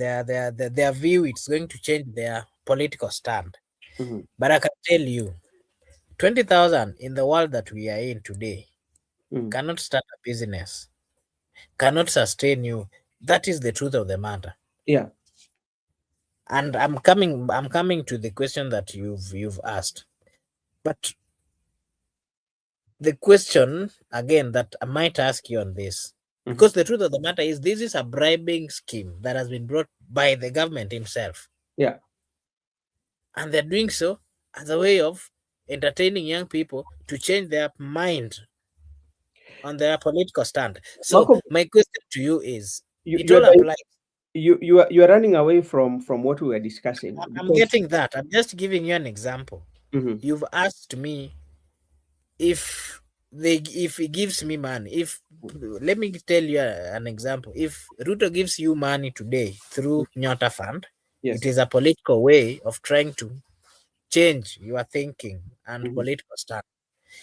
view. It's going to change their political stand. But I can tell you, 20,000 in the world that we are in today cannot start a business, cannot sustain you. That is the truth of the matter. Yeah. And I'm coming to the question that you've asked. But the question again that I might ask you on this, because the truth of the matter is this is a bribing scheme that has been brought by the government himself. Yeah. And they're doing so as a way of entertaining young people to change their mind on their political stand. So Marco, my question to you is, it you all applies. You are running away from what we were discussing. I'm getting that. I'm just giving you an example. You've asked me if he gives me money. Let me tell you an example. If Ruto gives you money today through Nyota Fund, it is a political way of trying to change your thinking and political stand.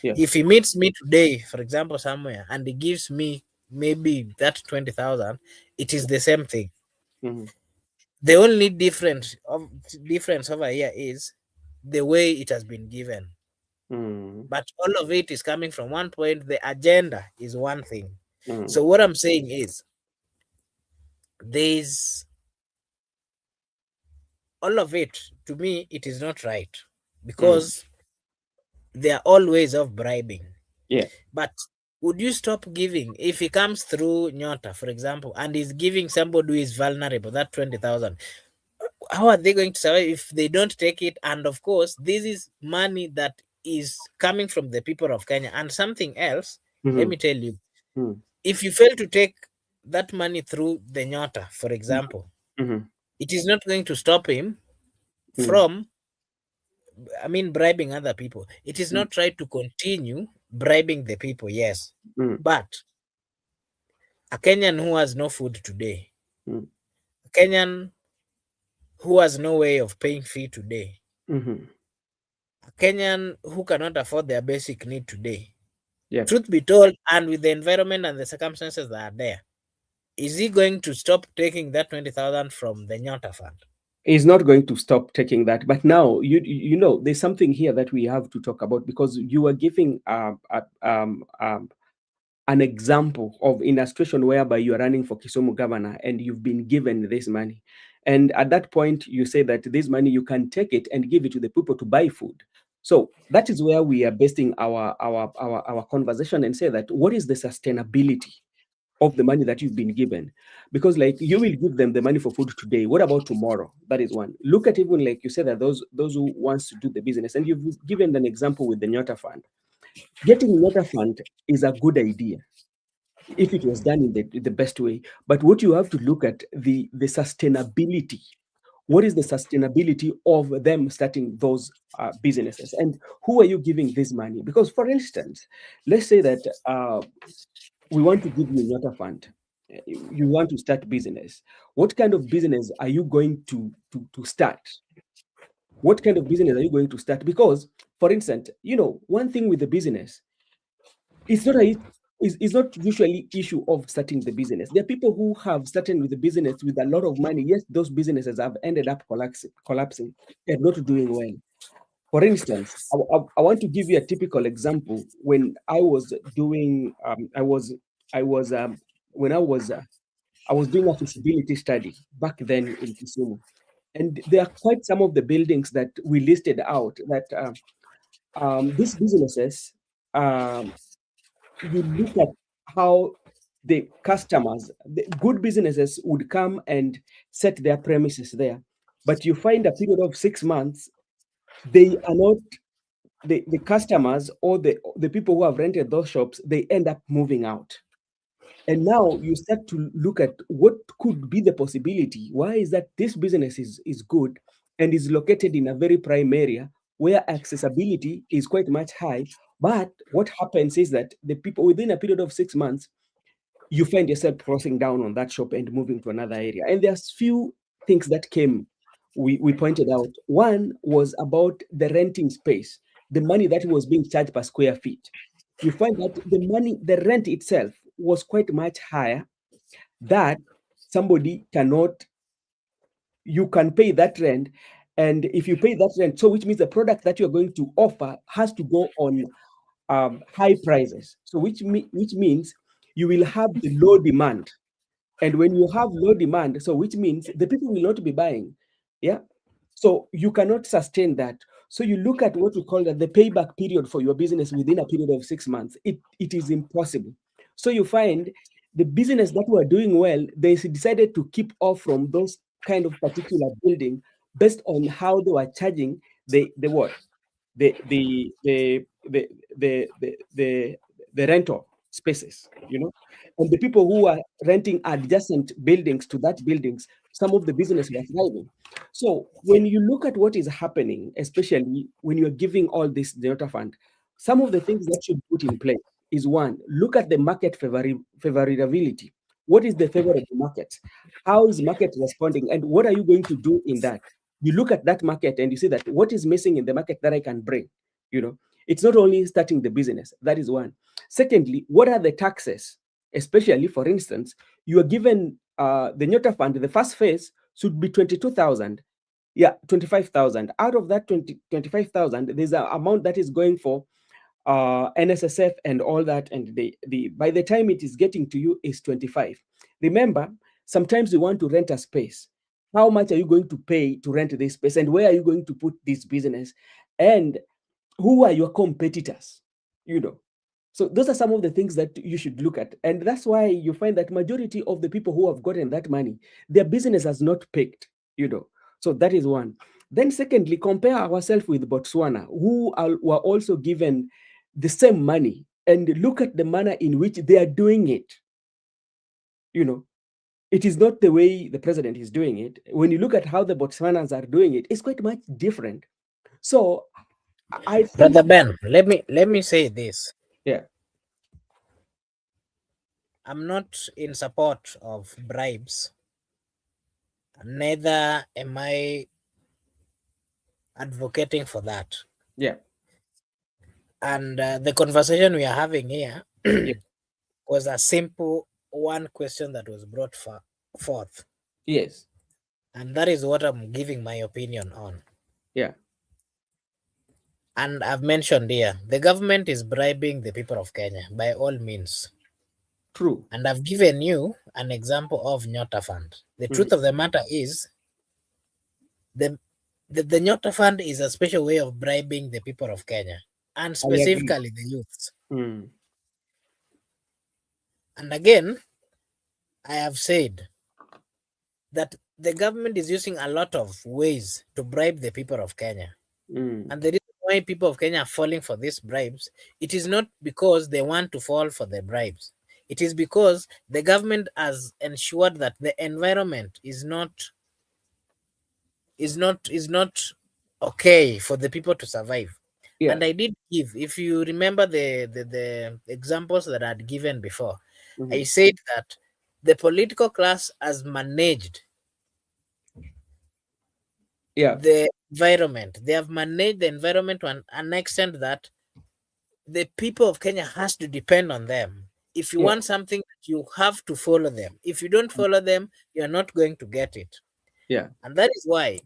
If he meets me today, for example, somewhere, and he gives me maybe that 20,000, it is the same thing. The only difference over here is the way it has been given. But all of it is coming from one point. The agenda is one thing. So what I'm saying is, there's all of it, to me, it is not right, because there are all ways of bribing. Yeah. But would you stop giving if he comes through Nyota, for example, and is giving somebody who is vulnerable that 20,000? How are they going to survive if they don't take it? And of course, this is money that is coming from the people of Kenya. And something else, let me tell you, if you fail to take that money through the Nyota, for example, it is not going to stop him from bribing other people. It is not right to continue bribing the people, yes. But a Kenyan who has no food today, a Kenyan who has no way of paying fee today, a Kenyan who cannot afford their basic need today, truth be told, and with the environment and the circumstances that are there, is he going to stop taking that 20,000 from the Nyota Fund? He's not going to stop taking that. But now, you know, there's something here that we have to talk about, because you are giving an an example of in a situation whereby you are running for Kisumu governor and you've been given this money. And at that point, you say that this money, you can take it and give it to the people to buy food. So that is where we are basing our conversation and say that what is the sustainability of the money that you've been given? Because like you will give them the money for food today. What about tomorrow? That is one. Look at even like you said that those who wants to do the business, and you've given an example with the Nyota Fund. Getting Nyota Fund is a good idea if it was done in the best way. But what you have to look at the sustainability. What is the sustainability of them starting those businesses, and who are you giving this money? Because, for instance, let's say that we want to give you Nyota Fund. You want to start business. What kind of business are you going to start? What kind of business are you going to start? Because, for instance, one thing with the business, it's not usually issue of starting the business. There are people who have started with the business with a lot of money. Yes, those businesses have ended up collapsing and not doing well. For instance, I want to give you a typical example. When I was doing, I was doing a feasibility study back then in Kisumu, and there are quite some of the buildings that we listed out that these businesses. You look at how the customers, the good businesses would come and set their premises there, but you find a period of 6 months, they are not the customers or the people who have rented those shops, they end up moving out. And now you start to look at what could be the possibility. Why is that this business is good and is located in a very prime area where accessibility is quite much high? But what happens is that the people within a period of 6 months, you find yourself crossing down on that shop and moving to another area. And there's few things that came, we pointed out. One was about the renting space, the money that was being charged per square feet. You find that the rent itself was quite much higher, that somebody you can pay that rent. And if you pay that rent, so which means the product that you're going to offer has to go on high prices. So which means you will have the low demand. And when you have low demand, so which means the people will not be buying. Yeah. So you cannot sustain that. So you look at what we call the payback period for your business within a period of 6 months. It is impossible. So you find the business that were doing well, they decided to keep off from those kind of particular building based on how they were charging the rental spaces, and the people who are renting adjacent buildings to that buildings, some of the business were thriving. So when you look at what is happening, especially when you're giving all this Nyota Fund, some of the things that should put in place is, one, look at the market favorability. What is the favorable market? How is market responding? And what are you going to do in that? You look at that market and you see that what is missing in the market that I can bring. It's not only starting the business. That is one. Secondly, what are the taxes? Especially, for instance, you are given the Nyota Fund, the first phase should be 22,000. Yeah, 25,000. Out of that 25,000, there's an amount that is going for NSSF and all that, and by the time it is getting to you is 25. Remember, sometimes you want to rent a space. How much are you going to pay to rent this space, and where are you going to put this business, and who are your competitors? So those are some of the things that you should look at, and that's why you find that majority of the people who have gotten that money, their business has not picked. So that is one. Then secondly, compare ourselves with Botswana, who were also given the same money, and look at the manner in which they are doing it. It is not the way the president is doing it. When you look at how the Botswanans are doing it, it's quite much different. So I think, Brother Ben, let me say this. Yeah. I'm not in support of bribes. Neither am I advocating for that. Yeah. And the conversation we are having here Yeah. was a simple one question that was brought forth. Yes. And that is what I'm giving my opinion on. Yeah. And I've mentioned here, the government is bribing the people of Kenya by all means. True. And I've given you an example of Nyota Fund. The truth of the matter is, the Nyota Fund is a special way of bribing the people of Kenya, and specifically the youths. And again, I have said that the government is using a lot of ways to bribe the people of Kenya. And the reason why people of Kenya are falling for these bribes, it is not because they want to fall for the bribes. It is because the government has ensured that the environment is not okay for the people to survive. Yeah. And I did give, if you remember the examples that I had given before, I said that the political class has managed the environment. They have managed the environment to an extent that the people of Kenya has to depend on them. If you want something, you have to follow them. If you don't follow them, you're not going to get it. Yeah. And that is why,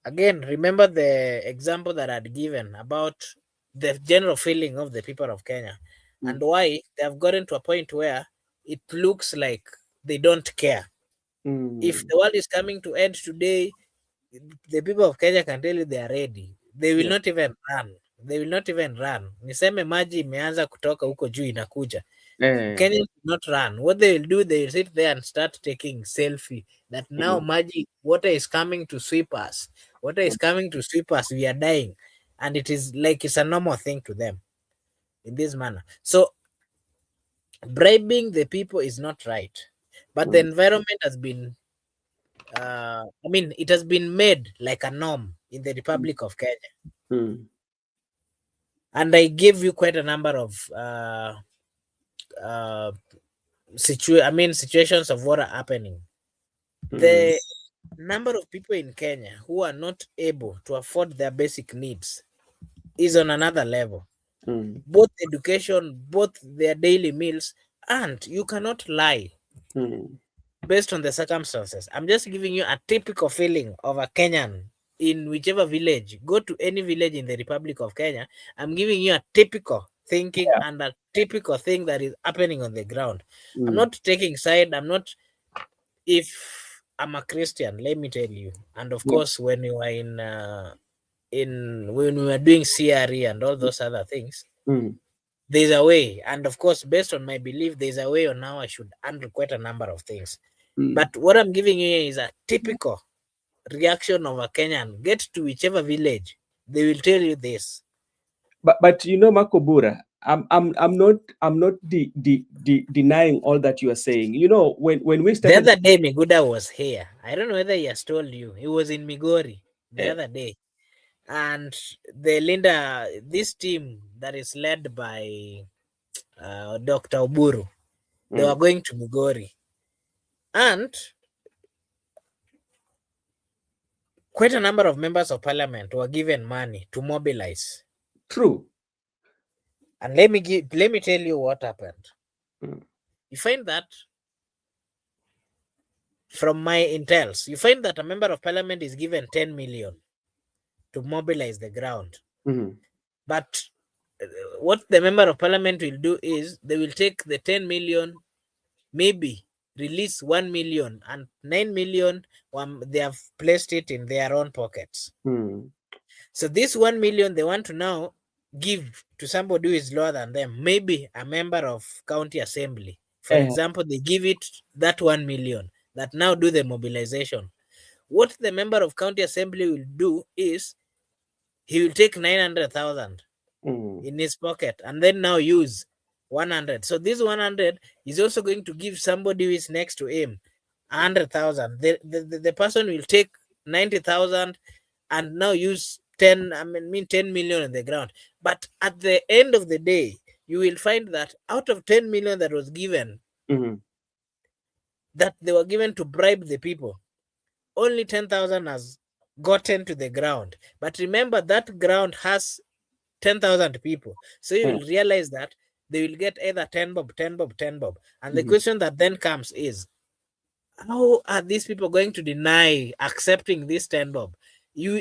again, remember the example that I'd given about the general feeling of the people of Kenya and why they have gotten to a point where it looks like they don't care. If the world is coming to end today, the people of Kenya can tell you they are ready. They will not even run. They will not even run. Niseme maji imeanza kutoka huko juu inakuja. Kenyans will not run. What they will do, they will sit there and start taking selfie. That now maji, water is coming to sweep us. Water is coming to sweep us. We are dying. And it is like it's a normal thing to them in this manner. So bribing the people is not right. But the environment has been it has been made like a norm in the Republic of Kenya. And I gave you quite a number of situations of what are happening. The number of people in Kenya who are not able to afford their basic needs is on another level. Both education, both their daily meals, and you cannot lie based on the circumstances. I'm just giving you a typical feeling of a Kenyan in whichever village. Go to any village in the Republic of Kenya. I'm giving you a typical thinking and a typical thing that is happening on the ground. I'm not taking side. I'm not. If I'm a Christian, let me tell you. And of course, when you are when we were doing CRE and all those other things, there's a way. And of course, based on my belief, there's a way on how I should handle quite a number of things. But what I'm giving you is a typical reaction of a Kenyan. Get to whichever village, they will tell you this. But you know, Makobura, I'm not denying all that you are saying. You know, when we started the other day, Miguda was here. I don't know whether he has told you. He was in Migori the other day, and the Linda, this team that is led by Dr. Oburu, they were going to Migori, and quite a number of members of parliament were given money to mobilize. True. And let me tell you what happened. You find that from my intels, you find that a member of parliament is given 10 million to mobilize the ground. But what the member of parliament will do is they will take the 10 million, maybe release 1 million, and 9 million, they have placed it in their own pockets. So this 1 million, they want to now give to somebody who is lower than them, maybe a member of county assembly. For example, they give it that 1 million that now do the mobilization. What the member of county assembly will do is he will take 900,000 in his pocket and then now use 100. So this 100 is also going to give somebody who is next to him 100,000. The person will take 90,000 and now use 10 million on the ground. But at the end of the day, you will find that out of 10 million that was given, that they were given to bribe the people, only 10,000 has gotten to the ground. But remember, that ground has 10,000 people. So you will realize that they will get either 10 bob, 10 bob, 10 bob. And the question that then comes is, how are these people going to deny accepting this 10 bob?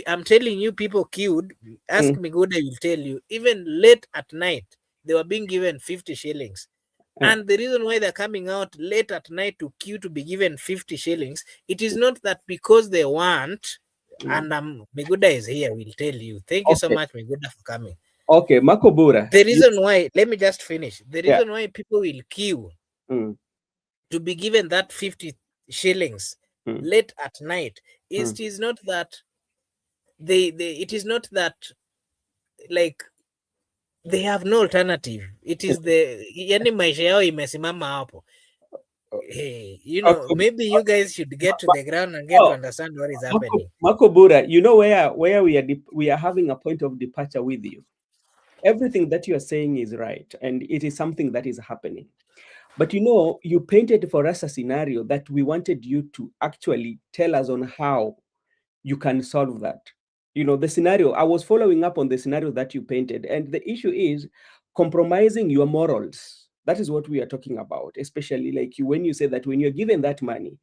I'm telling you, people queued. Ask me, good, I will tell you. Even late at night, they were being given 50 shillings. And the reason why they're coming out late at night to queue to be given 50 shillings, it is not that because they want, and Meguda is here, we'll tell you. Thank you so much, Meguda, for coming. Okay, Makobura. The reason why, let me just finish. The reason why people will queue to be given that 50 shillings late at night is it is not that it is not that like they have no alternative. It is yani maisha yao imesimama hapo. Hey, you know, maybe you guys should get to the ground and get to understand what is happening. Makobura, you know where we are having a point of departure with you. Everything that you are saying is right, and it is something that is happening. But you know, you painted for us a scenario that we wanted you to actually tell us on how you can solve that. You know, the scenario, I was following up on the scenario that you painted, and the issue is compromising your morals. That is what we are talking about, especially like when you say that when you're given that money,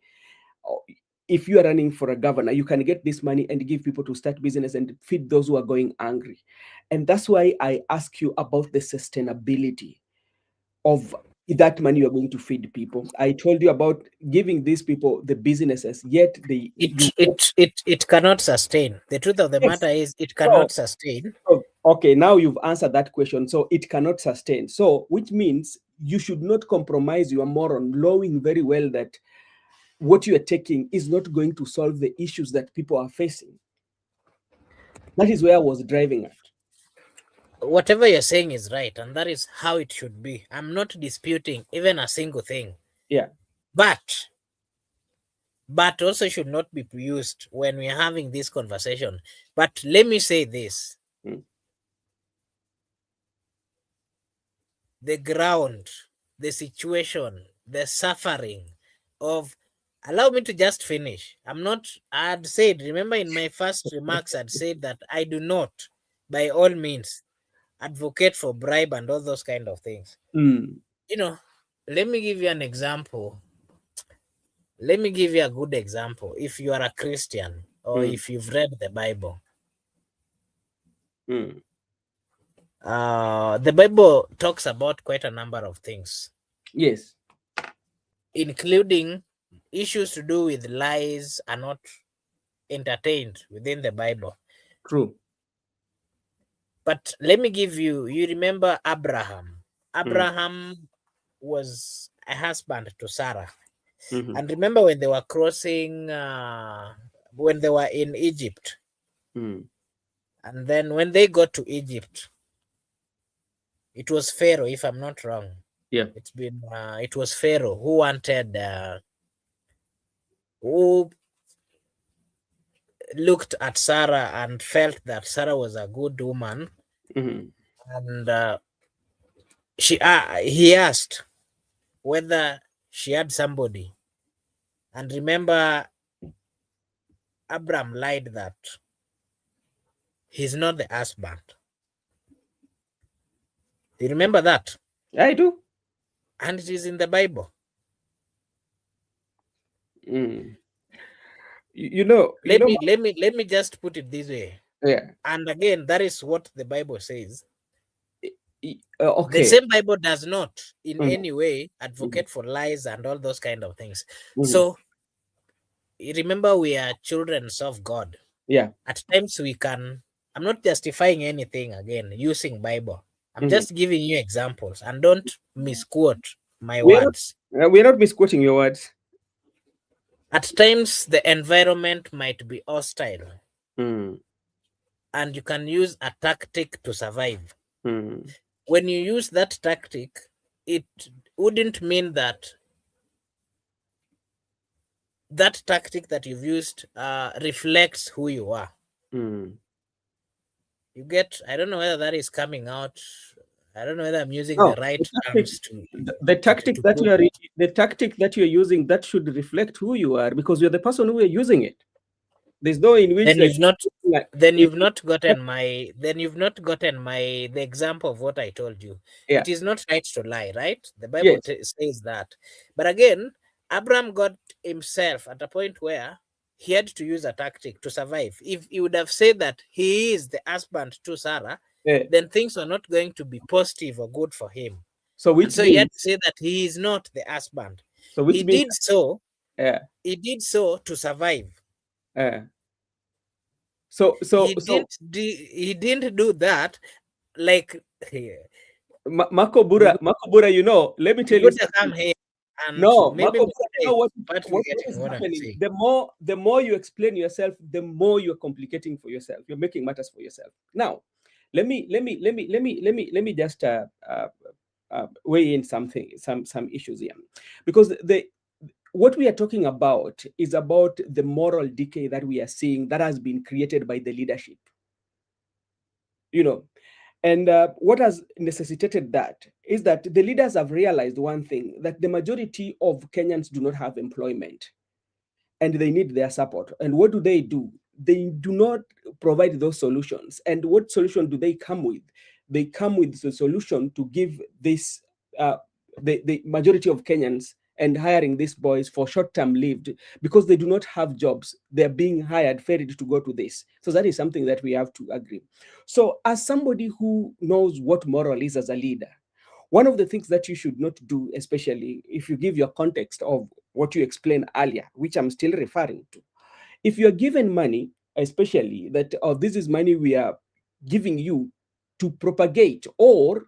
if you are running for a governor, you can get this money and give people to start business and feed those who are going angry. And that's why I ask you about the sustainability of that money you are going to feed people. I told you about giving these people the businesses, yet it cannot sustain. The truth of the matter is it cannot sustain. Okay, now you've answered that question. So it cannot sustain. So which means you should not compromise your moral, knowing very well that what you are taking is not going to solve the issues that people are facing. That is where I was driving at. Whatever you're saying is right, and that is how it should be. I'm not disputing even a single thing. Yeah. But also should not be used when we're having this conversation. But let me say this. The ground, the situation, the suffering of, allow me to just finish. I'd said, remember in my first remarks, I'd said that I do not, by all means, advocate for bribe and all those kind of things. You know, let me give you an example. Let me give you a good example. If you are a Christian or if you've read the Bible, the Bible talks about quite a number of things. Yes. Including issues to do with lies are not entertained within the Bible. True. But let me give you remember Abraham. Abraham was a husband to Sarah. And remember when they were crossing, when they were in Egypt. And then when they got to Egypt, it was Pharaoh, if I'm not wrong. Yeah. It was Pharaoh who wanted, who looked at Sarah and felt that Sarah was a good woman. And he asked whether she had somebody. And remember, Abraham lied that he's not the husband. Do you remember that? I do. And it is in the Bible. You know, let me just put it this way. Yeah. And again, that is what the Bible says. Okay. The same Bible does not in any way advocate for lies and all those kind of things. So remember, we are children of God. Yeah. At times we can, I'm not justifying anything again using Bible. I'm just giving you examples, and don't misquote my words. We're not misquoting your words. At times the environment might be hostile. And you can use a tactic to survive. When you use that tactic, it wouldn't mean that that tactic that you've used reflects who you are. You get, I don't know whether that is coming out. I don't know whether I'm using the right terms to the tactic that you're using, that should reflect who you are, because you're the person who are using it. There's no in which you've not gotten the example of what I told you. Yeah. It is not right to lie, right? The Bible says that. But again, Abraham got himself at a point where he had to use a tactic to survive. If he would have said that he is the husband to Sarah, then things are not going to be positive or good for him. So which so means, you had to say that he is not the husband. so which He means, did so. uh, He did so to survive. So He didn't do that like Makobura, you know, let me tell you something. Come here and No, maybe Makobura, you know what getting is what I'm happening? saying. The more you explain yourself, the more you're complicating for yourself. You're making matters for yourself. Now, let me just weigh in some issues here, because what we are talking about is about the moral decay that we are seeing that has been created by the leadership. You know, and what has necessitated that is that the leaders have realized one thing, that the majority of Kenyans do not have employment and they need their support. And what do? They do not provide those solutions. And what solution do they come with? They come with the solution to give this, the majority of Kenyans, and hiring these boys for short-term lived, because they do not have jobs. They're being hired, ferried to go to this. So that is something that we have to agree. So as somebody who knows what moral is as a leader, one of the things that you should not do, especially if you give your context of what you explained earlier, which I'm still referring to, if you're given money, especially that, oh, this is money we are giving you to propagate or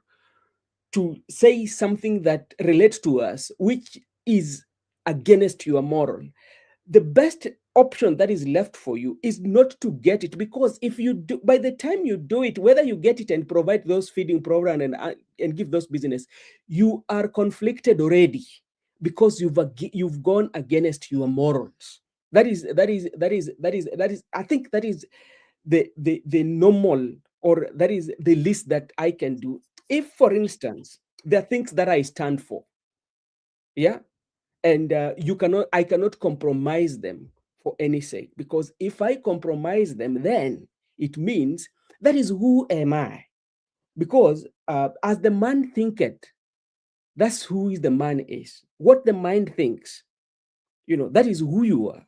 to say something that relates to us, which is against your moral, the best option that is left for you is not to get it, because if you do, by the time you do it, whether you get it and provide those feeding program and give those business, you are conflicted already, because you've gone against your morals. I think that is the normal, or that is the least that I can do. If, for instance, there are things that I stand for, yeah, and I cannot compromise them for any sake, because if I compromise them, then it means that is who am I, because as the man thinketh, that's who the man is. What the mind thinks, that is who you are.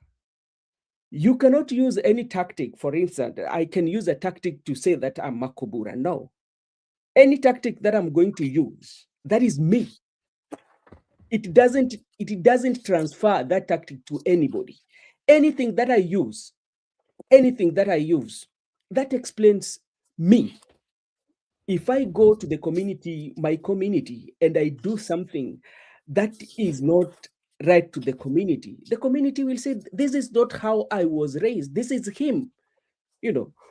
You cannot use any tactic. For instance, I can use a tactic to say that I'm Makobura. No, any tactic that I'm going to use, that is me. It doesn't transfer that tactic to anybody. Anything that I use, that explains me. If I go to the community, my community, and I do something that is not right to the community will say, this is not how I was raised. This is him,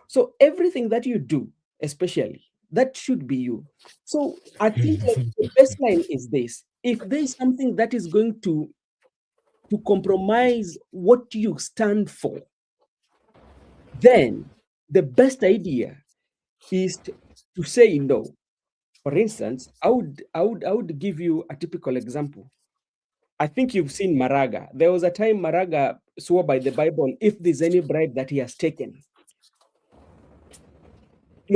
So everything that you do, especially, that should be you. So I think like the baseline is this. If there's something that is going to compromise what you stand for, then the best idea is to say no. For instance, I would give you a typical example. I think you've seen Maraga. There was a time Maraga swore by the Bible, if there's any bribe that he has taken,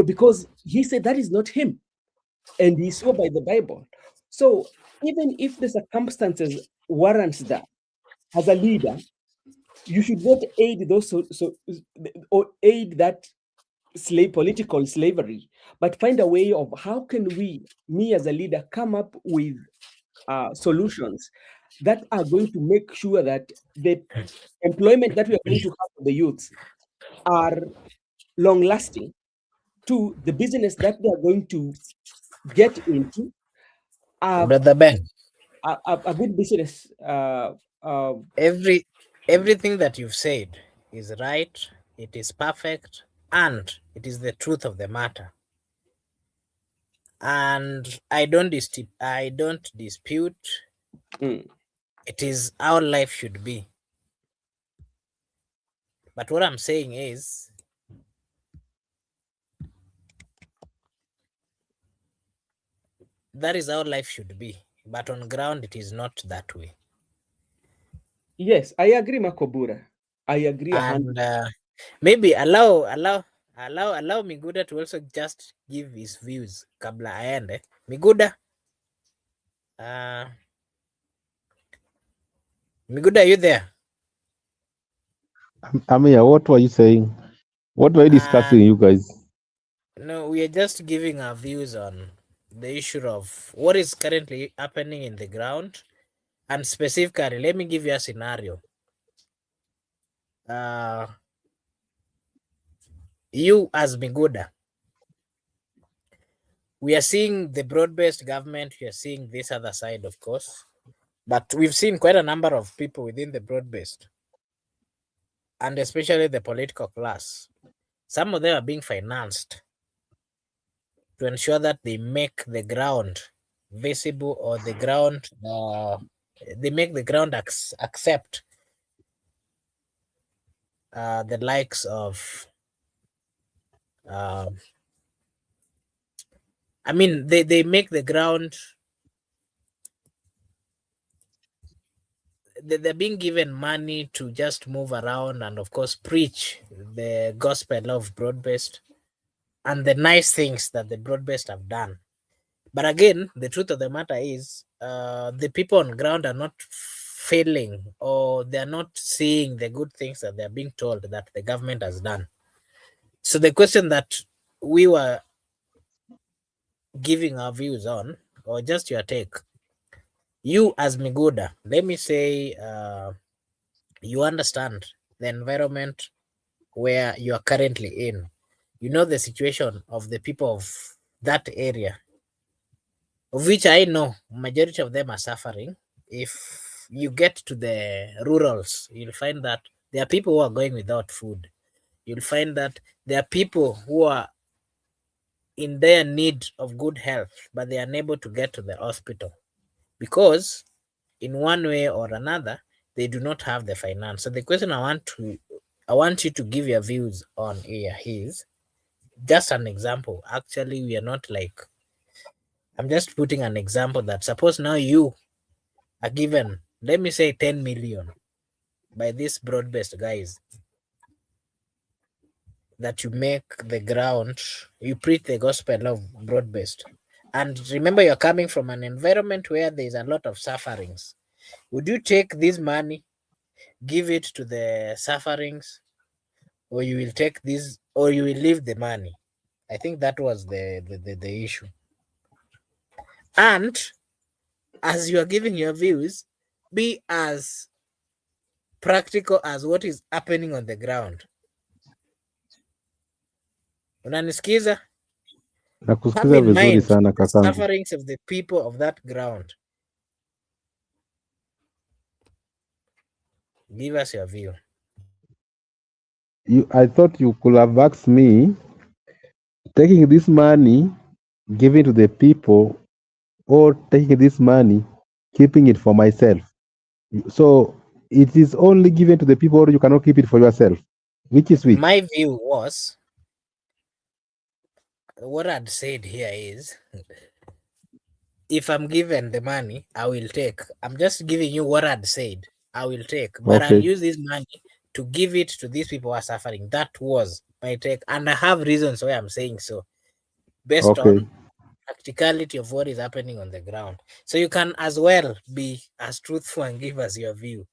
because he said that is not him, and he swore by the Bible. So even if the circumstances warrants that, as a leader, you should not aid those or aid that political slavery, but find a way of how can me as a leader, come up with solutions that are going to make sure that the employment that we are going to have for the youth are long lasting, to the business that they are going to get into, Brother Ben, a good business. Everything that you've said is right, it is perfect, and it is the truth of the matter. And I don't dispute. It is how life should be. But what I'm saying is, that is how life should be. But on ground, it is not that way. Yes, I agree, Makobura. I agree. And maybe allow Miguda to also just give his views. Kabla aende. Miguda, Miguda, are you there? Amia, what were you saying? What were you discussing, you guys? No, we are just giving our views on the issue of what is currently happening in the ground, and specifically, let me give you a scenario. You as Miguda, we are seeing the broad-based government, we are seeing this other side, of course, but we've seen quite a number of people within the broad-based, and especially the political class. Some of them are being financed to ensure that they make the ground visible, or the ground, they make the ground accept the likes of, I mean, they make the ground, they're being given money to just move around and, of course, preach the gospel of broad-based and the nice things that the broad-based have done. But again, the truth of the matter is, the people on ground are not failing, or they're not seeing the good things that they're being told that the government has done. So the question that we were giving our views on, or just your take, you as Miguda, let me say, you understand the environment where you are currently in. You know the situation of the people of that area, of which I know majority of them are suffering. If you get to the rurals, you'll find that there are people who are going without food. You'll find that there are people who are in their need of good health, but they are unable to get to the hospital because in one way or another, they do not have the finance. So the question I want you to give your views on here is just an example. Actually, we are not like, I'm just putting an example that suppose now you are given, let me say 10 million by these broad-based guys, that you make the ground, you preach the gospel of broad-based. And remember, you're coming from an environment where there's a lot of sufferings. Would you take this money, give it to the sufferings, or you will take this, or you will leave the money? I think that was the issue. And as you are giving your views, be as practical as what is happening on the ground. Unanisikiza? Have Nakusikiza in vizuri mind sana the kakangu. sufferings of the people of that ground. Give us your view. I thought you could have asked me, taking this money, giving to the people, or taking this money, keeping it for myself. So it is only given to the people, or you cannot keep it for yourself. Which is which? My view was, what I'd said here is, if I'm given the money, I will take. I'm just giving you what I'd said. I will take, but I'll use this money to give it to these people who are suffering. That was my take, and I have reasons why I'm saying so, based on practicality of what is happening on the ground. So you can as well be as truthful and give us your view.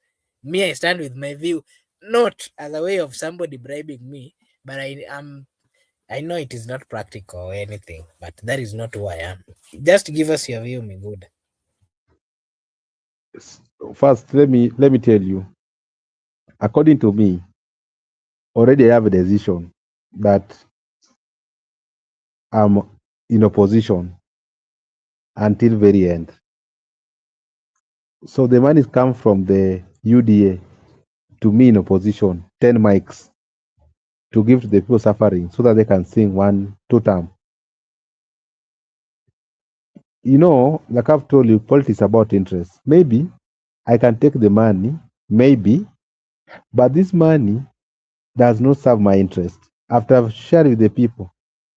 Me, I stand with my view, not as a way of somebody bribing me, but I know it is not practical or anything, but that is not who I am. Just give us your view, me good. First, let me tell you, according to me, already I have a decision that I'm in opposition until very end. So the money come from the UDA to me in opposition, 10 mics to give to the people suffering so that they can sing 1-2 term. You know, like I've told you, politics is about interest. Maybe I can take the money, maybe, but this money does not serve my interest. After I've shared with the people,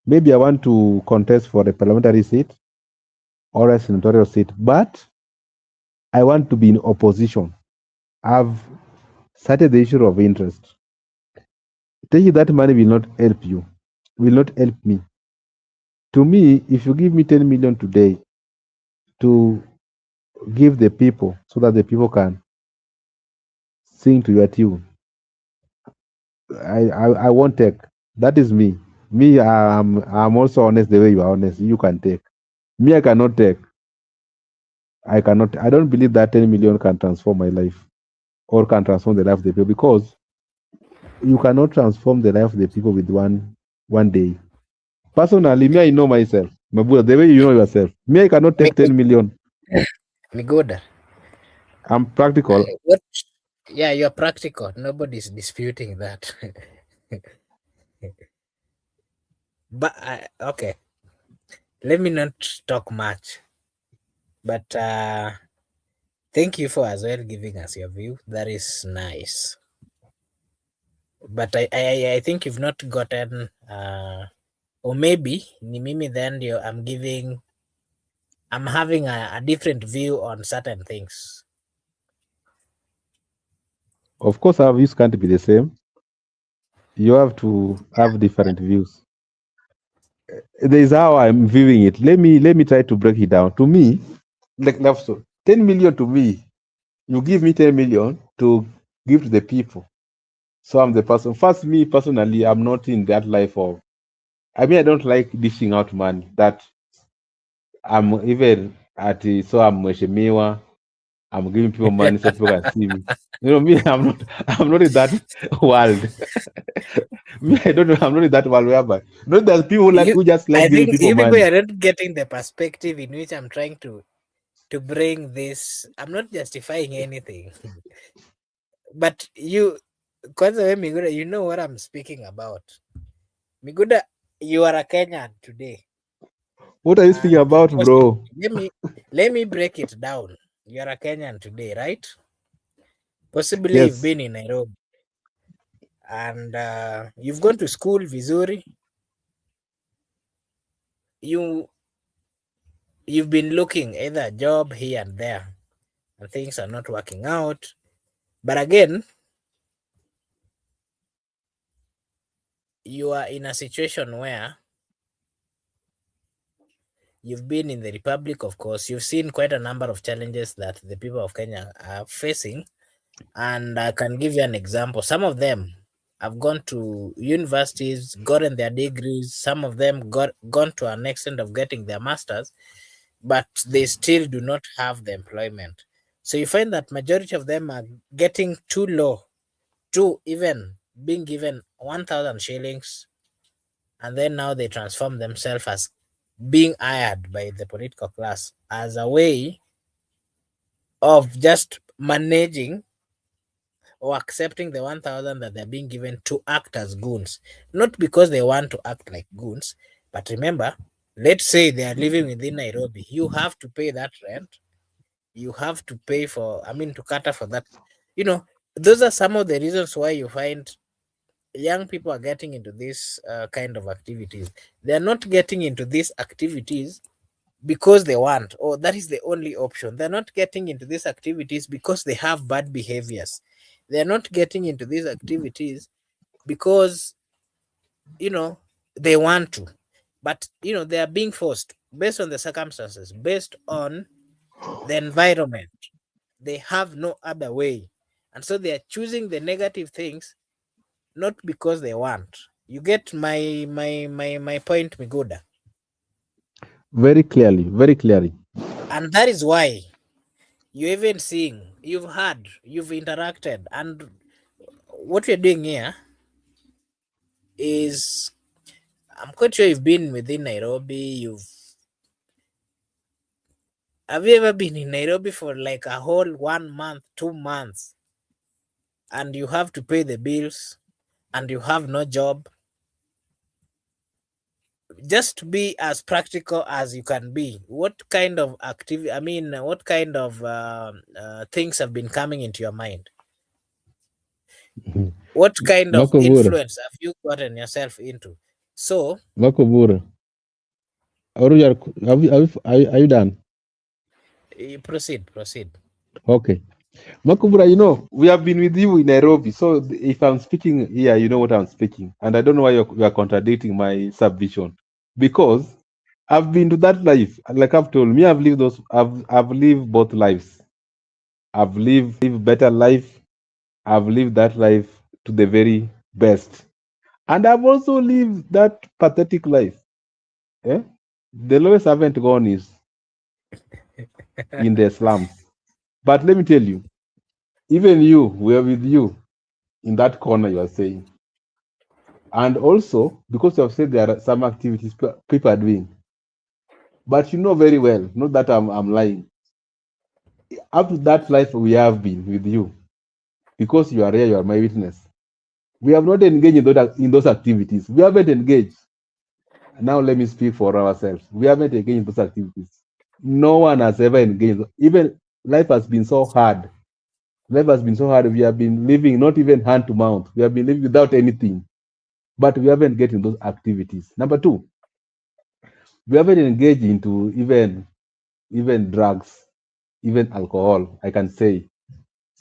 maybe I want to contest for a parliamentary seat or a senatorial seat, but I want to be in opposition. I've started the issue of interest. Taking that money will not help you, will not help me. To me, if you give me 10 million today to give the people so that the people can sing to your tune, I won't take. That is me. Me, I'm also honest the way you are honest. You can take. Me, I cannot take. I don't believe that 10 million can transform my life or can transform the life of the people, because you cannot transform the life of the people with one day. Personally, me, I know myself. Mabula, the way you know yourself. Me, I cannot take 10 million. Miguda. I'm practical. What? Yeah, you're practical. Nobody's disputing that. But okay, let me not talk much. But thank you for as well giving us your view. That is nice. But I think you've not gotten or maybe ni mimi then I'm having a different view on certain things. Of course, our views can't be the same. You have to have different views. There is how I'm viewing it. Let me try to break it down. To me, like so 10 million to me, you give me 10 million to give to the people. So I'm the person. First, me personally, I'm not in that life of. I mean, I don't like dishing out money. That I'm even at. So I'm Mweshemiwa. I'm giving people money so people can see me. You know, me, I'm not in that world. Me, I'm not in that world whereby. Not that people who just like I giving think people you people money. are not getting the perspective in which I'm trying to bring this. I'm not justifying anything. But kwanza Miguda, you know what I'm speaking about. Miguda, you are a Kenyan today. What are you speaking about, bro? Let me break it down. You are a Kenyan today, right? Possibly Yes. you've been in Nairobi. And you've gone to school, Vizuri. You've been looking either a job here and there, and things are not working out. But again, you are in a situation where you've been in the Republic, of course. You've seen quite a number of challenges that the people of Kenya are facing. And I can give you an example. Some of them have gone to universities, gotten their degrees. Some of them gone to an extent of getting their masters, but they still do not have the employment. So you find that majority of them are getting too low to even being given 1,000 shillings, and then now they transform themselves as being hired by the political class as a way of just managing or accepting the 1,000 that they're being given to act as goons, not because they want to act like goons. But remember, let's say they are living within Nairobi, you have to pay that rent, you have to pay to cater for that. Those are some of the reasons why you find young people are getting into this kind of activities. They're not getting into these activities because they want, or that is the only option. They're not getting into these activities because they have bad behaviors. They're not getting into these activities because they want to, but they are being forced based on the circumstances, based on the environment. They have no other way, and so they are choosing the negative things, not because they want. You get my point, Miguda? Very clearly, very clearly. And that is why you even seeing, you've heard, you've interacted, and what we're doing here is, I'm quite sure you've been within Nairobi. Have you ever been in Nairobi for like a whole 1 month, 2 months, and you have to pay the bills and you have no job? Just to be as practical as you can be, what kind of activity, what kind of things have been coming into your mind? What kind of influence have you gotten yourself into? So, Makobura, are you done? Proceed. Okay. Makubura, we have been with you in Nairobi. So if I'm speaking here, you know what I'm speaking. And I don't know why you are contradicting my subvision. Because I've been to that life. Like I've told me, I've lived both lives. I've lived better life. I've lived that life to the very best. And I've also lived that pathetic life. The lowest I haven't gone is in the slums. But let me tell you, even you, we are with you in that corner you are saying. And also, because you have said there are some activities people are doing, but you know very well, not that I'm lying. Up to that life we have been with you, because you are here, you are my witness. We have not engaged in those activities. We haven't engaged. Now let me speak for ourselves. We haven't engaged in those activities. No one has ever engaged. Even life has been so hard. Life has been so hard. We have been living not even hand to mouth. We have been living without anything. But we haven't engaged in those activities. Number two, we haven't engaged into even drugs, even alcohol. I can say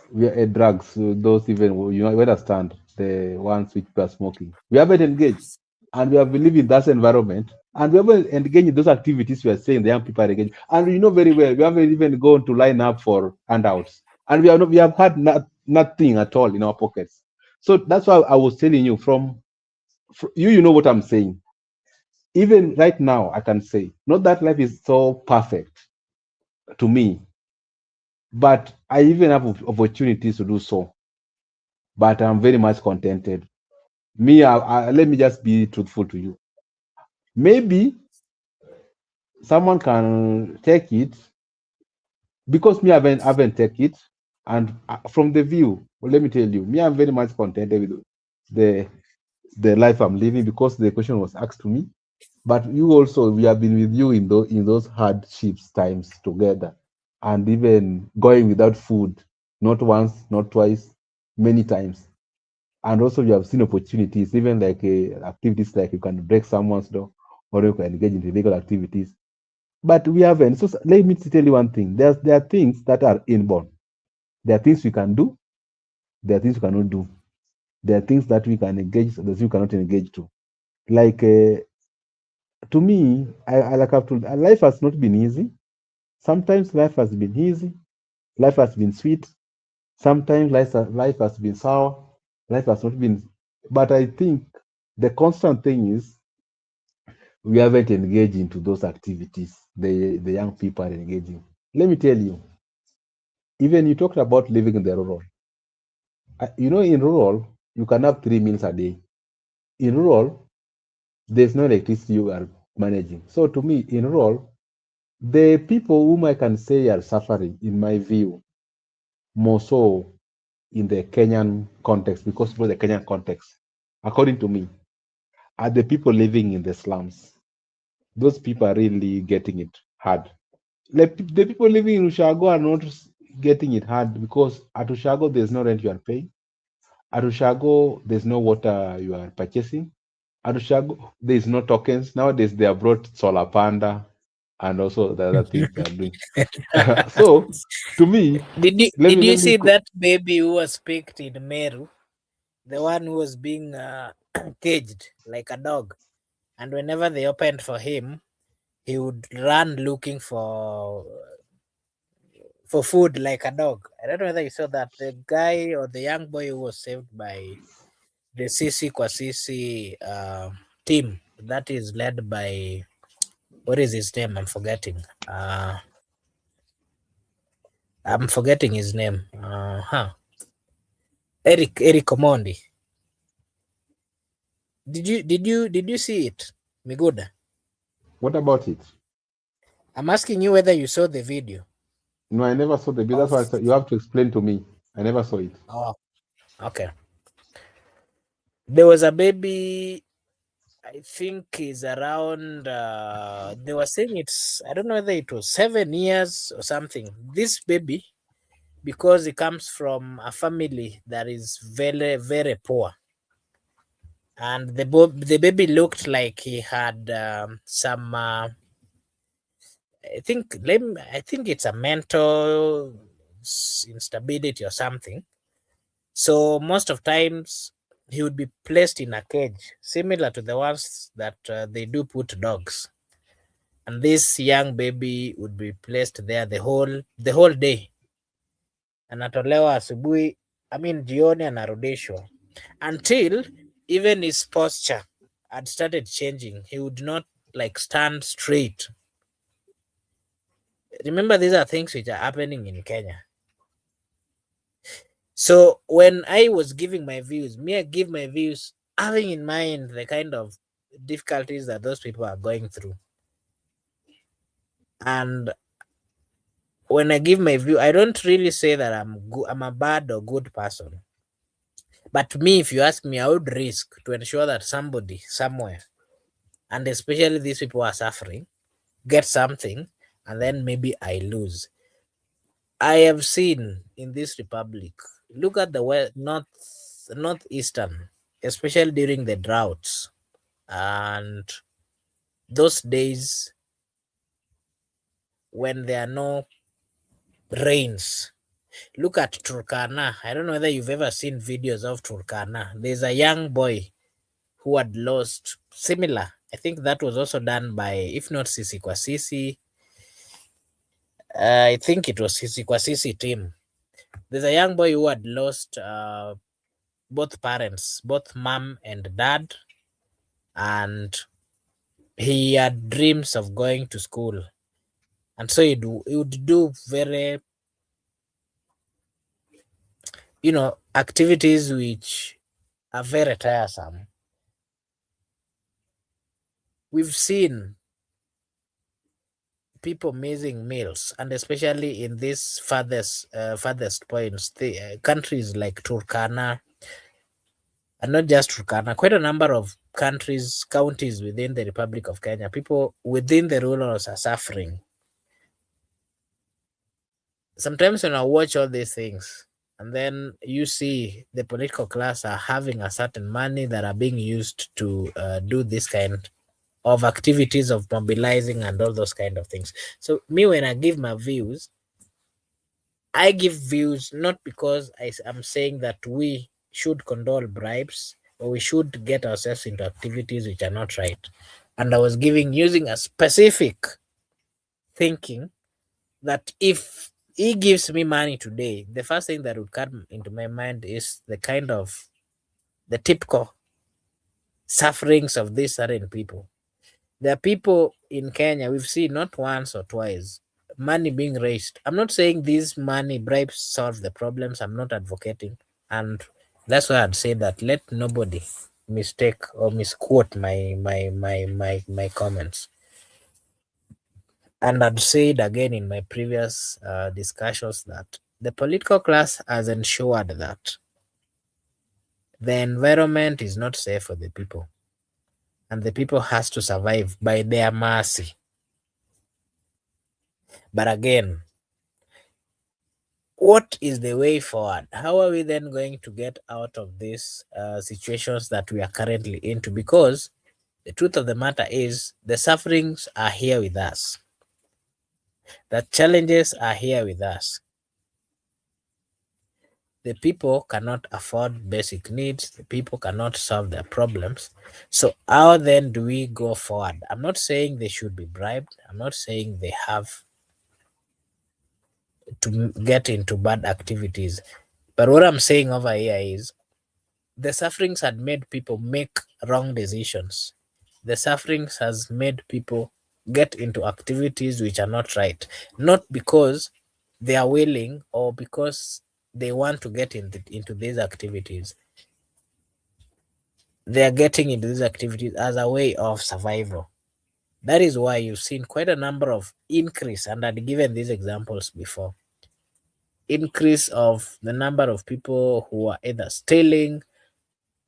we are drugs. Those even you understand the ones which we are smoking. We haven't engaged, and we have been living in that environment, and we haven't engaged in those activities. We are saying the young people are engaged, and you know very well we haven't even gone to line up for handouts, and we have had nothing at all in our pockets. So that's why I was telling you from you know what I'm saying. Even right now, I can say not that life is so perfect to me, but I even have opportunities to do so. But I'm very much contented. Me, let me just be truthful to you. Maybe someone can take it because me I haven't take it, and from the view, well, let me tell you, me I'm very much contented with the life I'm living because the question was asked to me. But you also, we have been with you in those hardships times together, and even going without food, not once, not twice, many times. And also, you have seen opportunities, even like activities like you can break someone's door, or you can engage in illegal activities. But we haven't. So let me tell you one thing: there are things that are inborn. There are things we can do. There are things we cannot do. There are things that we can engage. There are things we cannot engage to. Like to me, I like have to. Life has not been easy. Sometimes life has been easy. Life has been sweet. Sometimes life has been sour. Life has not been. But I think the constant thing is we haven't engaged into those activities. The young people are engaging. Let me tell you. Even you talked about living in the rural. You know, in rural, you can have 3 meals a day. In rural, there's no electricity you are managing. So to me, in rural, the people whom I can say are suffering, in my view, more so in the Kenyan context, because for the Kenyan context, according to me, are the people living in the slums. Those people are really getting it hard. Like the people living in Ushago are not getting it hard because at Ushago there's no rent you are paying. At Ushago there's no water you are purchasing. At Ushago there's no tokens. Nowadays they have brought solar panda and also the other things they are doing. So to me, Did you see that baby who was picked in Meru? The one who was being caged like a dog, and whenever they opened for him, he would run looking for food like a dog. I don't know whether you saw that. The guy or the young boy who was saved by the Sisi kwa Sisi team that is led by, what is his name? I'm forgetting. I'm forgetting his name. Eric Omondi. Did you see it, Miguda? What about it? I'm asking you whether you saw the video. No, I never saw the video. That's why you have to explain to me. I never saw it. Oh, okay. There was a baby, I think is around, they were saying I don't know whether it was 7 years or something. This baby, because it comes from a family that is very, very poor. And the baby looked like he had some, I think it's a mental instability or something. So most of times he would be placed in a cage, similar to the ones that they do put dogs. And this young baby would be placed there the whole day. Anatolewa asubuhi, jioni anarudishwa. Until even his posture had started changing. He would not like stand straight. Remember, these are things which are happening in Kenya. So when I was giving my views, I give my views having in mind the kind of difficulties that those people are going through. And when I give my view, I don't really say that I'm a bad or good person. But me, if you ask me, I would risk to ensure that somebody somewhere, and especially these people who are suffering, get something, and then maybe I lose. I have seen in this republic, look at the northeastern, especially during the droughts and those days when there are no rains. Look at Turkana. I don't know whether you've ever seen videos of Turkana. There's a young boy who had lost similar. I think that was also done by, if not Sisi Kwasisi, I think it was Sisi Kwasisi team. There's a young boy who had lost both parents, both mom and dad, and he had dreams of going to school. And so he would do very, activities which are very tiresome. We've seen people missing meals, and especially in these farthest points, the countries like Turkana, and not just Turkana, quite a number of counties within the Republic of Kenya, people within the rurals are suffering. Sometimes when I watch all these things, and then you see the political class are having a certain money that are being used to do this kind of activities of mobilizing and all those kind of things. So me, when I give my views, I give views not because I'm saying that we should condone bribes or we should get ourselves into activities which are not right. And I was using a specific thinking that if he gives me money today, the first thing that would come into my mind is the typical sufferings of these certain people. There are people in Kenya, we've seen not once or twice, money being raised. I'm not saying these money bribes solve the problems. I'm not advocating. And that's why I'd say that let nobody mistake or misquote my comments. And I'd say it again in my previous discussions that the political class has ensured that the environment is not safe for the people. And the people has to survive by their mercy. But again, what is the way forward? How are we then going to get out of these situations that we are currently into? Because the truth of the matter is the sufferings are here with us. The challenges are here with us. The people cannot afford basic needs. The people cannot solve their problems. So how then do we go forward? I'm not saying they should be bribed. I'm not saying they have to get into bad activities. But what I'm saying over here is the sufferings had made people make wrong decisions. The sufferings has made people get into activities which are not right, not because they are willing or because they want to get into these activities. They are getting into these activities as a way of survival. That is why you've seen quite a number of increase, and I'd given these examples before. Increase of the number of people who are either stealing,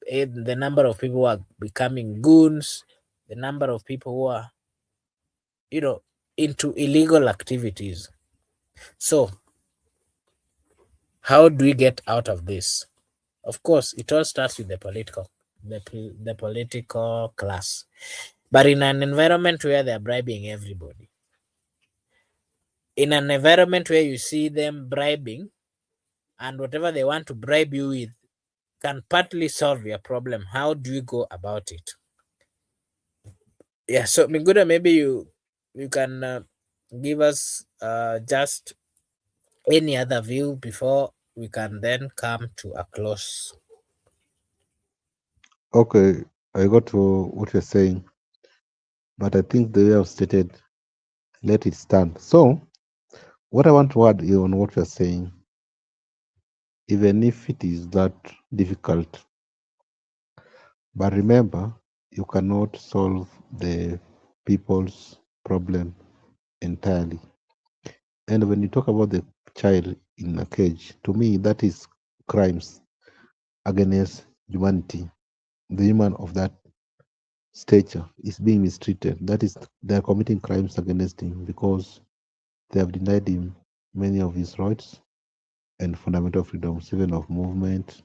the number of people who are becoming goons, the number of people who are, into illegal activities. So, how do we get out of this? Of course, it all starts with the political class. But in an environment where they are bribing everybody, in an environment where you see them bribing, and whatever they want to bribe you with can partly solve your problem, how do you go about it? Yeah, so Miguda, maybe you can give us just any other view before we can then come to a close. Okay, I got to what you're saying. but I think the way I've stated, let it stand. So, what I want to add on what you're saying, even if it is that difficult, but remember, you cannot solve the people's problem entirely. And when you talk about the child in a cage, to me, that is crimes against humanity. The human of that stature is being mistreated. That is, they are committing crimes against him because they have denied him many of his rights and fundamental freedoms, even of movement,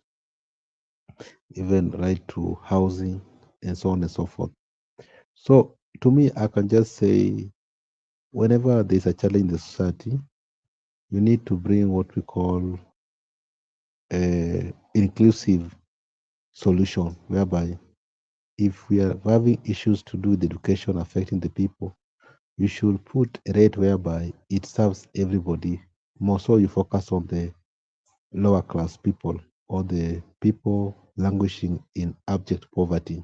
even right to housing, and so on and so forth. So, to me, I can just say, whenever there's a challenge in the society, you need to bring what we call a inclusive solution, whereby if we are having issues to do with education affecting the people, you should put a rate whereby it serves everybody. More so, you focus on the lower class people or the people languishing in abject poverty.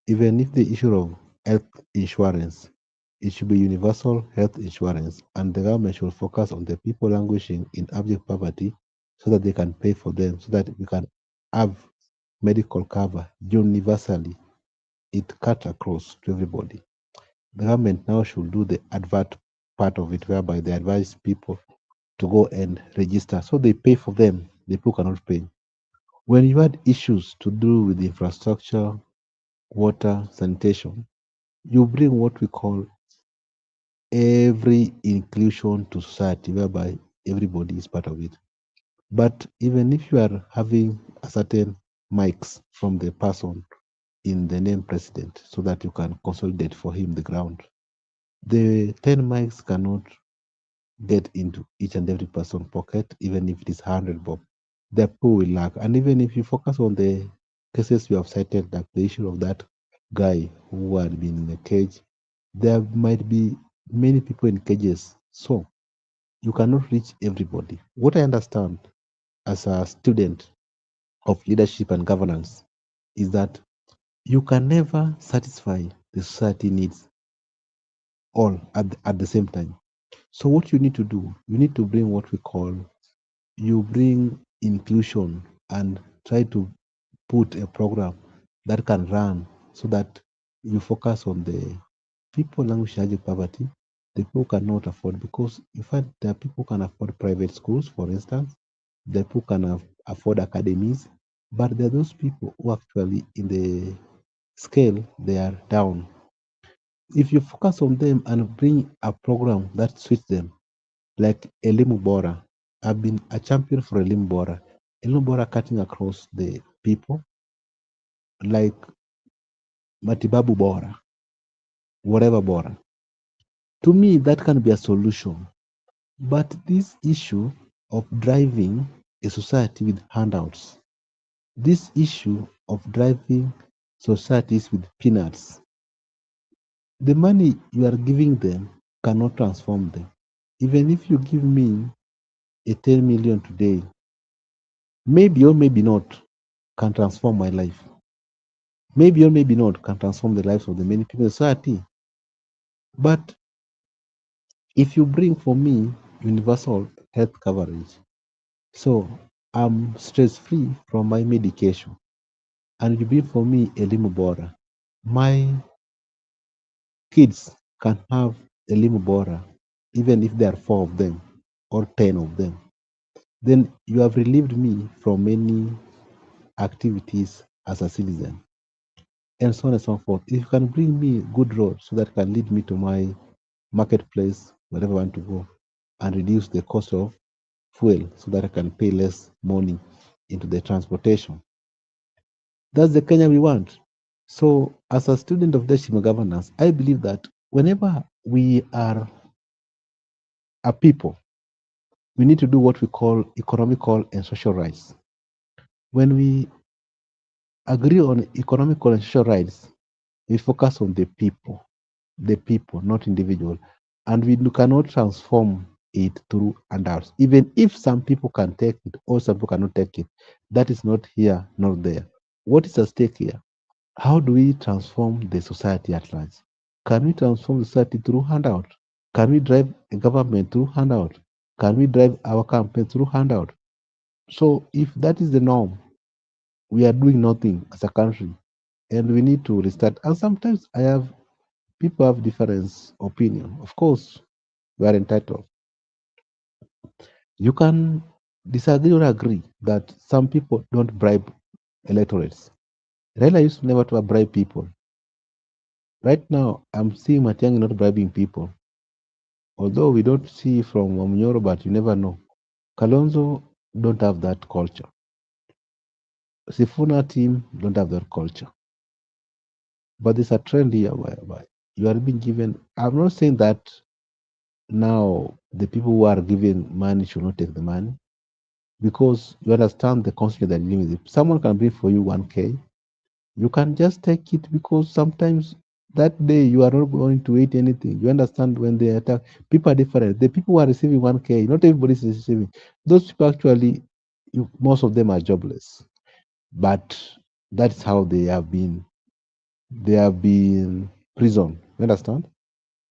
Even if the issue of health insurance, it should be universal health insurance, and the government should focus on the people languishing in abject poverty so that they can pay for them, so that we can have medical cover universally. It cut across to everybody. The government now should do the advert part of it, whereby they advise people to go and register, so they pay for them. The people cannot pay. When you had issues to do with infrastructure, water, sanitation, you bring what we call every inclusion to society, whereby everybody is part of it. But even if you are having a certain mics from the person in the name president, so that you can consolidate for him the ground, the 10 mics cannot get into each and every person's pocket, even if it is 100 bob. The pool will lack. And even if you focus on the cases you have cited, like the issue of that guy who had been in a cage, there might be many people in cages. So you cannot reach everybody. What I understand as a student of leadership and governance is that you can never satisfy the society needs all at the same time. So what you need to do, you need to bring what we call, you bring inclusion and try to put a program that can run so that you focus on the people languishing poverty, the people cannot afford, because in fact there are people who can afford private schools, for instance, the people can afford academies, but there are those people who actually in the scale they are down. If you focus on them and bring a program that suits them, like Elimu Bora, I've been a champion for Elimu Bora. Elimu Bora cutting across the people, like Matibabu Bora, whatever Bora. To me, that can be a solution. But this issue of driving a society with handouts, this issue of driving societies with peanuts, the money you are giving them cannot transform them. Even if you give me a 10 million today, maybe or maybe not can transform my life. Maybe or maybe not can transform the lives of the many people in society. But if you bring for me universal health coverage, so I'm stress free from my medication, and you bring for me Elimu Bora, my kids can have Elimu Bora, even if there are 4 of them or 10 of them. Then you have relieved me from many activities as a citizen, and so on and so forth. If you can bring me good roads so that can lead me to my marketplace, wherever I want to go, and reduce the cost of fuel so that I can pay less money into the transportation. That's the Kenya we want. So, as a student of leadership and governance, I believe that whenever we are a people, we need to do what we call economical and social rights. When we agree on economical and social rights, we focus on the people, not individual, and we cannot transform it through handouts. Even if some people can take it or some people cannot take it, that is not here, not there. What is at stake here? How do we transform the society at large? Can we transform the society through handout? Can we drive a government through handout? Can we drive our campaign through handout? So if that is the norm, we are doing nothing as a country, and we need to restart. And sometimes people have different opinion. Of course, we are entitled. You can disagree or agree that some people don't bribe electorates. Raila used never to bribe people. Right now, I'm seeing Matiang'i not bribing people. Although we don't see from Wanyonji, but you never know. Kalonzo don't have that culture. Sifuna team don't have that culture. But there's a trend here whereby you are being given. I'm not saying that now the people who are given money should not take the money, because you understand the constraint that you're dealing with. If someone can bring for you 1K, you can just take it, because sometimes that day you are not going to eat anything. You understand, when they attack, people are different. The people who are receiving 1K, not everybody is receiving. Those people actually, most of them are jobless. But that's how they have been. They have been prisoned. You understand?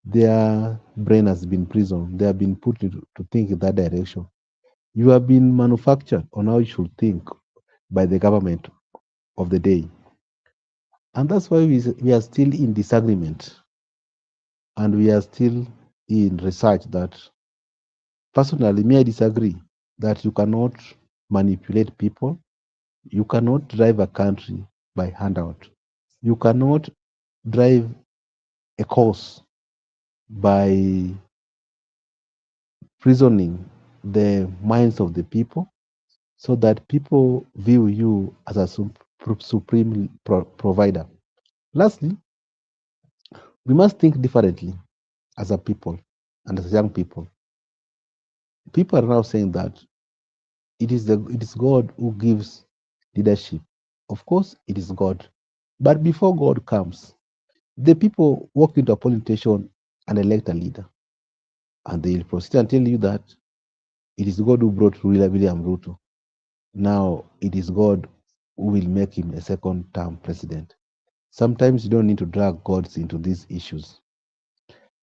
Their brain has been prisoned. They have been put to think in that direction. You have been manufactured on how you should think by the government of the day. And that's why we are still in disagreement. And we are still in research that, personally, me, I disagree that you cannot manipulate people. You cannot drive a country by handout. You cannot drive a cause by prisoning the minds of the people, so that people view you as a supreme provider. Lastly, we must think differently as a people and as young people. People are now saying that it is God who gives leadership. Of course, it is God. But before God comes, the people walk into a polling station and elect a leader. And they will proceed and tell you that it is God who brought William Ruto. Now it is God who will make him a second-term president. Sometimes you don't need to drag gods into these issues.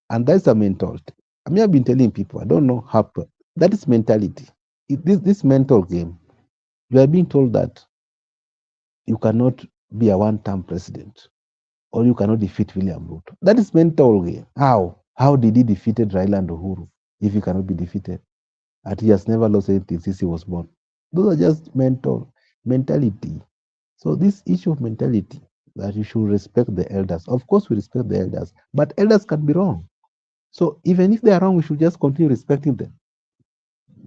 And that's a mentality. I mean, I've been telling people, I don't know how, that is mentality. This mental game, you are being told that you cannot be a one-term president, or you cannot defeat William Ruto. That is mental game. How? How did he defeat Raila and Uhuru if he cannot be defeated? And he has never lost anything since he was born. Those are just mentality. So this issue of mentality, that you should respect the elders. Of course, we respect the elders, but elders can be wrong. So even if they are wrong, we should just continue respecting them.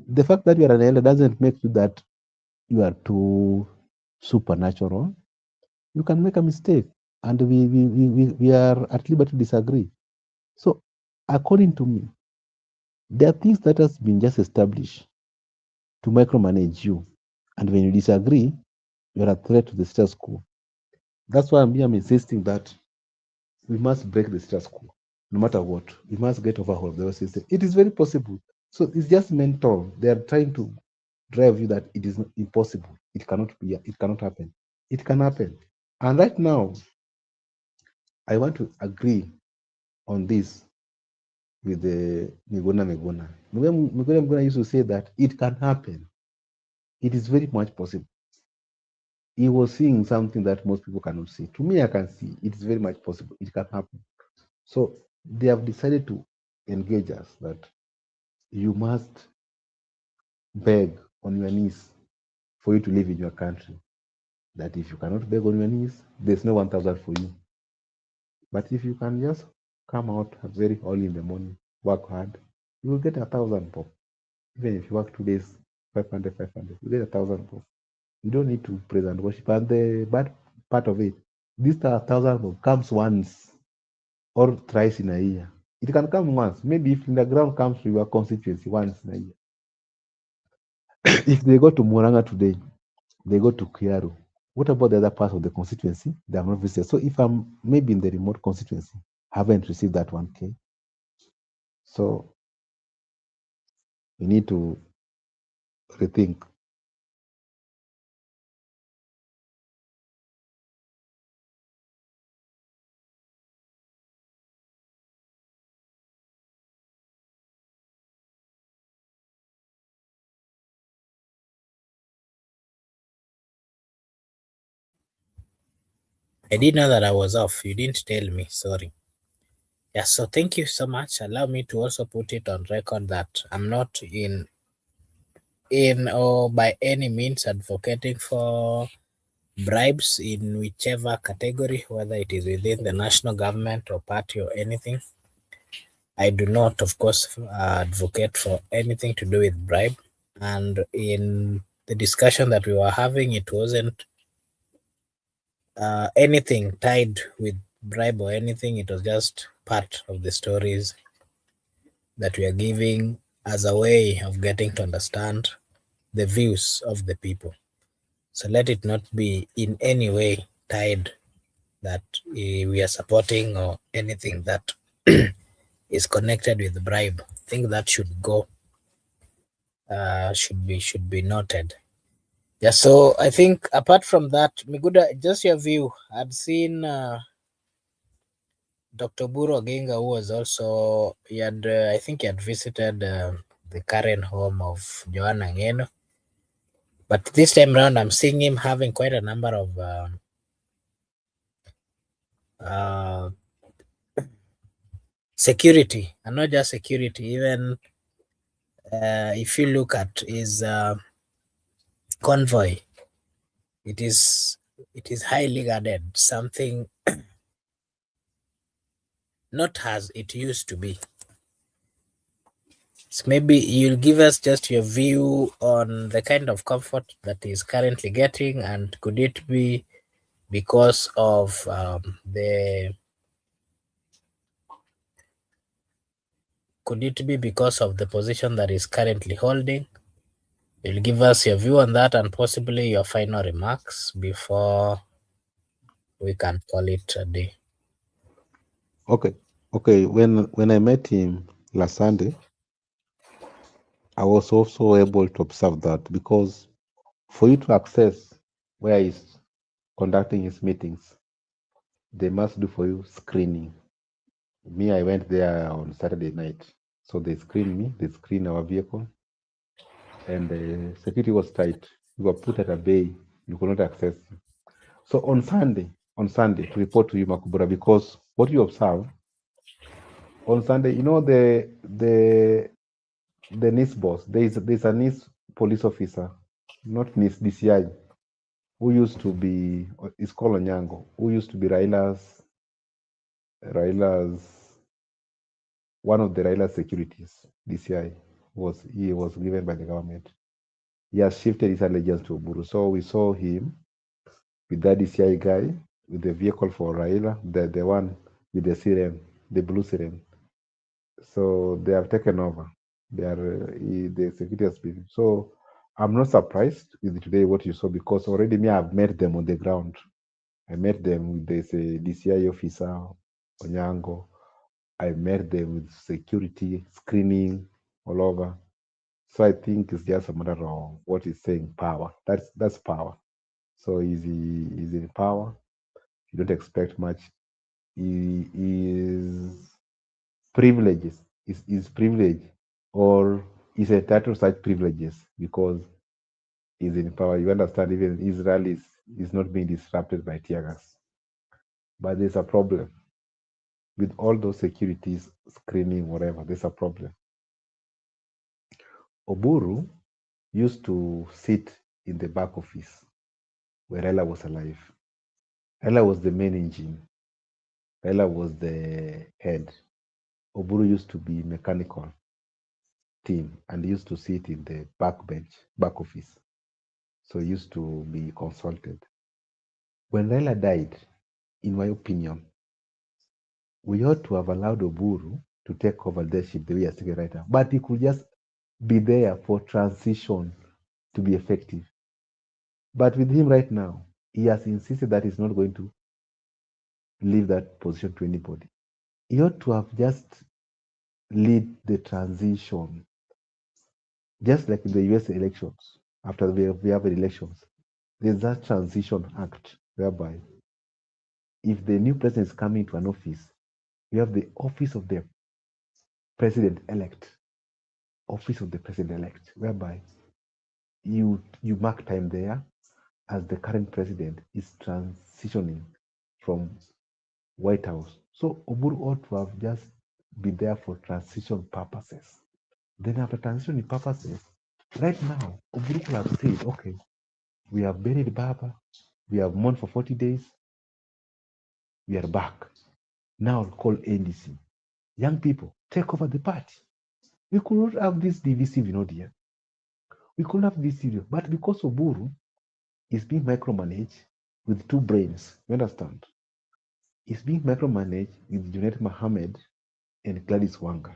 The fact that you are an elder doesn't make you that you are too supernatural. You can make a mistake, and we are at liberty to disagree. So according to me, there are things that has been just established to micromanage you, and when you disagree, you are a threat to the status quo. That's why I'm insisting that we must break the status quo, no matter what. We must get overhaul of the system. It is very possible. So it's just mental. They are trying to drive you that it is not impossible. It cannot be. It cannot happen. It can happen. And right now, I want to agree on this with the Miguna. Miguna used to say that it can happen. It is very much possible. He was seeing something that most people cannot see. To me, I can see it is very much possible. It can happen. So they have decided to engage us that you must beg on your knees for you to live in your country. That if you cannot beg on your knees, there's no 1,000 for you. But if you can just come out very early in the morning, work hard, you will get 1,000 pop. Even if you work 2 days, 500, you get 1,000 pop. You don't need to praise and worship. And the bad part of it, this 1,000 pop comes once or thrice in a year. It can come once. Maybe if the ground comes to your constituency once in a year. If they go to Muranga today, they go to Kiaru. What about the other parts of the constituency? They have not visited. So if I'm maybe in the remote constituency, haven't received that 1K. So we need to rethink. I didn't know that I was off. You didn't tell me. Sorry. Yeah, so thank you so much. Allow me to also put it on record that I'm not in or by any means advocating for bribes in whichever category, whether it is within the national government or party or anything. I do not, of course, advocate for anything to do with bribe. And in the discussion that we were having, it wasn't anything tied with bribe or anything. It was just part of the stories that we are giving as a way of getting to understand the views of the people. So let it not be in any way tied that we are supporting or anything that is connected with bribe. I think that should go, should be noted. Yeah, so I think apart from that, Miguda, just your view. I'd seen Dr. Buro Ginga, who was also, I think he had visited the current home of Joanna Ngeno. But this time around, I'm seeing him having quite a number of security, and not just security, even if you look at his convoy, it is highly guarded, something not as it used to be. So maybe you'll give us just your view on the kind of comfort that he's currently getting, and could it be because of the position that he's currently holding? You'll give us your view on that and possibly your final remarks before we can call it a day. Okay. When I met him last Sunday, I was also able to observe that, because for you to access where he's conducting his meetings, they must do for you screening. Me, I went there on Saturday night, so they screened me. They screened our vehicle, and the security was tight. You were put at a bay. You could not access. So on Sunday, to report to you, Makubura, because what you observe on Sunday, you know, the NIS boss, there's a NIS police officer, not NIS, DCI, who used to be, it's called Onyango, who used to be Raila's, one of the Raila's securities. DCI he was given by the government. He has shifted his allegiance to Oburu. So we saw him with that DCI guy with the vehicle for Raila, the one with the siren, the blue siren. So they have taken over. They are the security has been. So I'm not surprised with today what you saw, because already me I've met them on the ground. I met them with this DCI officer Onyango. I met them with security screening all over. So I think it's just a matter of what he's saying, power. That's power. So he's in power. You don't expect much. He is privileges. Is privilege, or is entitled to such privileges because he's in power. You understand, even Israel is not being disrupted by tear gas. But there's a problem with all those securities, screening, whatever. There's a problem. Oburu used to sit in the back office where Raila was alive. Raila was the main engine. Raila was the head. Oburu used to be mechanical team and used to sit in the back office. So he used to be consulted. When Raila died, in my opinion, we ought to have allowed Oburu to take over leadership the way he has taken right now. But he could just be there for transition to be effective. But with him right now, he has insisted that he's not going to leave that position to anybody. He ought to have just lead the transition, just like in the US elections. After we have elections, there's that transition act whereby if the new president is coming to an office, you have the office of the president-elect, whereby you mark time there as the current president is transitioning from White House. So Oburu ought to have just been there for transition purposes. Then after transition purposes, right now, Oburu could have said, okay, we have buried Baba, we have mourned for 40 days, we are back. Now call NDC. Young people, take over the party. We could not have this divisive in ODM. We could not have this serious. But because Oburu is being micromanaged with two brains, you understand? It's being micromanaged with Junaid Mohammed and Gladys Wanga.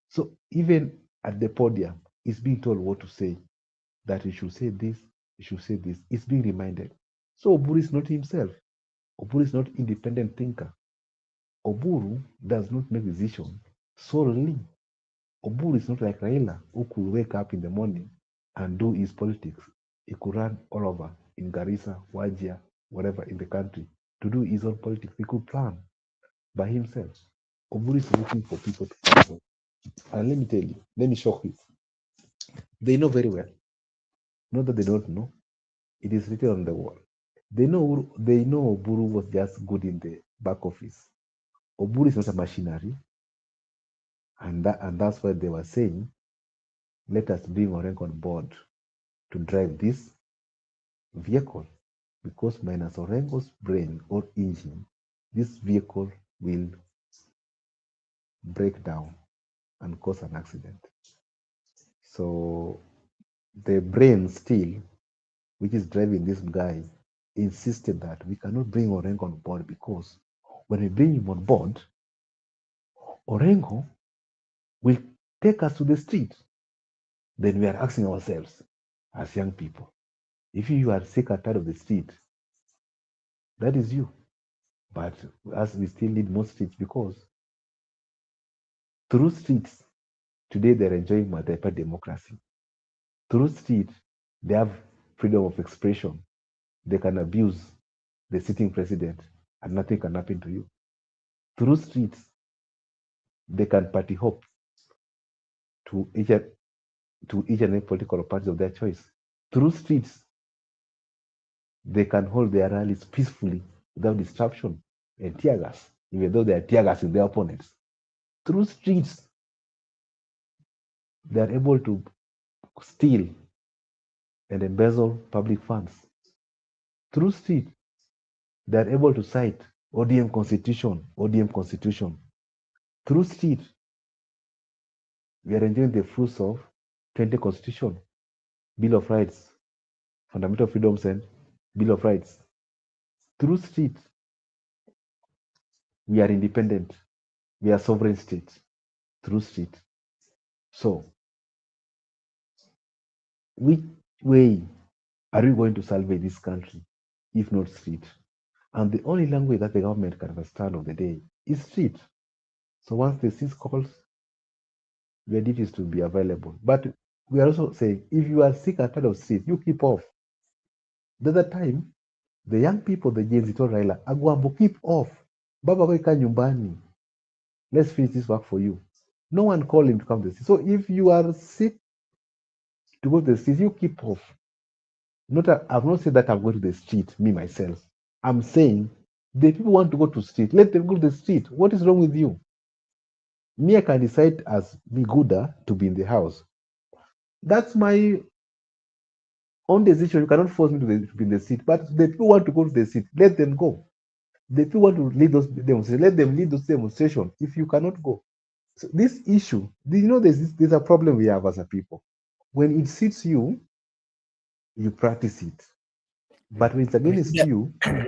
So even at the podium, it's being told what to say, that you should say this, you should say this. It's being reminded. So Oburu is not himself. Oburu is not independent thinker. Oburu does not make decisions solely. Oburu is not like Raila, who could wake up in the morning and do his politics. He could run all over in Garissa, Wajir, whatever in the country to do his own politics. He could plan by himself. Oburu is looking for people to follow. And let me tell you, let me shock you. They know very well. Not that they don't know. It is written on the wall. They know Oburu was just good in the back office. Oburu is not a machinery. And that's why they were saying, let us bring Orengo on board to drive this vehicle. Because minus Orengo's brain or engine, this vehicle will break down and cause an accident. So the brain still, which is driving this guy, insisted that we cannot bring Orengo on board because when we bring him on board, Orengo will take us to the street. Then we are asking ourselves as young people, if you are sick and tired of the street, that is you. But as we still need more streets because through streets, today they're enjoying multi-party democracy. Through streets, they have freedom of expression. They can abuse the sitting president and nothing can happen to you. Through streets, they can party hop to each and every political party of their choice. Through streets, they can hold their rallies peacefully without disruption and tear gas, even though they are tear gassing their opponents. Through streets, they are able to steal and embezzle public funds. Through streets, they are able to cite ODM constitution. Through streets, we are enjoying the fruits of 20 Constitution, Bill of Rights, Fundamental Freedoms and Bill of Rights. Through streets, we are independent. We are sovereign state. Through street. So, which way are we going to salvage this country if not street? And the only language that the government can understand of the day is street. So once the cease calls, the duty is to be available. But we are also saying, if you are sick and tired of street, you keep off. The other time, the young people, the Gen Z told Raila, Agwambo, keep off. Baba weka nyumbani. Let's finish this work for you. No one called him to come to the street. So if you are sick to go to the street, you keep off. I've not said that I'm going to the street, me, myself. I'm saying the people want to go to the street. Let them go to the street. What is wrong with you? Me, I can decide as Miguda to be in the house. That's my own decision. You cannot force me to be in the street. But the people want to go to the street. Let them go. The people want to lead those demonstrations. Let them lead those demonstrations if you cannot go. So this issue, there's a problem we have as a people. When it suits you, you practice it. But when it's against you, can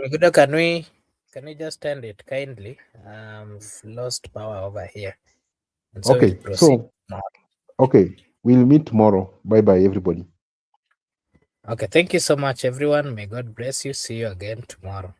we just end it kindly? Lost power over here. And so okay, we'll meet tomorrow. Bye-bye, everybody. Okay, thank you so much, everyone. May God bless you. See you again tomorrow.